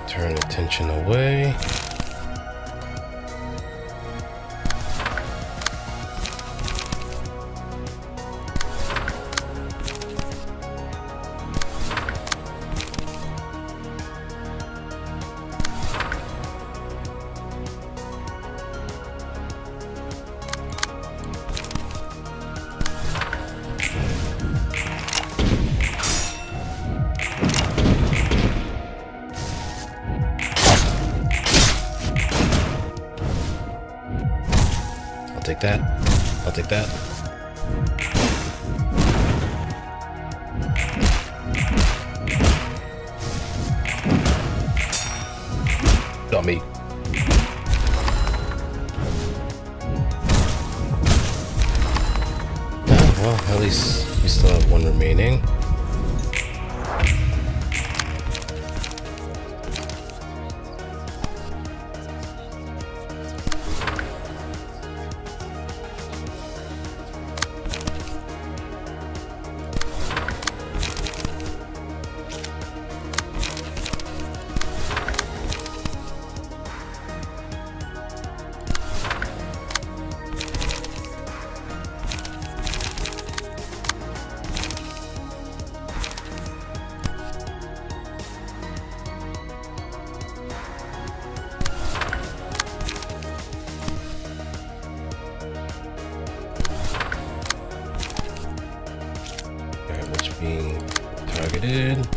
Turn attention away. I'll take that. I'll take that. Got me. Oh, well, at least we still have one remaining. Being targeted.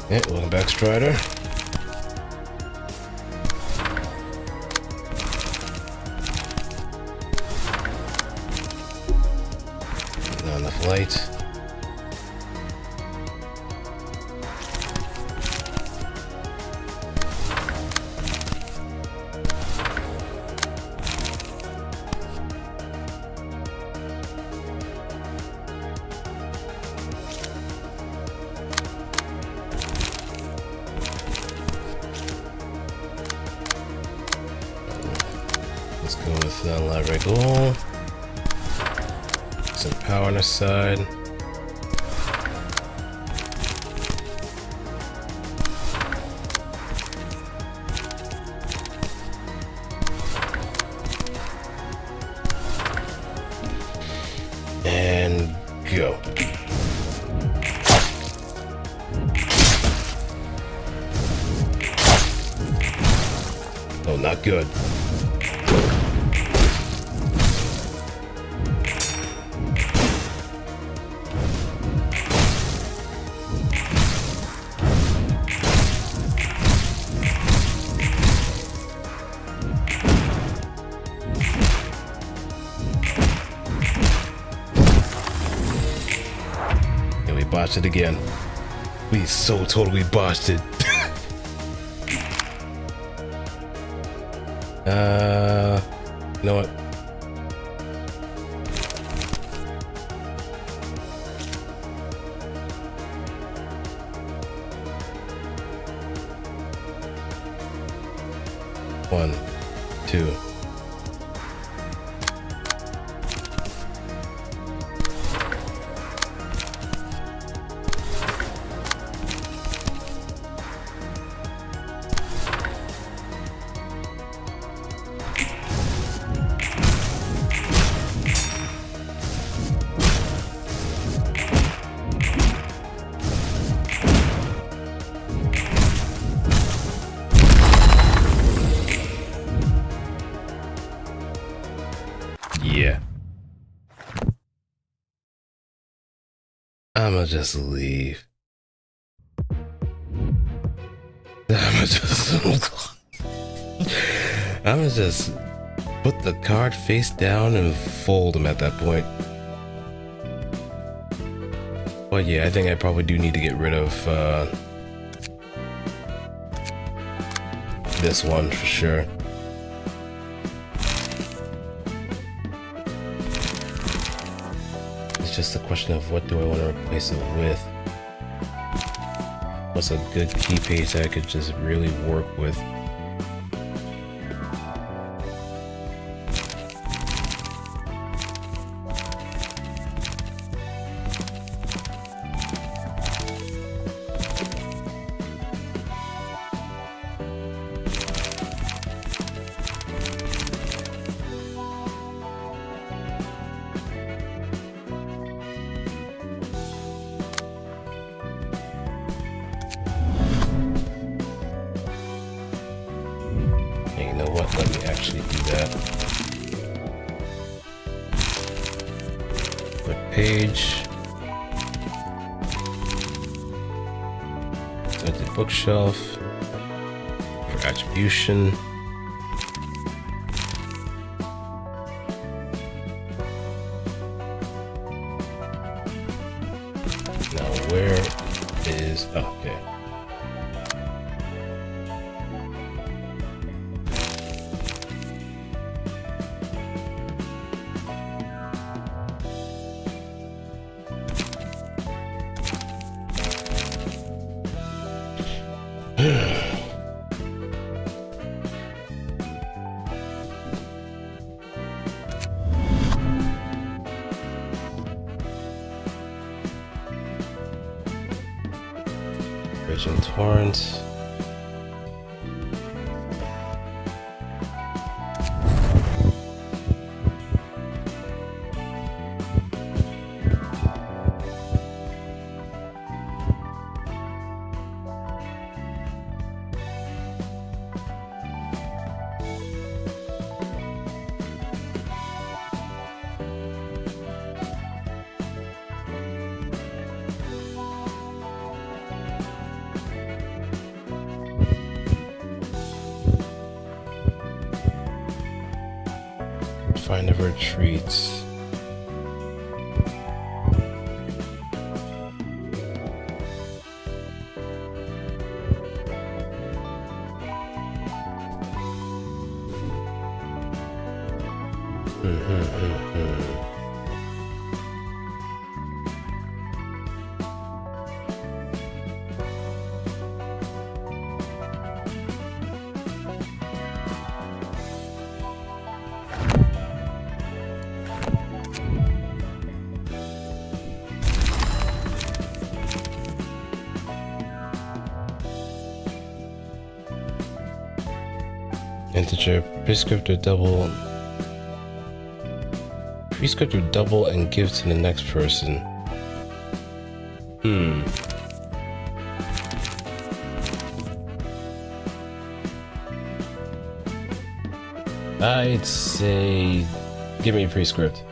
Yeah, welcome back, Strider. Not enough light. Let's go with La Regule. some power on our side. And go. Oh, not good. Yeah, we botched it again. We so totally botched it. You know what? One, two. Yeah. I'ma just leave. I'ma just put the card face down and fold him at that point. But yeah, I think I probably do need to get rid of this one for sure. It's just a question of what do I want to replace it with. What's a good key page that I could just really work with? You know what? Let me actually do that. Put page. Set the bookshelf. For attribution. Now where is... Oh, okay. Raging Torrent. Find a retreat. integer. Prescript or double. Prescript or double and give to the next person. I'd say give me a prescript.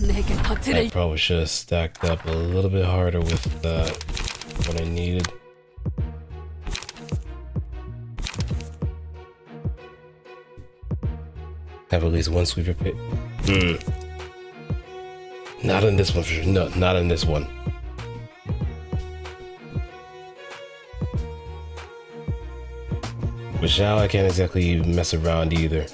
내게 더 I 들을 probably should have stacked up a little bit harder with what I needed. Have at least one sweeper pit. Not in this one for sure. No, not in this one. With Xiao, I can't exactly mess around either.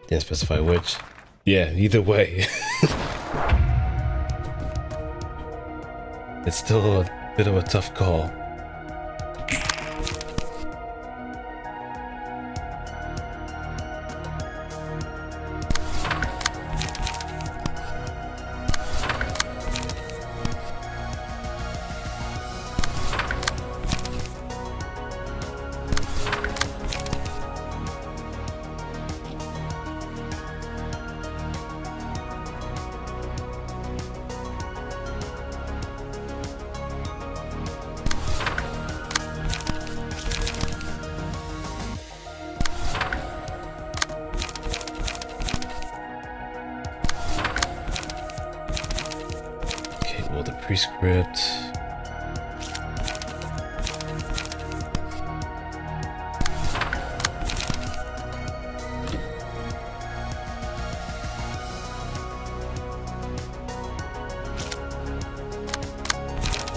Didn't specify which. Yeah, either way. It's still a bit of a tough call. The prescript.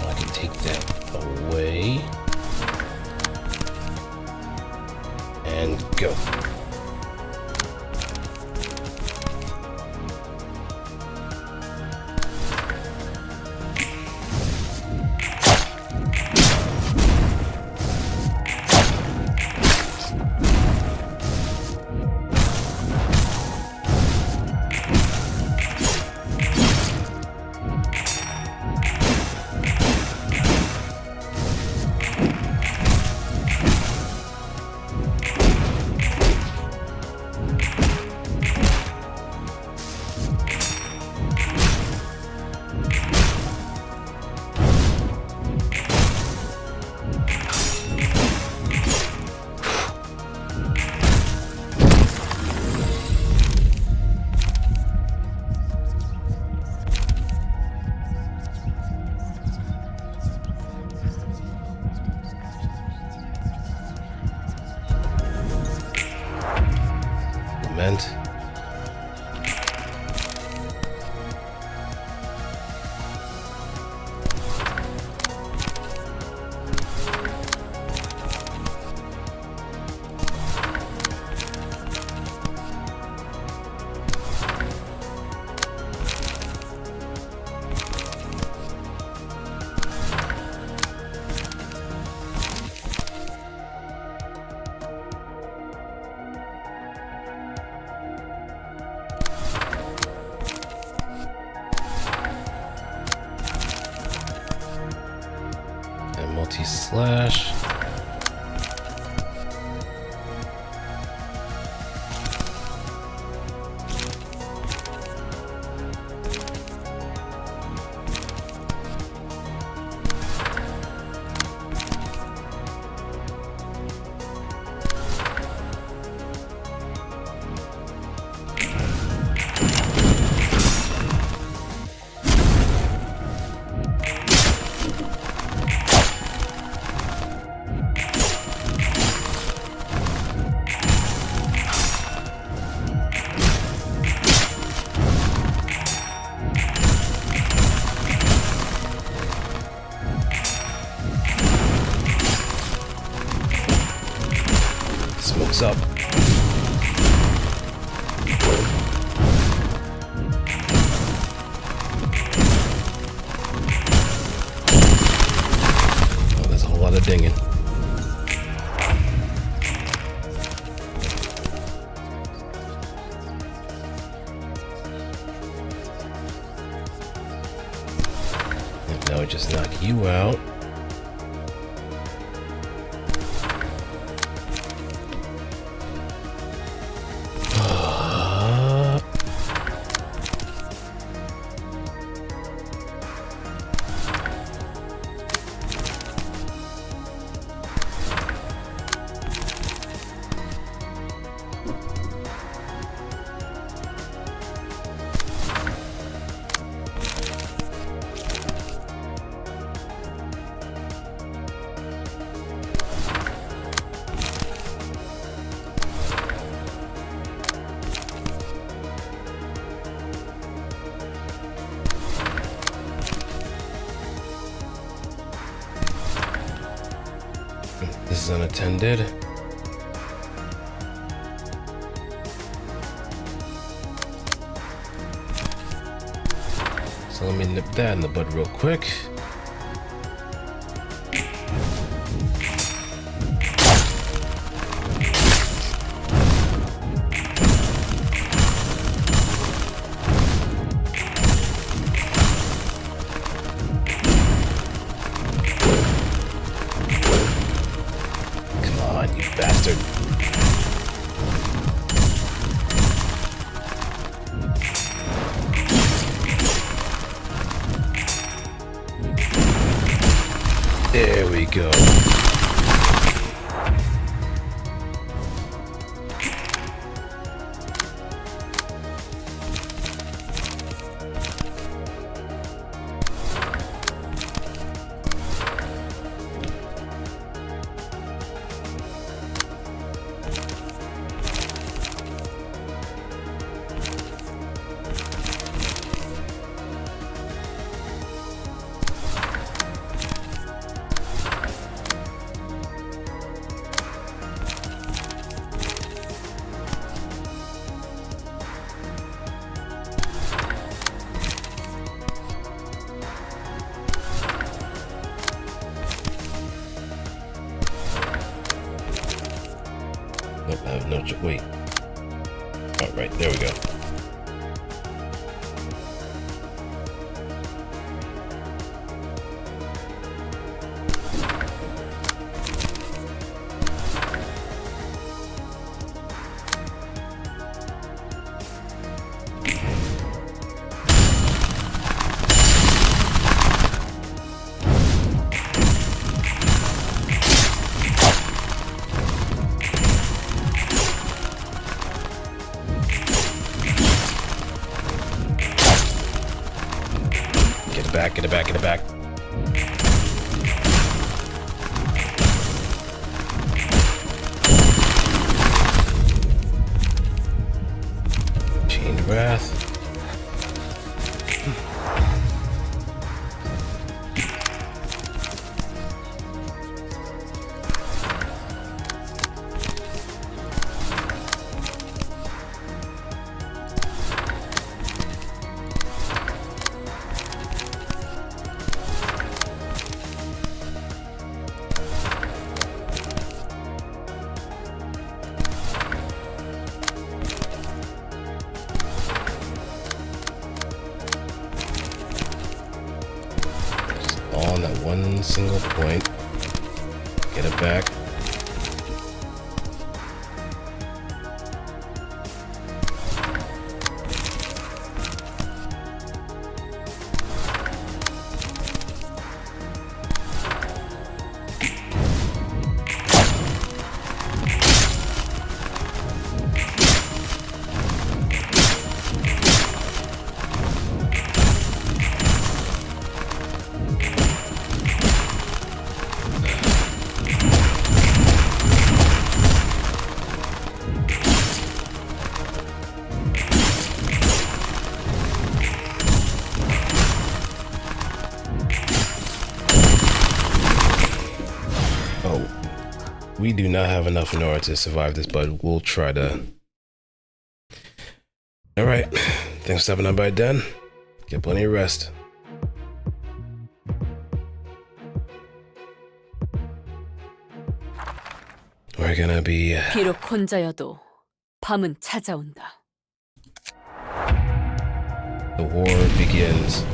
I can take that away and go. Lament. And multi-slash. What's up? Oh, there's a whole lot of dinging. And now just knock you out. This is unattended. So let me nip that in the bud real quick. Come on, you bastard. There we go. Nope, I have no wait. All right, there we go. Get it back, get it back. Chain Wrath. All on that one single point. Get it back. We do not have enough in order to survive this, but we'll try to. Alright, thanks for stopping on by, Dan. Get plenty of rest. We're gonna be. 비록 혼자여도 밤은 찾아온다. The war begins.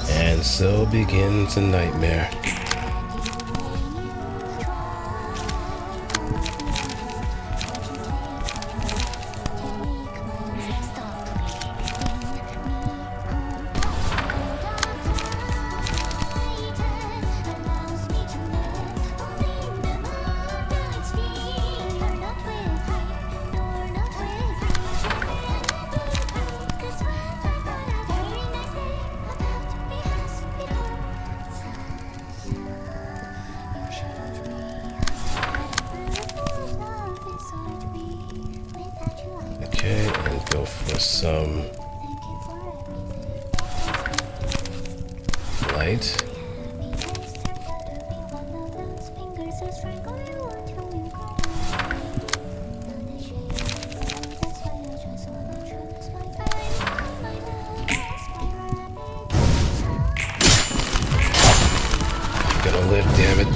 And so begins a nightmare. Okay, and go for some light. Gonna live, damn it.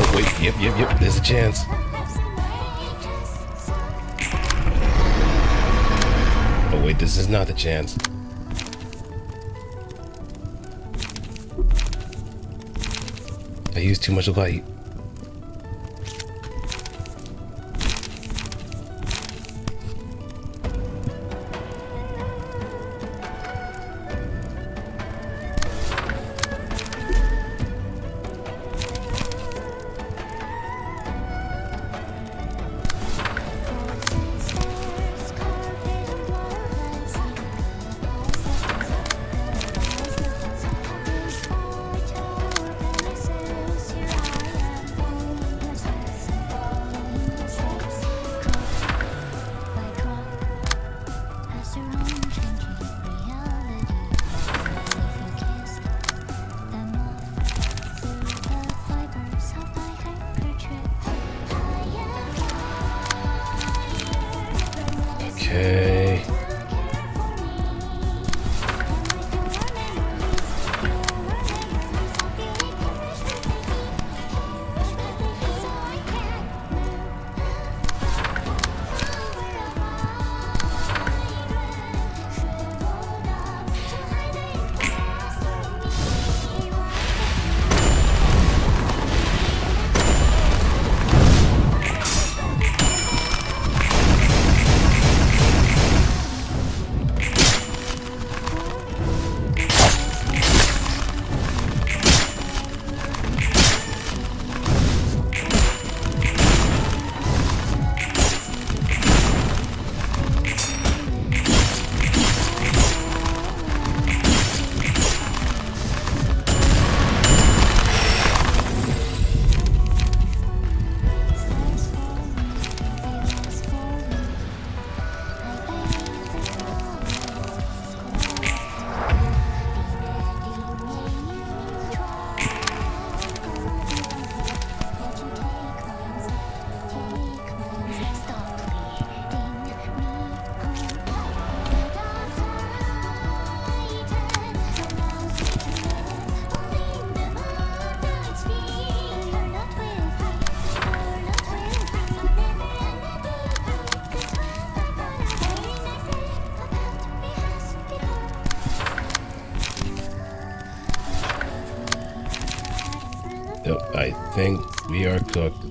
Oh wait, yep, there's a chance. Oh wait, this is not the chance. I used too much light. Okay. think we are cooked.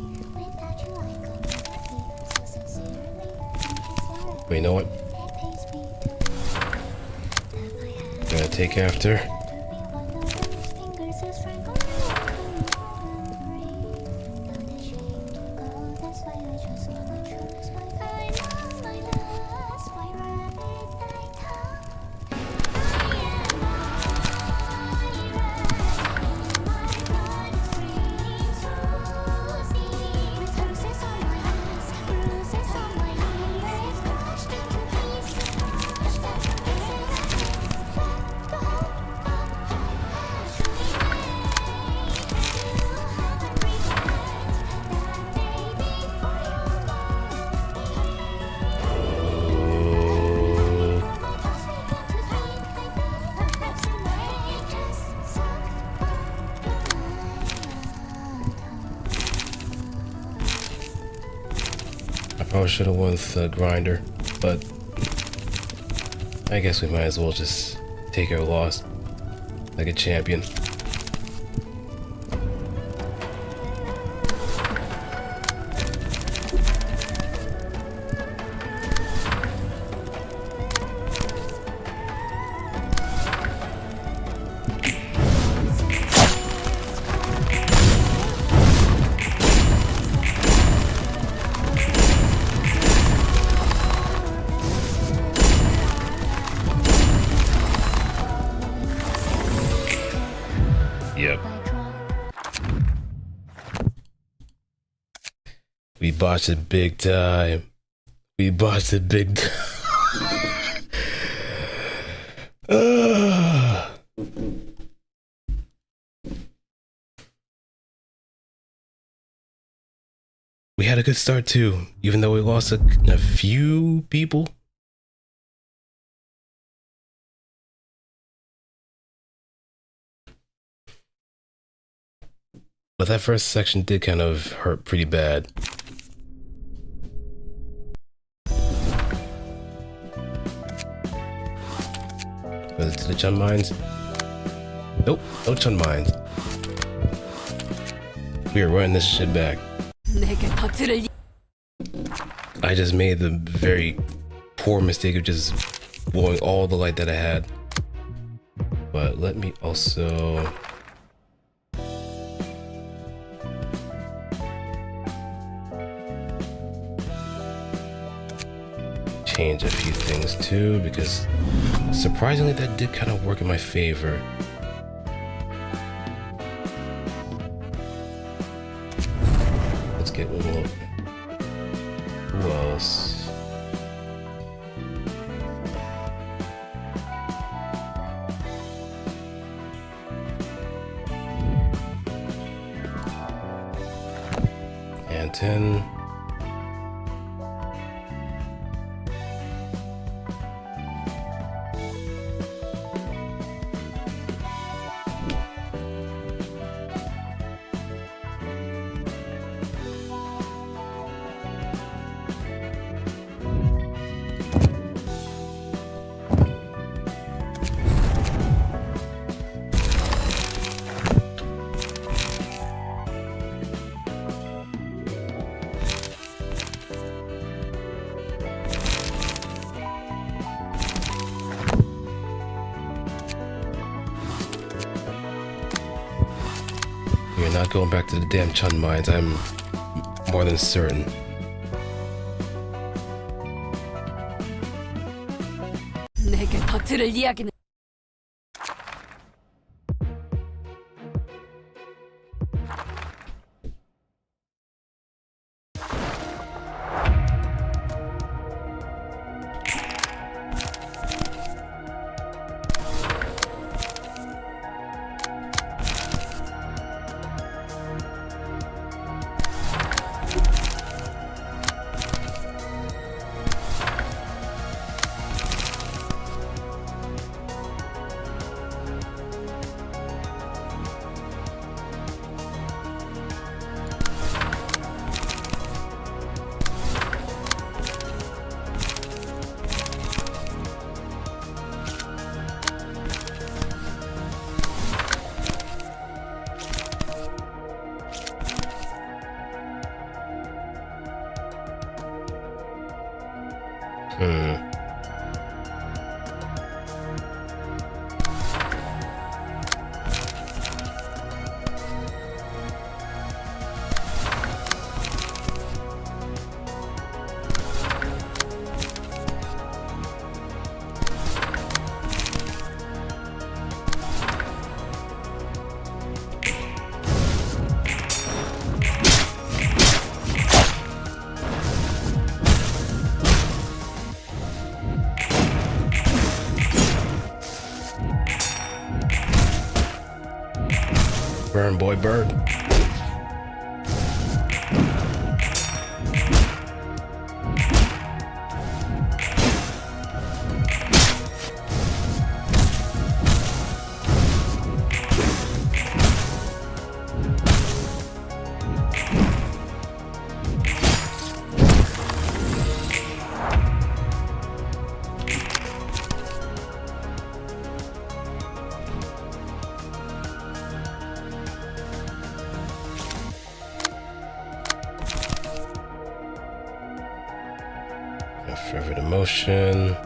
But you know what? Gotta take after. Probably should have won with the grinder, but I guess we might as well just take our loss like a champion. Yep. We botched it big time. We botched it big time. We had a good start too, even though we lost a few people. But that first section did kind of hurt pretty bad. Was it to the Chun mines? Nope, no Chun mines. We are running this shit back. I just made the very poor mistake of just blowing all the light that I had. But let me also... change a few things too, because surprisingly that did kind of work in my favor. Let's get one more. Who else? And 10. We're not going back to the damn Chun mines, I'm more than certain. 내게 더 들을 이야기는 Hmm. Burn, boy, burn. Fervent emotion.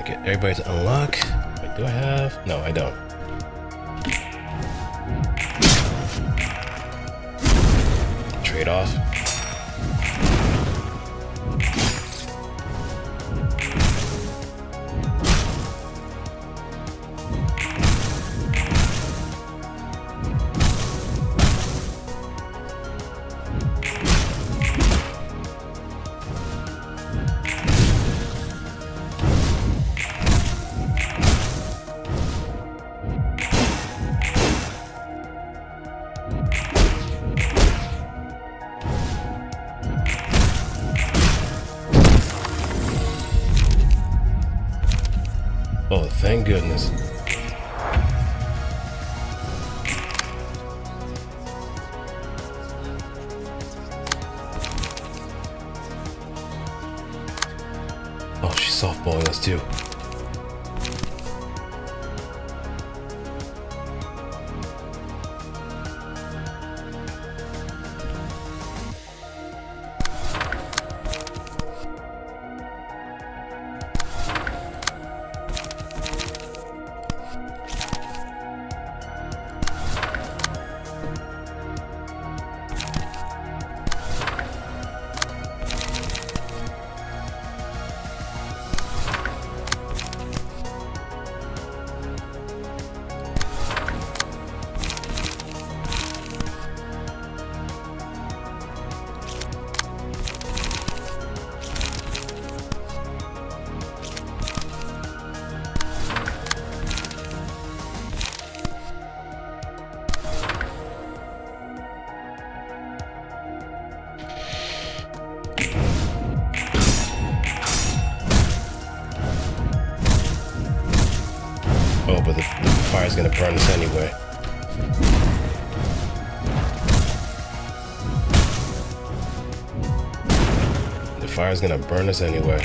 Get everybody to unlock. Wait, do I have? No, I don't. Trade off. Oh, thank goodness. Oh, she's softballing us too. Oh, but the fire's gonna burn us anyway. The fire's gonna burn us anyway.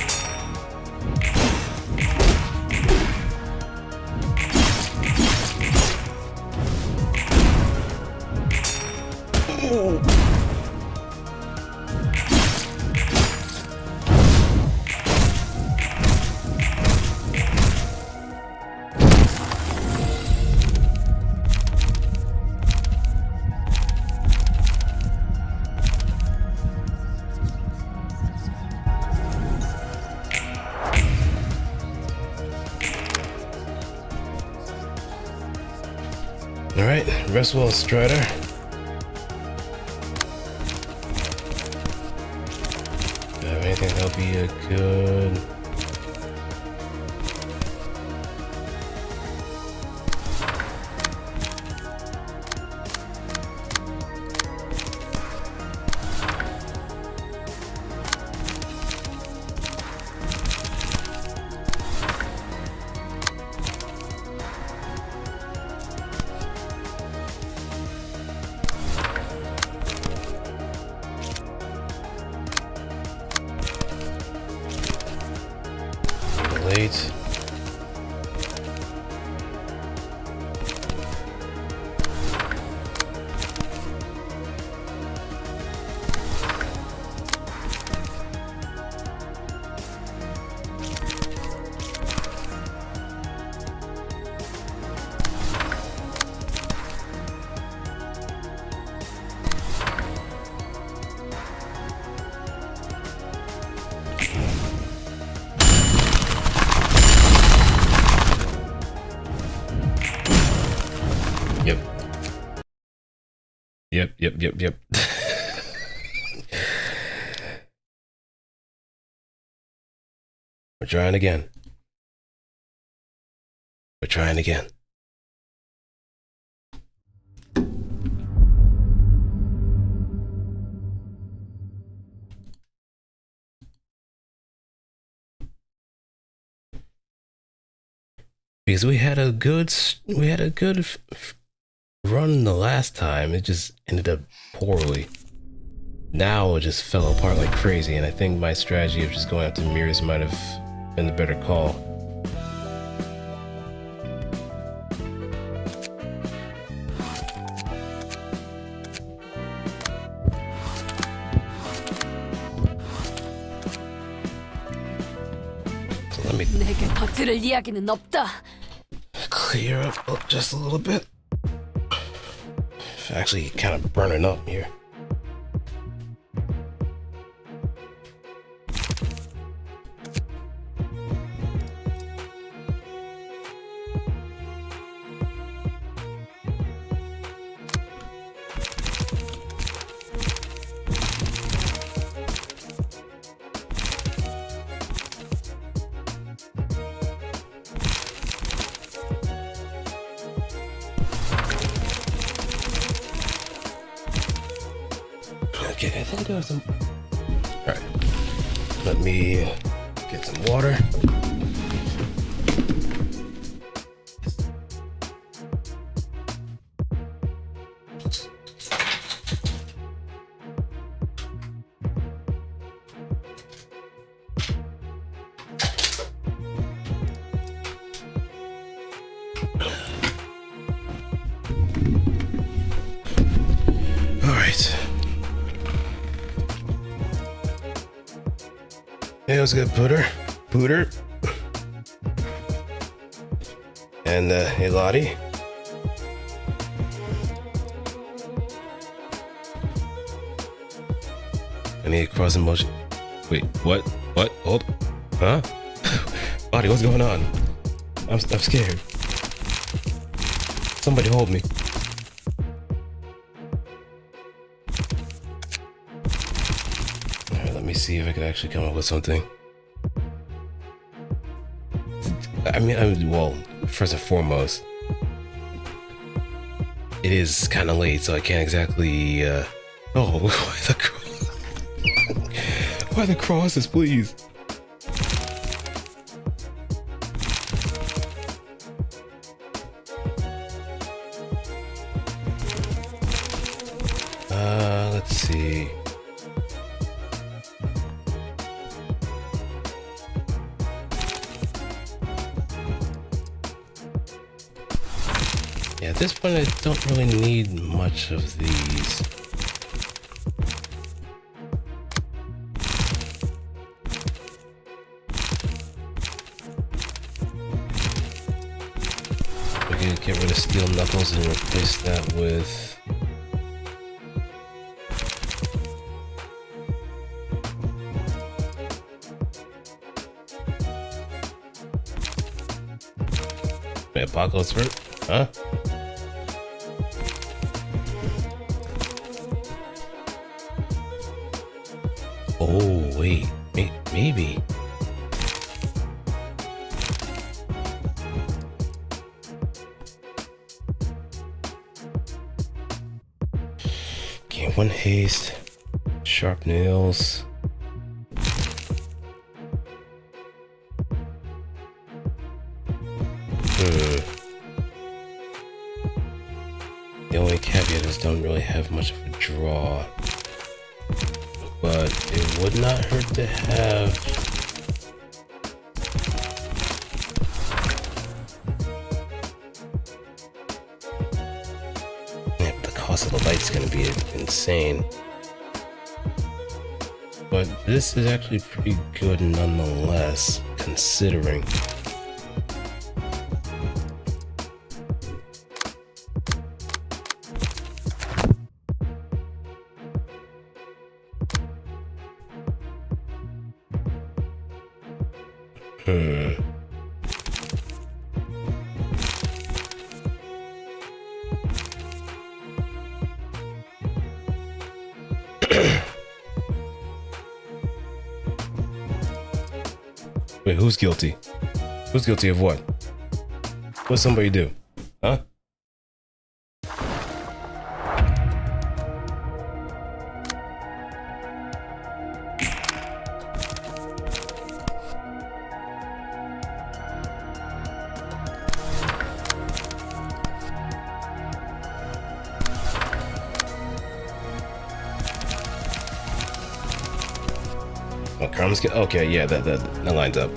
Alright, rest well, Strider. Do I have anything to help you good? late. Yep. We're trying again. We're trying again. Because we had a good run the last time. It just ended up poorly. Now it just fell apart like crazy, and I think my strategy of just going after mirrors might have been the better call. So let me 내게 더 들을 이야기는 없다. clear up just a little bit. Actually, kind of burning up here. Okay, I think there was some. Alright. Let me get some water. Alright. Hey, what's good, Pooter? And, hey, Lottie. I need a crossing motion. Wait, what? What? Hold. Huh? Lottie, what's going on? I'm scared. Somebody hold me. Alright, let me see if I can actually come up with something. Well, first and foremost, it is kind of late, so I can't exactly, oh, why the crosses, please? Let's see. Yeah, at this point I don't really need much of these. We can get rid of steel knuckles and replace that with Apocalypse Fruit? Huh? Oh, wait. Maybe. Okay, one haste. Sharp nails. The only caveat is don't really have much of a draw, but it would not hurt to have Also, the light's gonna be insane. But this is actually pretty good nonetheless, considering. Wait, who's guilty? Who's guilty of what? What'd somebody do? Huh? Oh, Crumb's get okay, yeah, that lines up.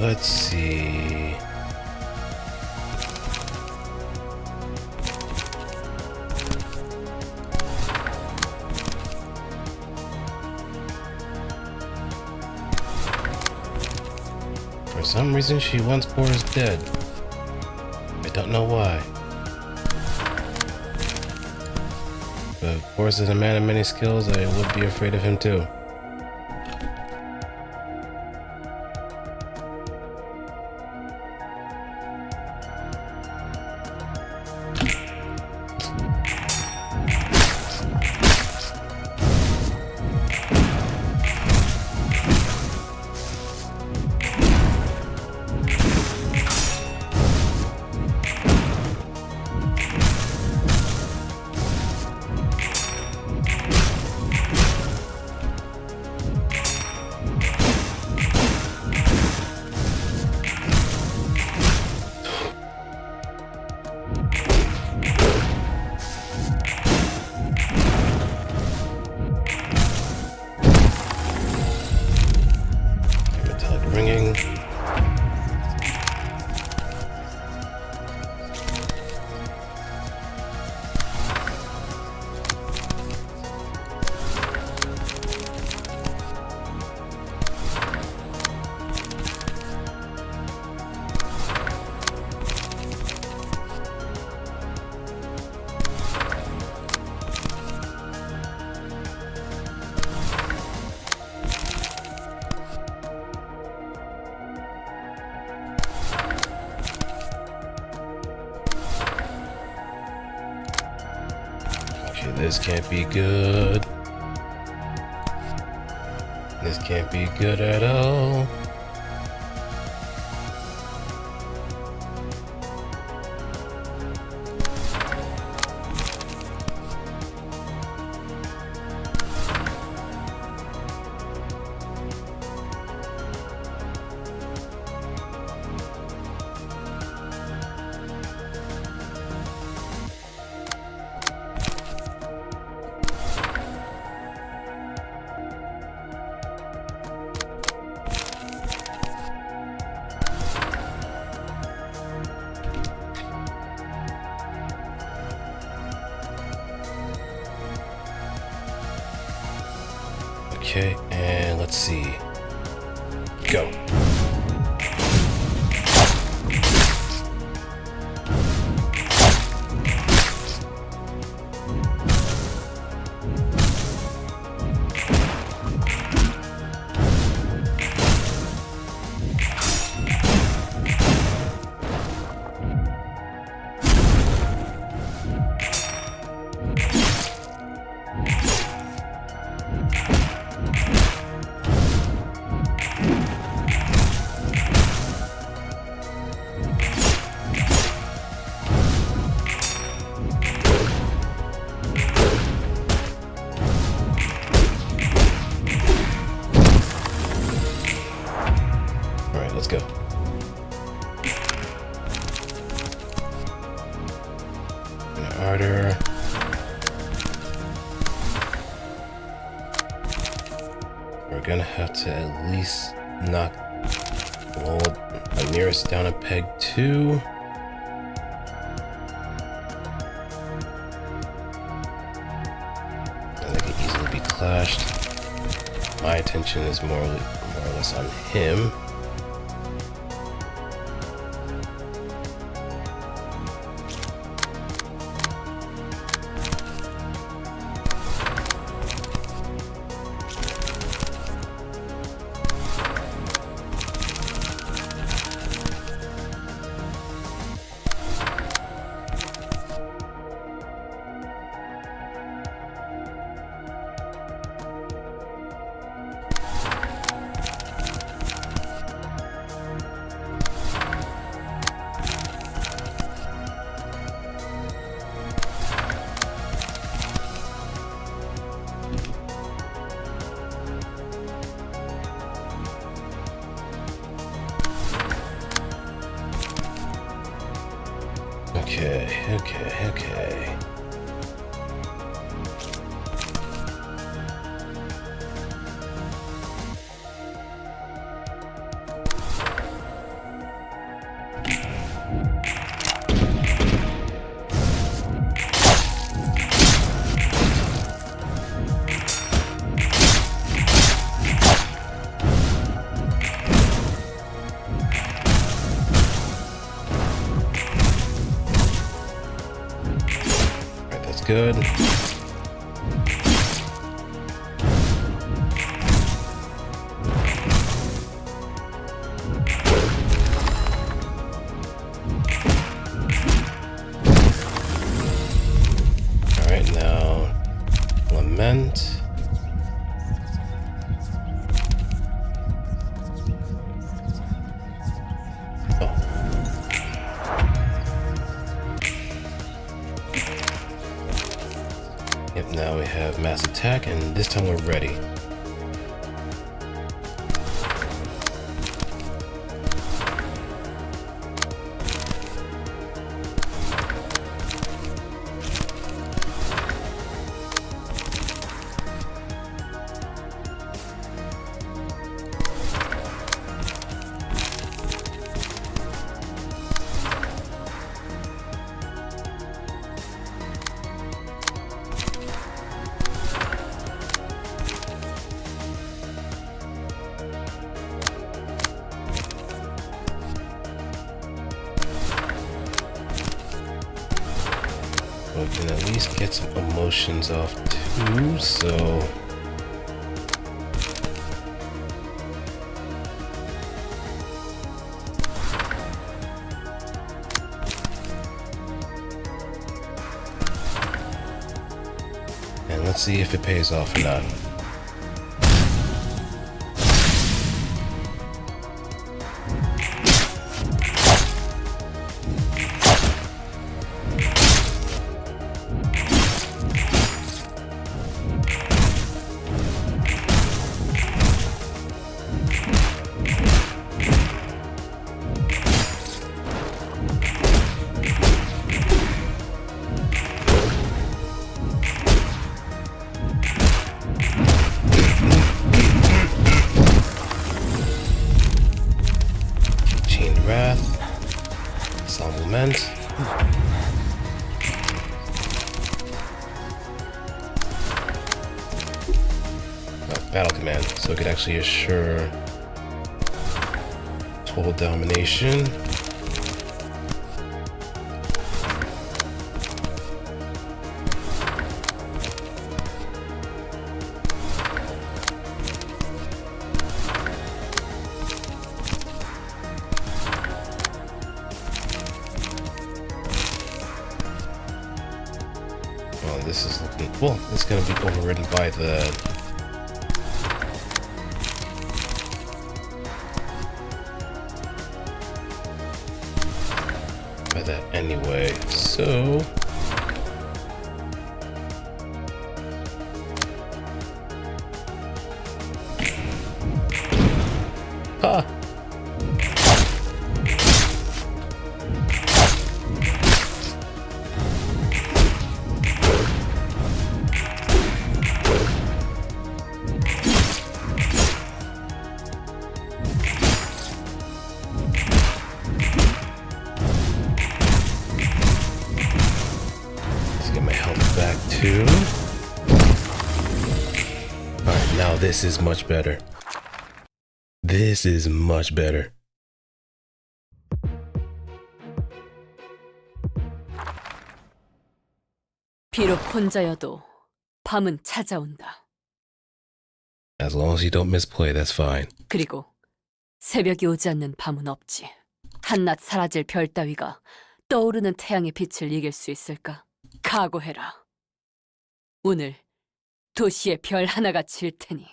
Let's see. For some reason, she wants Boris dead. I don't know why. But if Boris is a man of many skills, I would be afraid of him too. Ringing. This can't be good. This can't be good at all. Okay, and let's see. Go. let's go. An ardor. We're gonna have to at least knock nearest down a peg 2. And they can easily be clashed. My attention is more or less on him. Okay. Good. Alright, now lament. Now we have mass attack, and this time we're ready. We can at least get some emotions off too, so... And let's see if it pays off or not. Battle command, so it could actually assure total domination. Well, this is looking, well, it's going to be overridden by that anyway, so 2. Alright, now this is much better. This is much better. 비록 혼자여도 밤은 찾아온다. As long as you don't misplay, that's fine. 그리고 새벽이 오지 않는 밤은 없지. 한낮 사라질 별 따위가 떠오르는 태양의 빛을 이길 수 있을까? 각오해라. 오늘 도시에 별 하나가 질 테니.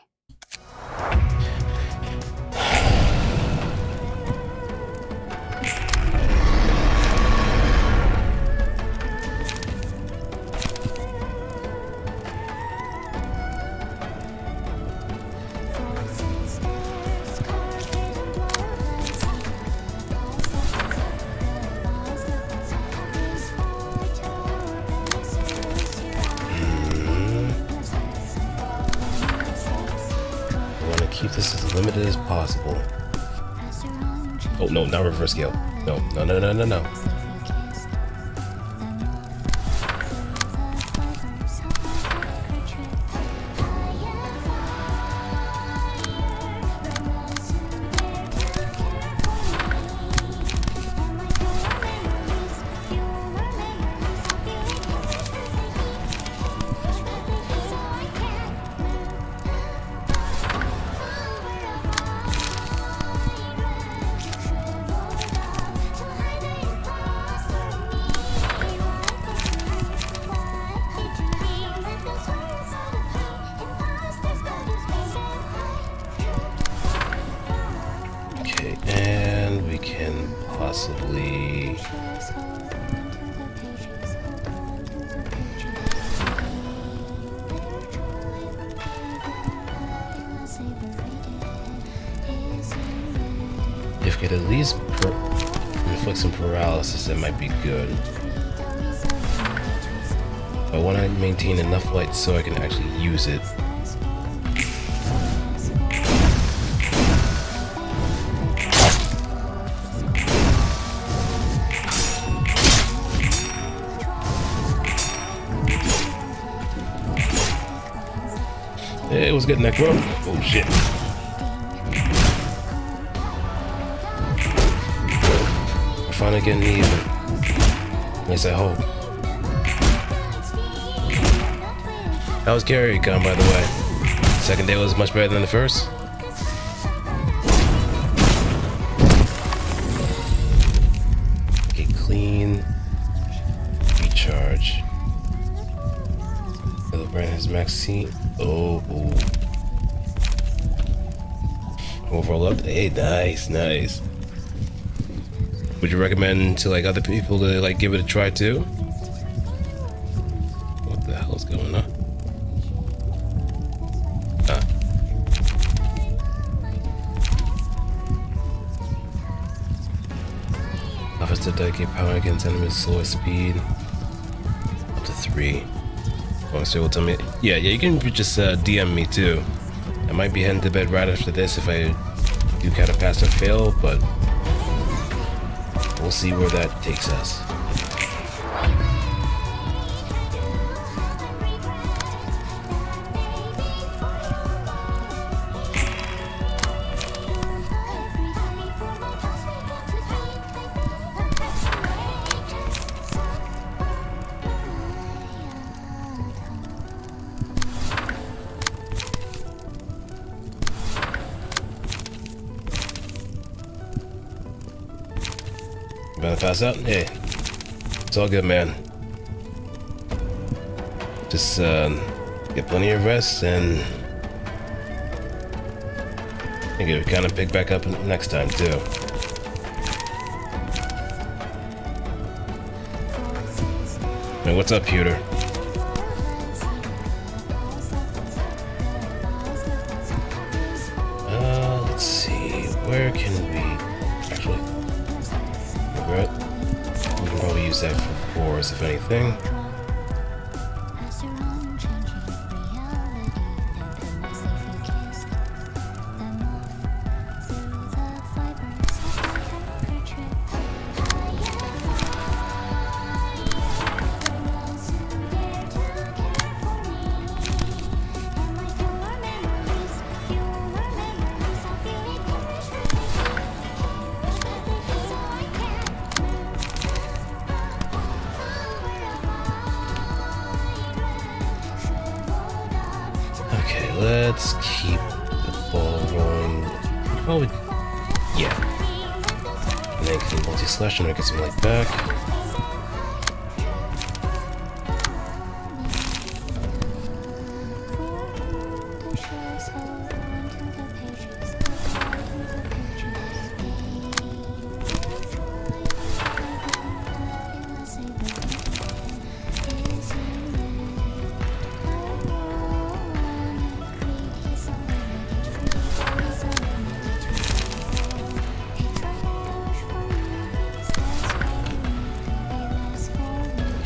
Keep this as limited as possible. Oh no, not reverse scale. No, no, no, no, no, no. And we can possibly... If we could at least inflict some paralysis, that might be good. I want to maintain enough light so I can actually use it. Hey, what's good, Necro? Oh shit. We're finally getting even. At least I hope. How was Carry Con, by the way? Second day was much better than the first? Get clean. Recharge. The brand has Maxine. Oh. Overall up. Hey, nice, nice. Would you recommend to like other people to like give it a try too? What the hell is going on? Offers to dedicate power against enemies slower speed. Up to 3. Oh, so will tell me. Yeah, you can just DM me too. I might be heading to bed right after this if I do kind of pass or fail, but we'll see where that takes us. About to pass out? Hey, it's all good, man. Just get plenty of rest, and I think it'll kind of pick back up next time too. Man, what's up, Pewter? Let's see, where can we actually? We can probably use that for cores, if anything. well, yeah. And then can multi-slash and I get some light back.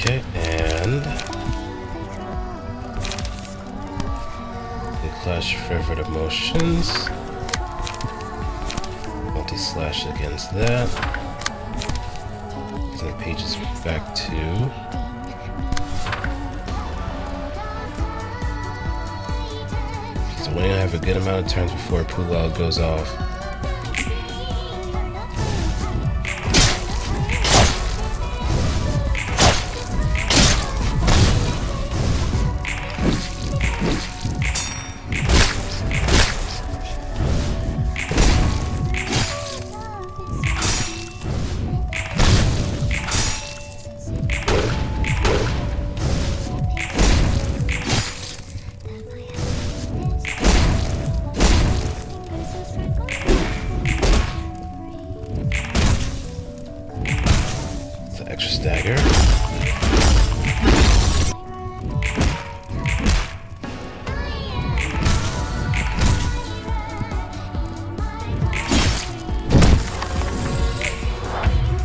Okay, and clash favorite emotions. Multi-slash against that. And the pages back to. So when I have a good amount of turns before Pulao goes off. Extra stagger.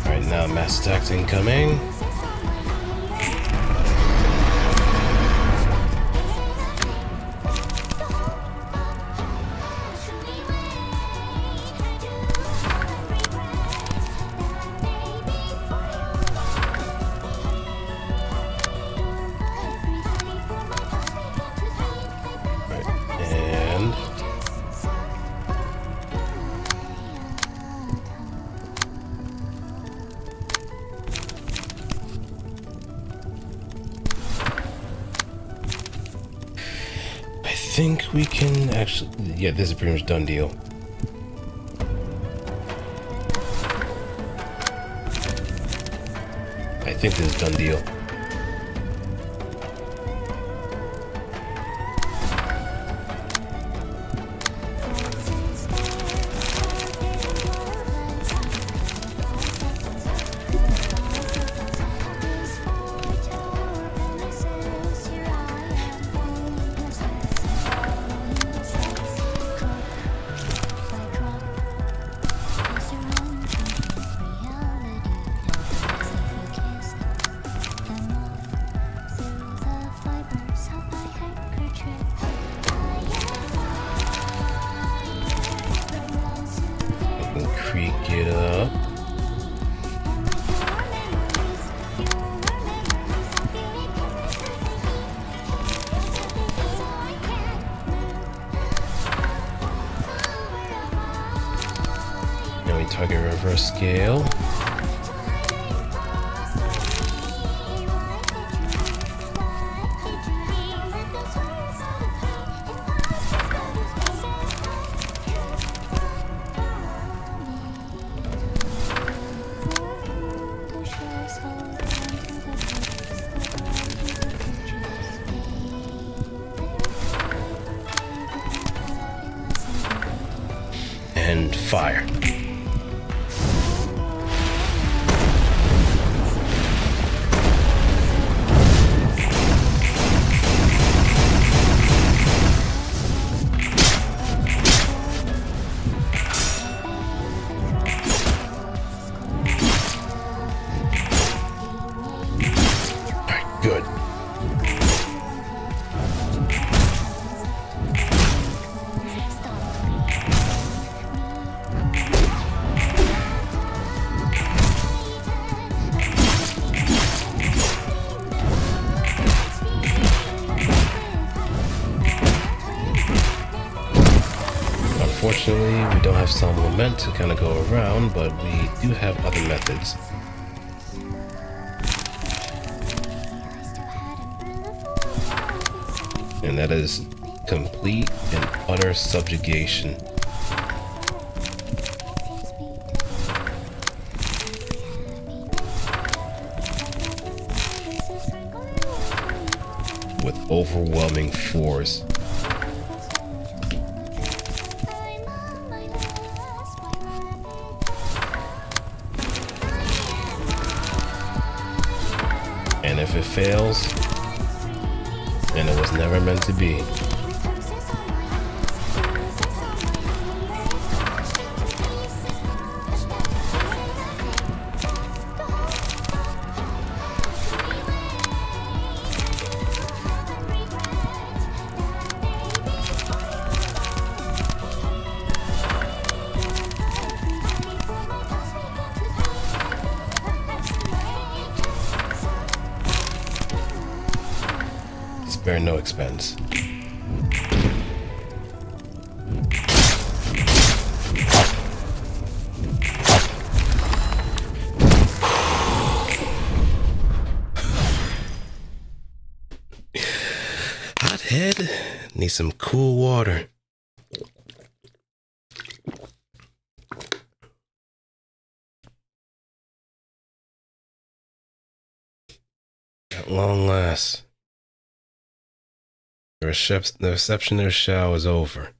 Alright, now mass attacks incoming. And I think we can actually, yeah, this is pretty much done deal. I think this is done deal. Creek it up. Now we target reverse scale. And fire. Alright, good. Unfortunately, we don't have some lament to kind of go around, but we do have other methods. And that is complete and utter subjugation. overwhelming force. And if it fails, then it was never meant to be. Spare no expense. Hot head, need some cool water. At long last. The reception of the show is over.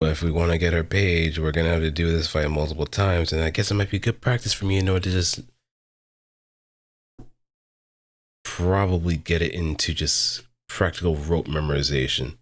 But if we want to get her page, we're going to have to do this fight multiple times, and I guess it might be good practice for me in order to just probably get it into just practical rope memorization.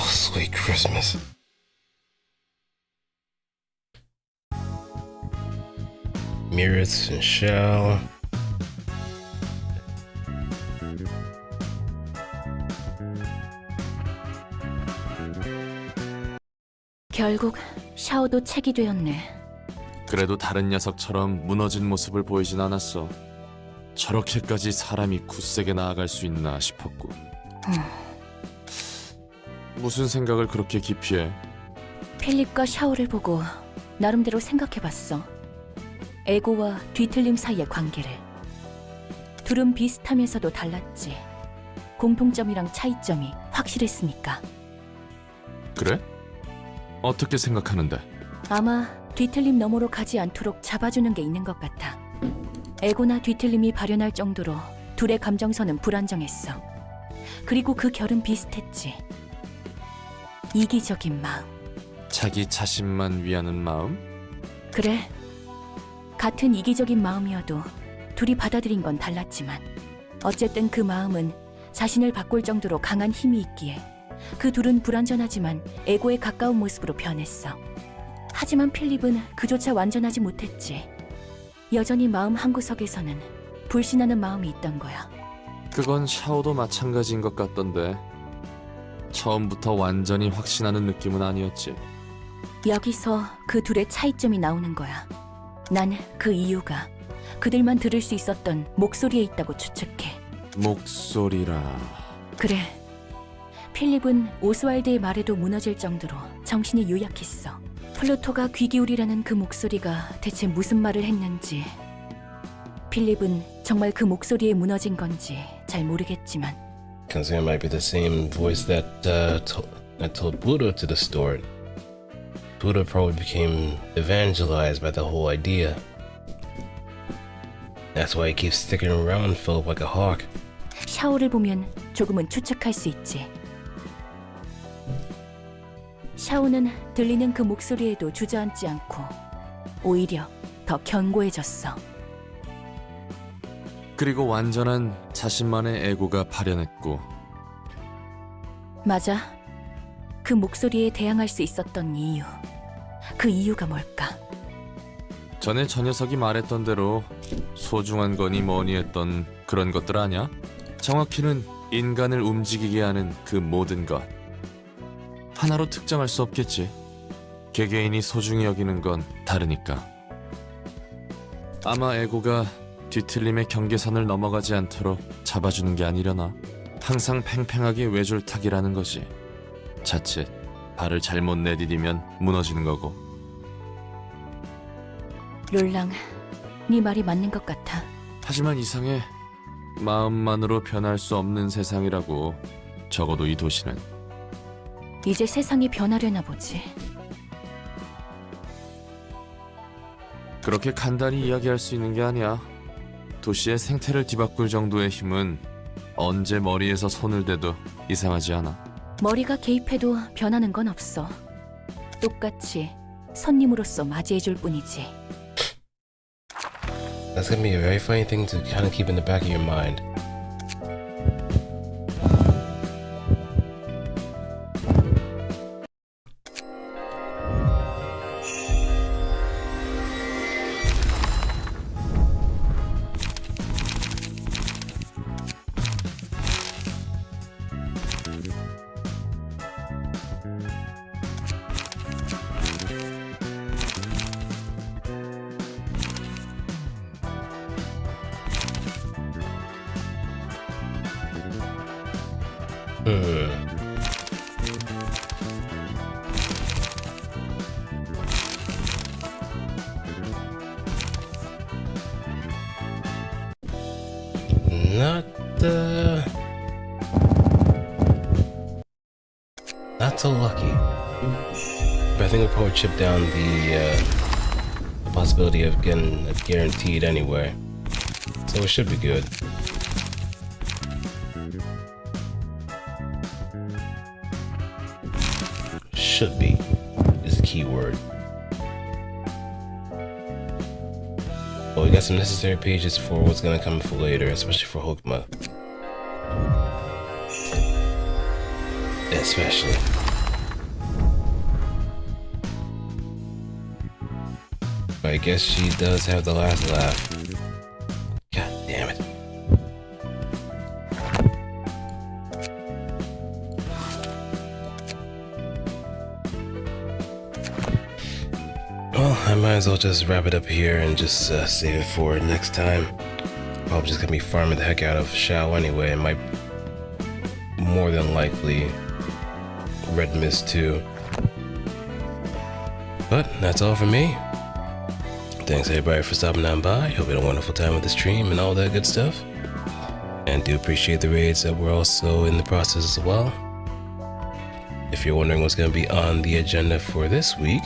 Sweet Christmas. Mirrors and shell. 결국 샤오도 책이 되었네. 그래도 다른 녀석처럼 무너진 모습을 보이진 않았어. 저렇게까지 사람이 굳세게 나아갈 수 있나 싶었고. 무슨 생각을 그렇게 깊이 해? 필립과 샤오를 보고 나름대로 생각해봤어. 에고와 뒤틀림 사이의 관계를. 둘은 비슷하면서도 달랐지. 공통점이랑 차이점이 확실했으니까. 그래? 어떻게 생각하는데? 아마 뒤틀림 너머로 가지 않도록 잡아주는 게 있는 것 같아. 에고나 뒤틀림이 발현할 정도로 둘의 감정선은 불안정했어. 그리고 그 결은 비슷했지. 이기적인 마음. 자기 자신만 위하는 마음? 그래. 같은 이기적인 마음이어도 둘이 받아들인 건 달랐지만 어쨌든 그 마음은 자신을 바꿀 정도로 강한 힘이 있기에 그 둘은 불완전하지만 에고에 가까운 모습으로 변했어. 하지만 필립은 그조차 완전하지 못했지. 여전히 마음 한구석에서는 불신하는 마음이 있던 거야. 그건 샤오도 마찬가지인 것 같던데. 처음부터 완전히 확신하는 느낌은 아니었지. 여기서 그 둘의 차이점이 나오는 거야. 난 그 이유가 그들만 들을 수 있었던 목소리에 있다고 추측해. 목소리라. 그래. 필립은 오스왈드의 말에도 무너질 정도로 정신이 요약했어. 플루토가 귀 기울이라는 그 목소리가 대체 무슨 말을 했는지, 필립은 정말 그 목소리에 무너진 건지 잘 모르겠지만, Considering it might be the same voice that told Buddha to distort. Buddha probably became evangelized by the whole idea. That's why he keeps sticking around Philip like a hawk. 샤오를 보면 조금은 추측할 수 있지. 샤오는 들리는 그 목소리에도 주저앉지 않고 오히려 더 견고해졌어. 그리고 완전한 자신만의 에고가 발현했고. 맞아. 그 목소리에 대항할 수 있었던 이유. 그 이유가 뭘까? 전에 저 녀석이 말했던 대로 소중한 거니 뭐니 했던 그런 것들 아냐? 정확히는 인간을 움직이게 하는 그 모든 것. 하나로 특정할 수 없겠지. 개개인이 소중히 여기는 건 다르니까. 아마 에고가 뒤틀림의 경계선을 넘어가지 않도록 잡아주는 게 아니려나. 항상 팽팽하게 외줄타기라는 거지. 자칫 발을 잘못 내디디면 무너지는 거고. 롤랑, 네 말이 맞는 것 같아. 하지만 이상해. 마음만으로 변할 수 없는 세상이라고. 적어도 이 도시는. 이제 세상이 변하려나 보지. 그렇게 간단히 이야기할 수 있는 게 아니야. 도시의 생태를 뒤바꿀 정도의 힘은 언제 머리에서 손을 대도 이상하지 않아. 머리가 개입해도 변하는 건 없어. 똑같이 손님으로서 맞이해줄 뿐이지. That's gonna be a very funny thing to kind of keep in the back of your mind. Not so lucky. But I think we'll probably chip down the possibility of getting it guaranteed anyway. So it should be good. Should be is the key word. Well, we got some necessary pages for what's gonna come for later, especially for Hokma. Especially. But I guess she does have the last laugh. God damn it. Well, I might as well just wrap it up here and just save it for next time. Probably just gonna be farming the heck out of Shao anyway. It might more than likely Red Mist too. But that's all for me. Thanks everybody for stopping on by. Hope you had a wonderful time with the stream and all that good stuff. And do appreciate the raids that we're also in the process as well. If you're wondering what's going to be on the agenda for this week,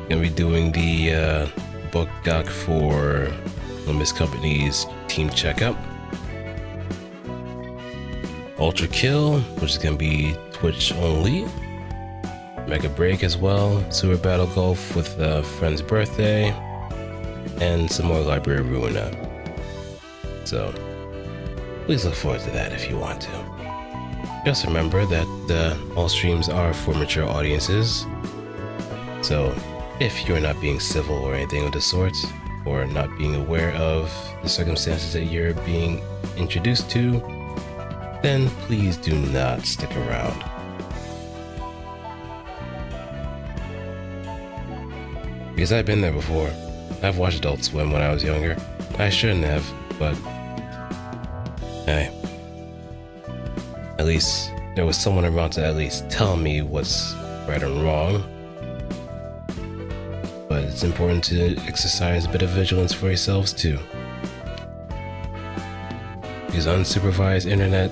going to be doing the book doc for Miss Company's team checkup. Ultra Kill, which is going to be Twitch only. Mega Break as well. Super Battle Golf with a friend's birthday. And some more Library Ruina. So, please look forward to that if you want to. Just remember that all streams are for mature audiences. So, if you're not being civil or anything of the sort, or not being aware of the circumstances that you're being introduced to, then please do not stick around. Because I've been there before. I've watched Adult Swim when I was younger. I shouldn't have, but hey. At least there was someone around to at least tell me what's right and wrong. But it's important to exercise a bit of vigilance for yourselves too. Because unsupervised internet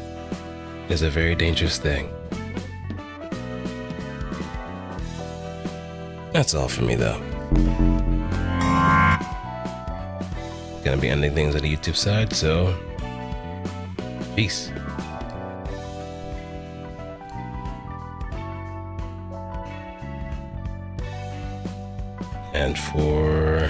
is a very dangerous thing. That's all for me though. Gonna be ending things on the YouTube side, so peace. And for